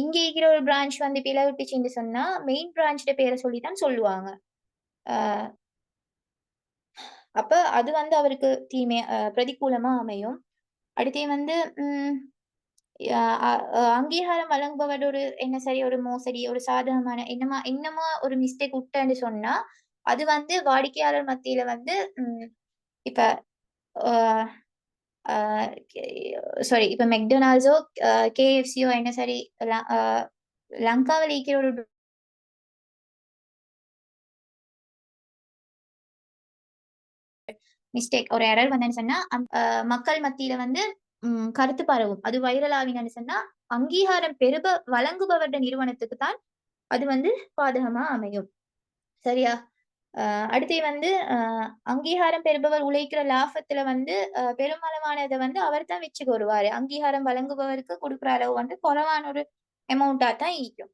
இங்க இருக்கிற ஒரு பிரான்ச் வந்து பிழை விட்டுச்சுன்னு சொன்னா, மெயின் பிரான்ச்ட பேர சொல்லி தான் சொல்லுவாங்க. அ அப்ப அது வந்து அவருக்கு பிரதிகூலமா அமையும். அடுத்து வந்து ம் அ அ அங்கீகாரம் வழங்குபவர் என்ன சரி ஒரு மோசடி, ஒரு சாதகமான என்னமா ஒரு மிஸ்டேக் விட்டேன்னு சொன்னா, அது வந்து வாடிக்கையாளர் மத்தியில வந்து இப்ப அ அ கே இப்ப மெக்டொனால்ட்ஸோ, KFCயோ என்ன சரி லங்காவில இருக்கிற ஒரு ஒரு எரர் வந்ததுன்னு சொன்னா, மக்கள் மத்தியில வந்து கருத்து பரவும். அது வைரல் ஆவினன்னு சொன்னா, அங்கீகாரம் வழங்குபவருடைய நிறுவனத்துக்கு தான் அது வந்து பாதகமா அமையும். சரியா? அடுத்து வந்து அங்கீகாரம் பெறுபவர் உழைக்கிற லாபத்துல வந்து பெருமளவானத வந்து அவர் தான் வச்சுக்கு வருவாரு. அங்கீகாரம் வழங்குபவருக்கு குடுக்குற அளவு வந்து குறைவான ஒரு அமௌண்ட்டா தான் ஈக்கும்.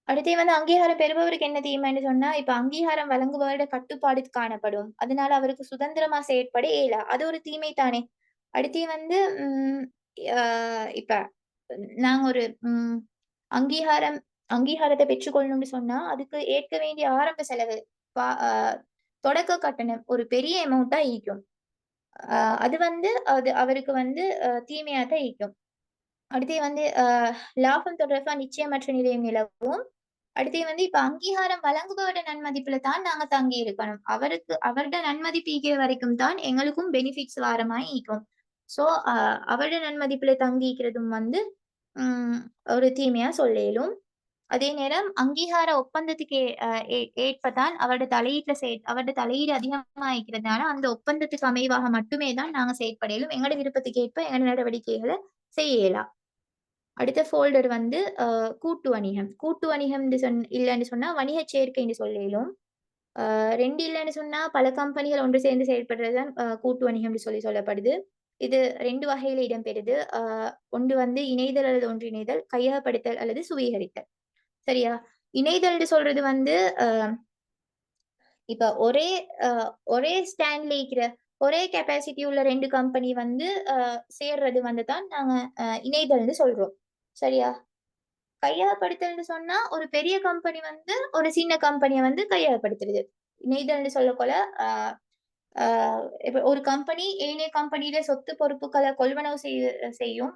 அடுத்து வந்து அங்கீகாரம் பெறுபவருக்கு என்ன தீமைன்னு சொன்னா, இப்ப அங்கீகாரம் வழங்குபவருடைய கட்டுப்பாடு காணப்படும். அதனால அவருக்கு சுதந்திரமா செயற்பட இயலா. அது ஒரு தீமை தானே! அடுத்து வந்து ம் அ இப்ப நாங்க ஒரு அங்கீகாரம் அங்கீகாரத்த பெற்றுக்கொள்ளணும்னு சொன்னா, அதுக்கு ஏற்க வேண்டிய ஆரம்ப செலவு, பா அ தொடக்க கட்டணம் ஒரு பெரிய அமௌண்ட்டா ஈக்கும். அ அது வந்து அவருக்கு வந்து தீமையா தான் ஈக்கும். அடுத்து வந்து லாபம் தொடர்பா நிச்சயமற்ற நிலையும் நிலவும். அடுத்து வந்து இப்ப அங்கீகாரம் வழங்குபவருடைய நன்மதிப்புல தான் நாங்க தங்கி இருக்கணும். அவருடைய நன்மதிப்பு ஈக்கிற வரைக்கும் தான் எங்களுக்கும் பெனிஃபிட்ஸ் வார மாரி ஈக்கும். ஸோ, அவருடைய நன்மதிப்புல தங்கி இருக்கிறதும் வந்து ம் ஒரு தீமையா சொல்ல இயலும். அதே நேரம் அங்கீகார ஒப்பந்தத்துக்கு ஏற்பதான் அவருடைய தலையீடு அதிகமா இருக்கிறதுனால, அந்த ஒப்பந்தத்துக்கு அமைவாக மட்டுமே தான் நாங்க செயற்பட இயலும். எங்களோட விருப்பத்துக்கு ஏற்ப எங்களோட நடவடிக்கைகள செய்ய இயலா. அடுத்த ஃபோல்டர் வந்து கூட்டு வணிகம். கூட்டு வணிகம்ன்னு இல்லன்னு சொன்னா வணிகச் சேர்க்கைன்னு சொல்ல இயலும். 2 இல்லன்னு சொன்னா பல கம்பெனிகள் ஒன்று சேர்ந்து செயல்படுறது தான் கூட்டு வணிகம்னு சொல்லப்படுது. இது 2 வகையில இடம்பெறுது. ஒன்று வந்து இணைதல் அல்லது ஒன்றிணைதல், கையகப்படுத்தல் அல்லது சுவீகரித்தல். சரியா? இணைதல்ன்னு சொல்றது வந்து அ இப்ப அ ஒரே ஸ்டாண்ட்ல இருக்கிற ஒரே கெப்பாசிட்டி உள்ள 2 கம்பெனி வந்து சேர்றது வந்து தான் நாங்க இணைதல்ன்னு சொல்றோம். சரியா? கையகப்படுத்தல்ன்னு சொன்னா, ஒரு பெரிய கம்பெனி வந்து ஒரு சின்ன கம்பெனிய வந்து கையகப்படுத்துறது. இணைதல்ன்னு சொல்லக்கொள்ள, அ அ இப்ப ஒரு கம்பெனி ஏனைய கம்பெனியில சொத்து பொறுப்புகள கொள்வனவு செய்யும்.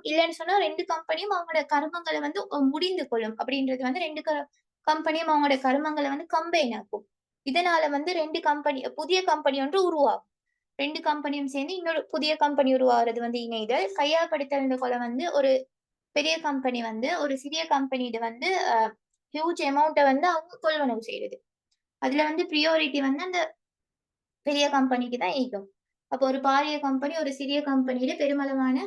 இல்லன்னு சொன்னா 2 கம்பெனியும் அவங்களோட கருமங்கள வந்து முடிந்து கொள்ளும். அப்படின்றது வந்து 2 கம்பெனியும் அவங்களோட கருமங்கள வந்து கம்பைன் ஆக்கும். இதனால வந்து 2 புதிய கம்பெனி ஒன்று உருவாகும். 2 கம்பெனியும் சேர்ந்து இன்னொரு புதிய கம்பெனி உருவாகுறது வந்து இணைதல். கையகப்படுத்தல்ன்ற கொள்ள வந்து ஒரு பெரிய கம்பெனி வந்து ஒரு சிறிய கம்பெனிட்ட வந்து ஹியூஜ் அமௌண்ட்ட வந்து அவங்க கொள்வனவு செய்றது. அதுல வந்து பிரையாரிட்டி வந்து அந்த பெரிய கம்பெனிக்கு தான் ஈக்கும். அப்போ ஒரு பாரிய கம்பெனி ஒரு சிறிய கம்பெனியில பெருமளவான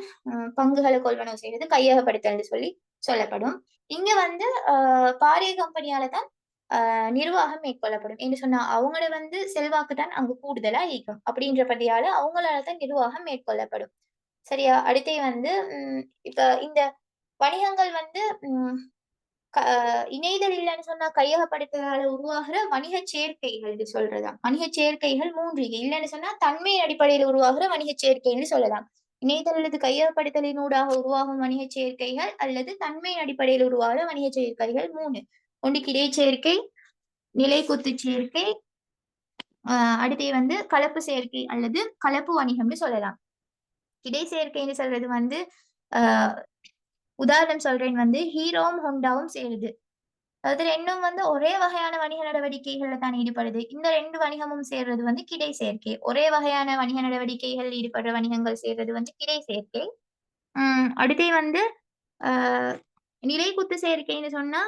பங்குகள கொள்வனவு செய்றது கையகப்படுத்தல்ன்னு சொல்லப்படும். இங்க வந்து பாரிய கம்பெனியால தான் நிர்வாகம் மேற்கொள்ளப்படும். என்று சொன்னா அவங்கள வந்து செல்வாக்கு தான் அங்கு கூடுதலா ஈக்கும். அப்படின்றபடியால அவங்களால தான் நிர்வாகம் மேற்கொள்ளப்படும். சரியா? அடுத்து வந்து இப்ப இந்த வணிகங்கள் வந்து ம் க இணையதள இல்லன்னு சொன்னா கையகப்படுத்துதலால உருவாகுற வணிகச் சேர்க்கைகள்னு சொல்றதாம். வணிகச் சேர்க்கைகள் 3 இல்லன்னு சொன்னா தன்மையின் அடிப்படையில உருவாகுற வணிகச் சேர்க்கைன்னு சொல்லலாம். இணையதள அல்லது கையகப்படுத்தலினூடாக உருவாகும் வணிகச் சேர்க்கைகள் அல்லது தன்மையின் அடிப்படையில் உருவாகுற வணிகச் சேர்க்கைகள் 3. ஒன்று கிடைச்சேர்க்கை, நிலைக்குத்துச் சேர்க்கை, அ அடுத்து வந்து கலப்பு சேர்க்கை அல்லது கலப்பு வணிகம்னு சொல்லலாம். கிடைச்சேர்க்கைன்னு சொல்றது வந்து அ உதாரணம் சொல்றேன் வந்து ஹீரோவும், ஹோண்டாவும் சேருது. அது 2ம் வந்து ஒரே வகையான வணிக நடவடிக்கைகள்ல தான் ஈடுபடுது. இந்த 2 வணிகமும் சேர்றது வந்து கிடை சேர்க்கை. ஒரே வகையான வணிக நடவடிக்கைகளில் ஈடுபடுற வணிகங்கள் சேர்றது வந்து கிடை சேர்க்கை. அடுத்து வந்து அ நிலைக்குத்து சேர்க்கைன்னு சொன்னா,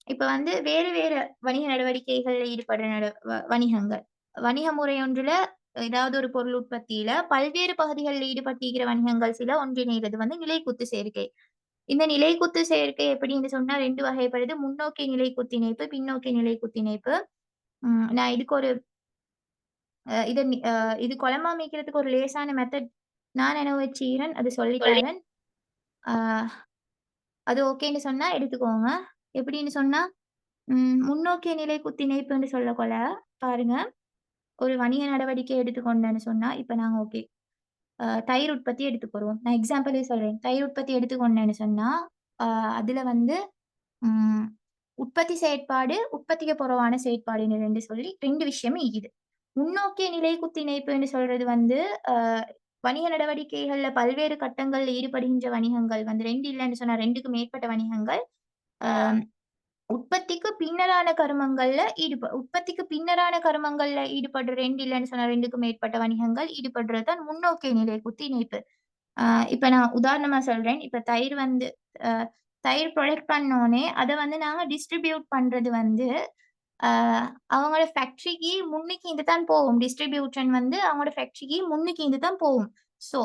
இப்ப வந்து வேறு வேறு வணிக நடவடிக்கைகள்ல ஈடுபடுற வணிகங்கள். வணிக முறை ஒன்றுல ஏதாவது ஒரு பொருள் உற்பத்தியில பல்வேறு பகுதிகளில் ஈடுபட்டிருக்கிற வணிகங்கள் சில ஒன்றிணைறது வந்து நிலைக்குத்து சேர்க்கை. இந்த நிலைக்குத்து சேர்க்கை எப்படின்னு சொன்னா 2 வகைப்படுது. முன்னோக்கி நிலைக்குத்து இணைப்பு, பின்னோக்கி நிலைக்குத்து இணைப்பு. நான் இதுக்கு ஒரு அ இத நி அ இது குழம்பாம வைக்கிறதுக்கு ஒரு லேசான மெத்தட் நான் அனுபவிச்சுக்கிறேன். அது சொல்லி சொல்லி தாரேன். ஆ அது ஓகேன்னு சொன்னா எடுத்துக்கோங்க. எப்படின்னு சொன்னா, முன்னோக்கிய நிலைக்குத்து இணைப்புன்னு சொல்லக்கொள்ள பாருங்க, ஒரு வணிக நடவடிக்கை எடுத்துக்கொண்டேன்னு சொன்னா, இப்ப நாங்க ஓகே. தயிர் உற்பத்தி எடுத்துக்குருவோம். நான் எக்ஸாம்பிளே சொல்றேன். தயிர் உற்பத்தி எடுத்துக்கொண்டேன்னு சொன்னா, அ அதுல வந்து ம். உற்பத்தி செயற்பாடு, உற்பத்திக்கு புறவான செயற்பாடுன்னு 2 சொல்லி 2 விஷயம் ஈகுது. முன்னோக்கிய நிலைக்குத்து இணைப்புன்னு சொல்றது வந்து, அ வணிக நடவடிக்கைகள்ல பல்வேறு கட்டங்கள்ல ஈடுபடுகின்ற வணிகங்கள் வந்து 2 இல்லன்னு சொன்னா 2க்கு மேற்பட்ட வணிகங்கள், அ உற்பத்திக்கு பின்னரான கருமங்கள்ல ஈடுபடுற 2 இல்லன்னு சொன்னா 2க்கு மேற்பட்ட வணிகங்கள் ஈடுபடுறது தான் முன்னோக்கிய நிலைக்குத்து இணைப்பு. ஆ இப்ப நான் உதாரணமா சொல்றேன். இப்ப தயிர் வந்து அ தயிர் ப்ரொடக்ட் பண்ணோனே, அத வந்து நாங்க டிஸ்ட்ரிபியூட் பண்றது வந்து, அ அவங்களோட ஃபேக்டரிக்கு முன்னுக்கு இருந்து தான் போகும். டிஸ்ட்ரிபியூஷன் வந்து அவங்களோட ஃபேக்டரிக்கு முன்னுக்கு இருந்து தான் போகும். ஸோ,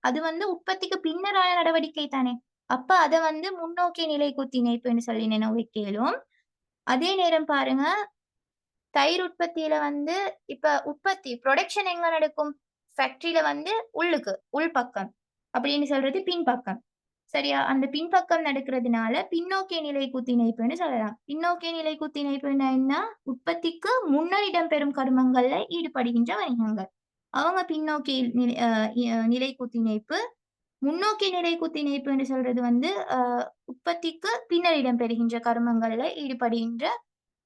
அது வந்து உற்பத்திக்கு பின்னரான நடவடிக்கை தானே! அப்ப அத வந்து முன்னோக்கிய நிலைக்குத்து இணைப்புன்னு சொல்லி நினைவிக்க இயலும். அதே நேரம் பாருங்க, தயிர் உற்பத்தியில வந்து இப்ப புரொடக்ஷன் எங்க நடக்கும்? ஃபேக்டரில வந்து உள்பக்கம். அப்படின்னு சொல்றது பின்பக்கம். சரியா? அந்த பின்பக்கம் நடக்கிறதுனால, பின்னோக்கிய நிலை குத்திணைப்புன்னு சொல்லலாம். பின்னோக்கிய நிலை குத்திணைப்புன்னா என்ன? உற்பத்திக்கு முன்னர் இடம்பெறும் கருமங்கள்ல ஈடுபடுகின்ற வணிகங்கள். அவங்க பின்னோக்கி நிலை அ நிலை குத்திணைப்பு. முன்னோக்கிய நிலை குத்திணைப்புன்னு சொல்றது வந்து, உற்பத்திக்கு பின்னர் இடம்பெறுகின்ற கருமங்கள்ல ஈடுபடுகின்ற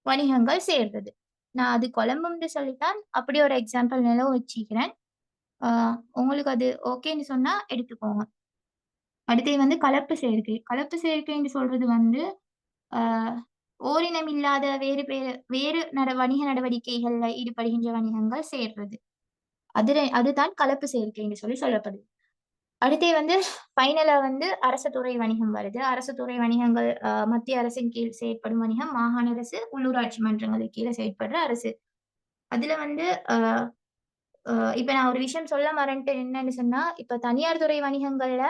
வணிகங்கள் சேர்றது. நான் அது கொழம்புன்னு சொல்லித்தான் அப்படி ஒரு எக்ஸாம்பிள் நினைவு வச்சுக்கிறேன். ஆ உங்களுக்கு அது ஓகேன்னு சொன்னா எடுத்துக்கோங்க. அடுத்தது வந்து கலப்பு சேர்க்கை. கலப்பு சேர்க்கைன்னு சொல்றது வந்து, ஆ ஓரினம் இல்லாத வேறு வணிக நடவடிக்கைகள்ல ஈடுபடுகின்ற வணிகங்கள் சேர்றது. அதுதான் கலப்பு சேர்க்கைன்னு சொல்லப்படுது. அடுத்தே வந்து ஃபைனலா வந்து அரசு துறை வணிகம் வருது. அரசு துறை வணிகங்கள் மத்திய அரசின் கீழ் செயற்படும் வணிகம், மாகாண அரசு, உள்ளூராட்சி மன்றங்களுக்கு கீழ செயற்படுற அரசு. அதுல வந்து அ அ இப்ப நான் ஒரு விஷயம் சொல்ல மறந்துட்டேன் என்னன்னு சொன்னா, இப்ப தனியார் துறை வணிகங்கள்ல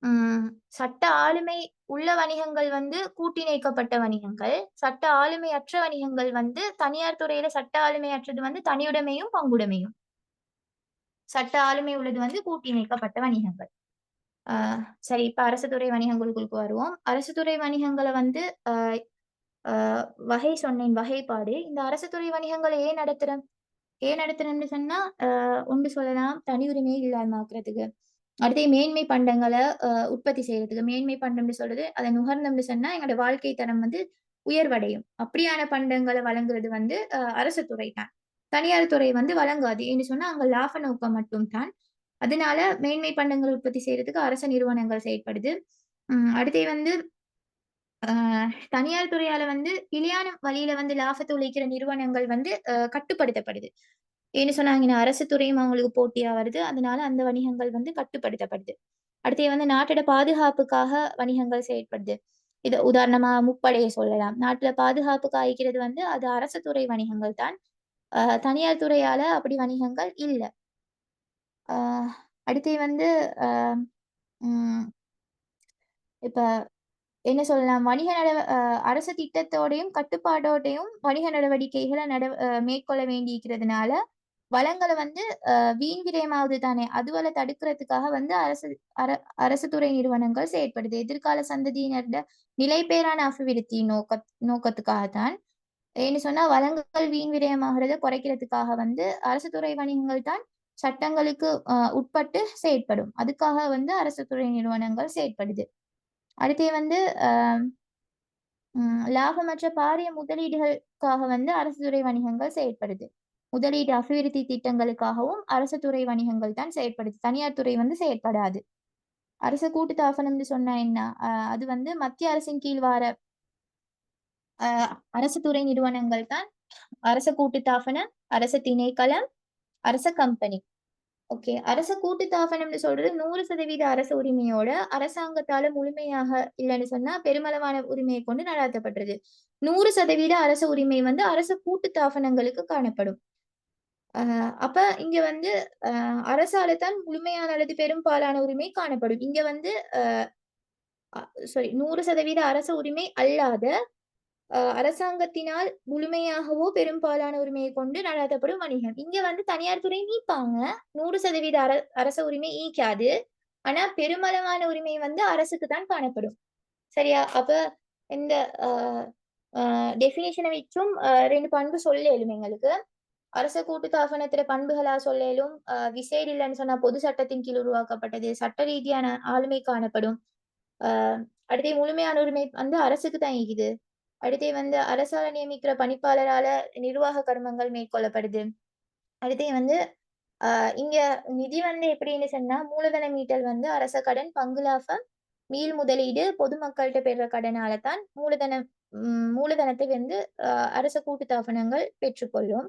ம் சட்ட ஆளுமை உள்ள வணிகங்கள் வந்து கூட்டிணைக்கப்பட்ட வணிகங்கள். சட்ட ஆளுமை அற்ற வணிகங்கள் வந்து தனியார் துறையில சட்ட ஆளுமை அற்றது வந்து தனியுடைமையும், பங்குடைமையும். சட்ட ஆளுமை உள்ளது வந்து கூட்டிணைக்கப்பட்ட வணிகங்கள். ஆ சரி இப்ப அரசு துறை வணிகங்களுக்குள்க்கு வருவோம். அரசு துறை வணிகங்கள வந்து அ அ வகை சொன்னேன், வகைப்பாடு. இந்த அரசு துறை வணிகங்கள ஏன் நடத்துறோம்? ஏன் நடத்துறோம்ன்னு சொன்னா, ஒன்று சொல்லலாம் தனி உரிமையை இல்லாம ஆக்குறதுக்கு. அடுத்து மேன்மை பண்டங்கள உற்பத்தி செய்றதுக்கு. மேன்மை பண்டம்ன்னு சொல்றது, அத நுகர்ந்தோம்ன்னு சொன்னா எங்களோட வாழ்க்கை தரம் வந்து உயர்வடையும். அப்படியான பண்டங்கள வழங்குறது வந்து அரசு துறை தான். தனியார் துறை வந்து வழங்காது. ஏன்னு சொன்னா, அங்க லாப நோக்கம் மட்டும் தான். அதனால மேன்மை பண்டங்கள் உற்பத்தி செய்றதுக்கு அரச நிறுவனங்கள் செயற்படுது. அடுத்தே வந்து அ தனியார் துறையால வந்து பிழையான வழியில வந்து லாபத்த உழைக்கிற நிறுவனங்கள் வந்து கட்டுப்படுத்தப்படுது. ஏன்னு சொன்னா, இங்க அரசு துறையும் அவங்களுக்கு போட்டியா வருது. அதனால அந்த வணிகங்கள் வந்து கட்டுப்படுத்தப்படுது. அடுத்து வந்து நாட்டோட பாதுகாப்புக்காக வணிகங்கள் செயற்படுது. இது உதாரணமா முப்படைய சொல்லலாம். நாட்டுல பாதுகாப்புக்கு ஆயிக்கிறது வந்து அது அரசு துறை வணிகங்கள் தான். தனியார் துறையால அப்படி வணிகங்கள் இல்ல. அ அடுத்து வந்து அ ம் இப்ப என்ன சொல்லலாம்? வணிக நடவ அ அரசு திட்டத்தோடையும், கட்டுப்பாடோடையும் வணிக நடவடிக்கைகள மேற்கொள்ள வேண்டியிருக்கிறதுனால, வளங்கள வந்து வீண் விரயமாவுது தானே! அதுவல தடுக்கிறதுக்காக வந்து அர அரசு துறை நிறுவனங்கள் செயற்படுது. எதிர்கால சந்ததியினருட நிலைபேறான அபிவிருத்தி நோக்கத்துக்காக தான். ஏன்னு சொன்னா, வளங்கள் வீண் விரயமாகுறத குறைக்கிறதுக்காக வந்து அரசு துறை வணிகங்கள் தான் சட்டங்களுக்கு உட்பட்டு செயற்படும். அதுக்காக வந்து அரசு துறை நிறுவனங்கள் செயற்படுது. அடுத்து வந்து அ லாபமற்ற பாரிய முதலீடுகளுக்காக வந்து அரசு துறை வணிகங்கள் செயற்படுது. முதலீடு அபிவிருத்தி திட்டங்களுக்காகவும் அரசு துறை வணிகங்கள் தான் செயற்படுது. தனியார் துறை வந்து செயற்படாது. அரசு கூட்டு தாபனம்னு சொன்னா என்ன? அது வந்து மத்திய அரசின் கீழ் வார அ அரசு துறை நிறுவனங்கள் தான் அரச கூட்டுத்தாபனம், அரச திணைக்களம், அரச கம்பெனி. ஓகே. அரச கூட்டுத்தாபனம்னு சொல்றது 100% அரச உரிமையோட அரசாங்கத்தால முழுமையாக இல்லன்னு சொன்னா, பெருமளவான உரிமையை கொண்டு நடாத்தப்படுறது. 100% அரச உரிமை வந்து அரச கூட்டுத்தாபனங்களுக்கு காணப்படும். அ அப்ப இங்க வந்து அ அரசால தான் முழுமையான அல்லது பெரும்பாலான உரிமை காணப்படும். இங்க வந்து அ அ சாரி 100% அரச உரிமை அல்லாத அரசாங்கத்தினால் முழுமையாகவோ, பெரும்பாலான உரிமையை கொண்டு நடாத்தப்படும் வணிகம். இங்க வந்து தனியார் துறை நீப்பாங்க. 100% அரச உரிமை ஈக்காது. ஆனா, பெருமளவான உரிமை வந்து அரசுக்கு தான் காணப்படும். சரியா? அப்ப இந்த அ அ டெஃபினிஷன வச்சும் 2 பண்பு சொல்லேலும் எங்களுக்கு. அரச கூட்டுத்தாபனத்தில பண்புகளா சொல்லேலும், விசேட இல்லன்னு சொன்னா பொது சட்டத்தின் கீழ் உருவாக்கப்பட்டது. சட்ட ரீதியான ஆளுமை காணப்படும். அ அடுத்து முழுமையான உரிமை வந்து அரசுக்கு தான் ஈகுது. அடுத்து வந்து அரசால நியமிக்கிற பணிப்பாளரால நிர்வாக கர்மங்கள் மேற்கொள்ளப்படுது. அடுத்து வந்து இங்க நிதி வந்து எப்படின்னு சொன்னா, மூலதன மீட்டல் வந்து அரச கடன், பங்கு லாபம், மீள் முதலீடு, பொதுமக்கள்ட்ட பெறுற கடனால தான் மூலதனத்தை வந்து அ அரச கூட்டுத்தாபனங்கள் பெற்றுக்கொள்ளும்.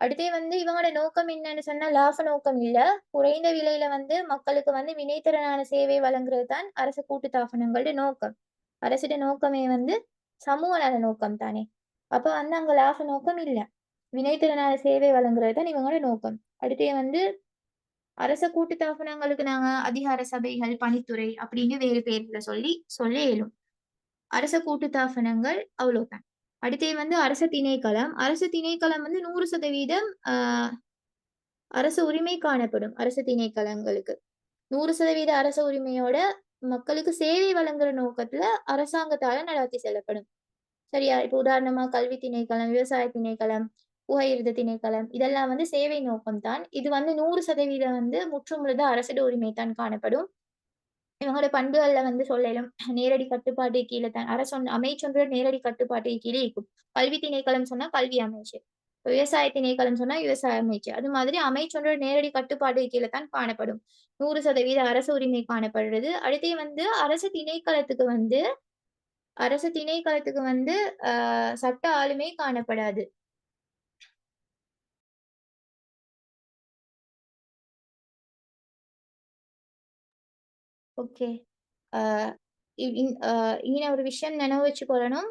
அடுத்தே வந்து இவங்களோட நோக்கம் என்னன்னு சொன்னா, லாப நோக்கம் இல்ல. குறைந்த விலையில வந்து மக்களுக்கு வந்து வினைத்திறனான சேவை வழங்குறது தான் அரச கூட்டுத்தாபனங்களோட நோக்கம். அரசுட நோக்கமே வந்து சமூக நல நோக்கம் தானே! அப்ப வந்து அங்க லாப நோக்கம் இல்ல. வினைத்திறனான சேவை வழங்குறது தான் இவங்களோட நோக்கம். அடுத்தே வந்து அரச கூட்டுத்தாபனங்களுக்கு நாங்க அதிகார சபைகள், பணித்துறை அப்படின்னு வேறு பேர்ல சொல்ல இயலும். அரச கூட்டுத்தாபனங்கள் அவ்வளோதான். அடுத்தே வந்து அரச திணைக்களம். அரசு திணைக்களம் வந்து 100% அரசு உரிமை காணப்படும். அரசு திணைக்களங்களுக்கு. 100% அரச உரிமையோட மக்களுக்கு சேவை வழங்குற நோக்கத்துல அரசாங்கத்தால நடாத்தி செல்லப்படும். சரியா? இப்ப உதாரணமா கல்வி திணைக்களம், விவசாய திணைக்களம், புகையிரத திணைக்களம் இதெல்லாம் வந்து சேவை நோக்கம் தான். இது வந்து 100% வந்து முற்றுமுழுதா அரசிட உரிமை தான் காணப்படும். இவங்களோட பண்புகள்ல வந்து சொல்லலும் நேரடி கட்டுப்பாட்டு கீழ தான் அமைச்சொன்ற நேரடி கட்டுப்பாட்டு கீழ இருக்கும். கல்வி திணைக்களம் சொன்னா கல்வி அமைச்சு. விவசாய திணைக்களம் சொன்னா விவசாய அமைச்சு. அது மாதிரி அமைச்சொன்ற நேரடி கட்டுப்பாட்டு கீழ தான் காணப்படும். 100% அரசு உரிமை காணப்படுறது. அடுத்தே வந்து அரசு திணைக்களத்துக்கு வந்து சட்ட ஆளுமை காணப்படாது. ஓகே. அ இங்க ஒரு விஷயம் நினைவு வச்சுக்கொள்ளணும்.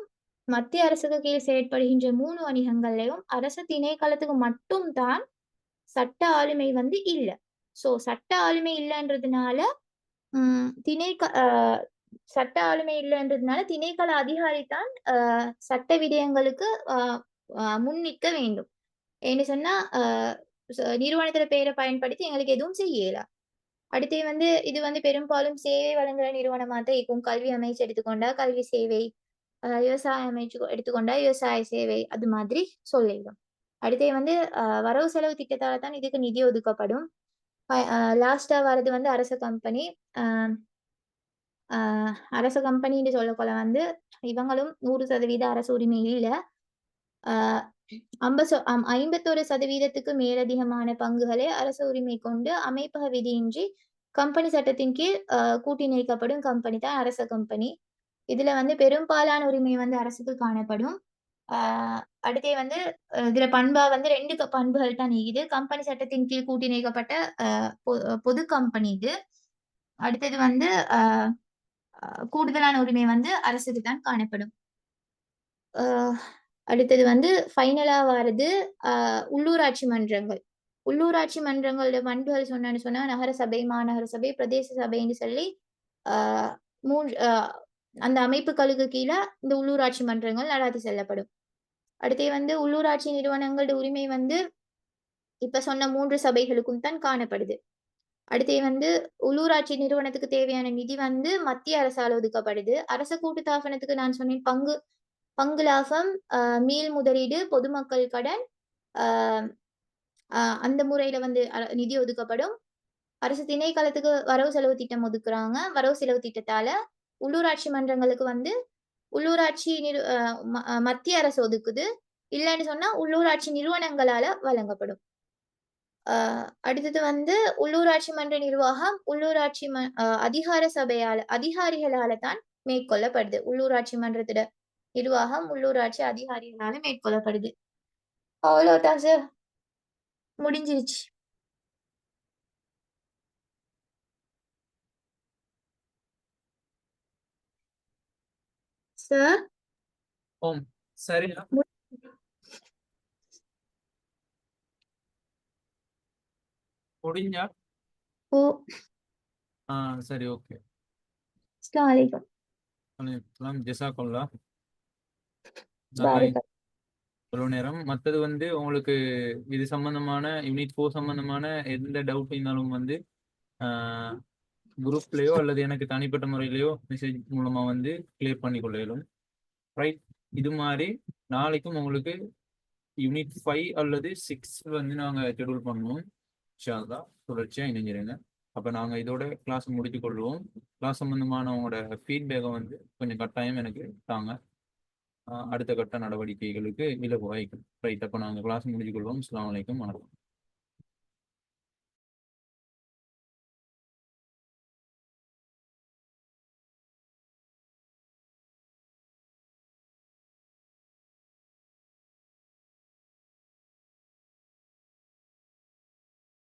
மத்திய அரசுக்கு கீழ் செயற்படுகின்ற 3 வணிகங்கள்லயும் அரசு திணைக்களத்துக்கு மட்டும் தான் சட்ட ஆளுமை வந்து இல்ல. சட்ட ஆளுமை இல்லன்றதுனால, ம் திணைக்க அ சட்ட ஆளுமை இல்லன்றதுனால திணைக்கள அதிகாரி தான் சட்ட விடயங்களுக்கு அ அ முன்னிற்க வேண்டும். ஏன்னு சொன்னா, நிறுவனத்தில பேர பயன்படுத்தி எங்களுக்கு எதுவும் செய்ய இயலா. அடுத்து வந்து இது வந்து பெரும்பாலும் சேவை வழங்குற நிறுவனமா தான் இருக்கும். கல்வி அமைச்சு எடுத்துக்கொண்டா கல்வி சேவை, விவசாய அமைச்சு எடுத்துக்கொண்டா விவசாய சேவை, அது மாதிரி சொல்லிடும். அடுத்து வந்து வரவு செலவு திட்டத்தால தான் இதுக்கு நிதி ஒதுக்கப்படும். லாஸ்ட்டா வரது வந்து அரச கம்பெனி. அ அ அரச கம்பெனின்னு சொல்லக்கொள்ள வந்து இவங்களும் 100% அரசு உரிமை இல்ல. அ 51% மேலதிகமான பங்குகளை அரசு உரிமை கொண்டு அமைப்பக விதியின்றி கம்பெனி சட்டத்தின் கீழ் கூட்டி இணைக்கப்படும் கம்பெனி தான் அரச கம்பெனி. இதுல வந்து பெரும்பாலான உரிமை வந்து அரசுக்கு காணப்படும். ஆ அடுத்தே வந்து இதுல பண்பா வந்து 2 பண்புகள் தான் இருக்குது. கம்பெனி சட்டத்தின் கீழ் கூட்டி இணைக்கப்பட்ட அ பொ பொது கம்பெனி இது. அடுத்தது வந்து அ அ கூடுதலான உரிமை வந்து அரசுக்கு தான் காணப்படும். அ அடுத்தது வந்து ஃபைனலா வாரது அ உள்ளூராட்சி மன்றங்கள். உள்ளூராட்சி மன்றங்களோட பண்புகள் சொன்னேன்னு சொன்னா, நகர சபை, மாநகர சபை, பிரதேச சபைன்னு சொல்லி அ 3 அந்த அமைப்புகளுக்கு கீழ இந்த உள்ளூராட்சி மன்றங்கள் நடாத்தி செல்லப்படும். அடுத்தே வந்து உள்ளூராட்சி நிறுவனங்களோட உரிமை வந்து இப்ப சொன்ன 3 சபைகளுக்கும் தான் காணப்படுது. அடுத்தே வந்து உள்ளூராட்சி நிறுவனத்துக்கு தேவையான நிதி வந்து மத்திய அரசால ஒதுக்கப்படுது. அரச கூட்டுத்தாபனத்துக்கு நான் சொன்னேன் பங்கு பங்கு லாபம், மீள் முதலீடு, பொதுமக்கள் கடன், அ அ அந்த முறையில வந்து நிதி ஒதுக்கப்படும். அரசு திணைக்களத்துக்கு வரவு செலவு திட்டம் ஒதுக்குறாங்க. வரவு செலவு திட்டத்தால உள்ளூராட்சி மன்றங்களுக்கு வந்து உள்ளூராட்சி நிறு அ ம மத்திய அரசு ஒதுக்குது. இல்லன்னு சொன்னா உள்ளூராட்சி நிறுவனங்களால வழங்கப்படும். அ அடுத்தது வந்து உள்ளூராட்சி மன்ற நிர்வாகம் உள்ளூராட்சி அதிகார சபையால அதிகாரிகளால தான் மேற்கொள்ளப்படுது. உள்ளூராட்சி மன்றத்தோட நிர்வாகம் உள்ளூராட்சி அதிகாரிகளால மேற்கொள்ளப்படுது. அவ்வளோதான் சார். முடிஞ்சிருச்சு. சார்? ஓம். சரியா? மு முடிஞ்சா? ஓ! சரி, ஓகே. அஸ்ஸலாமு அலைக்கும். வலைக்கம் ஜஸாக்கல்லாஹ். நல்லா பாரக் இவ்வளோ நேரம். மத்தது வந்து உங்களுக்கு இது சம்பந்தமான யூனிட் 4 சம்பந்தமான எந்த டவுட் இருந்தாலும் வந்து ஆ குரூப்லயோ அல்லது எனக்கு தனிப்பட்ட முறையிலயோ மெசேஜ் மூலமா வந்து கிளியர் பண்ணி கொள்ள இயலும். ரைட். இது மாரி நாளைக்கும் உங்களுக்கு யூனிட் 5 அல்லது 6 வந்து நாங்க ஷெட்யூல் பண்ணுவோம். இன்ஷா அல்லாஹ் தொடர்ச்சியா இணைஞ்சிருங்க. அப்ப நாங்க இதோட கிளாஸ் முடித்துக் கொள்வோம். கிளாஸ் சம்பந்தமான உங்களோட ஃபீட்பேக்கை வந்து கொஞ்சம் கட்டாயம் எனக்கு தாங்க. அடுத்த கட்ட நடவடிக்கைகளுக்கு இலகுவாய்க்கும். ரைட். அப்ப நாங்க கிளாஸ் முடித்துக் கொள்வோம். அஸ்ஸலாமு அலைக்கும். வணக்கம்.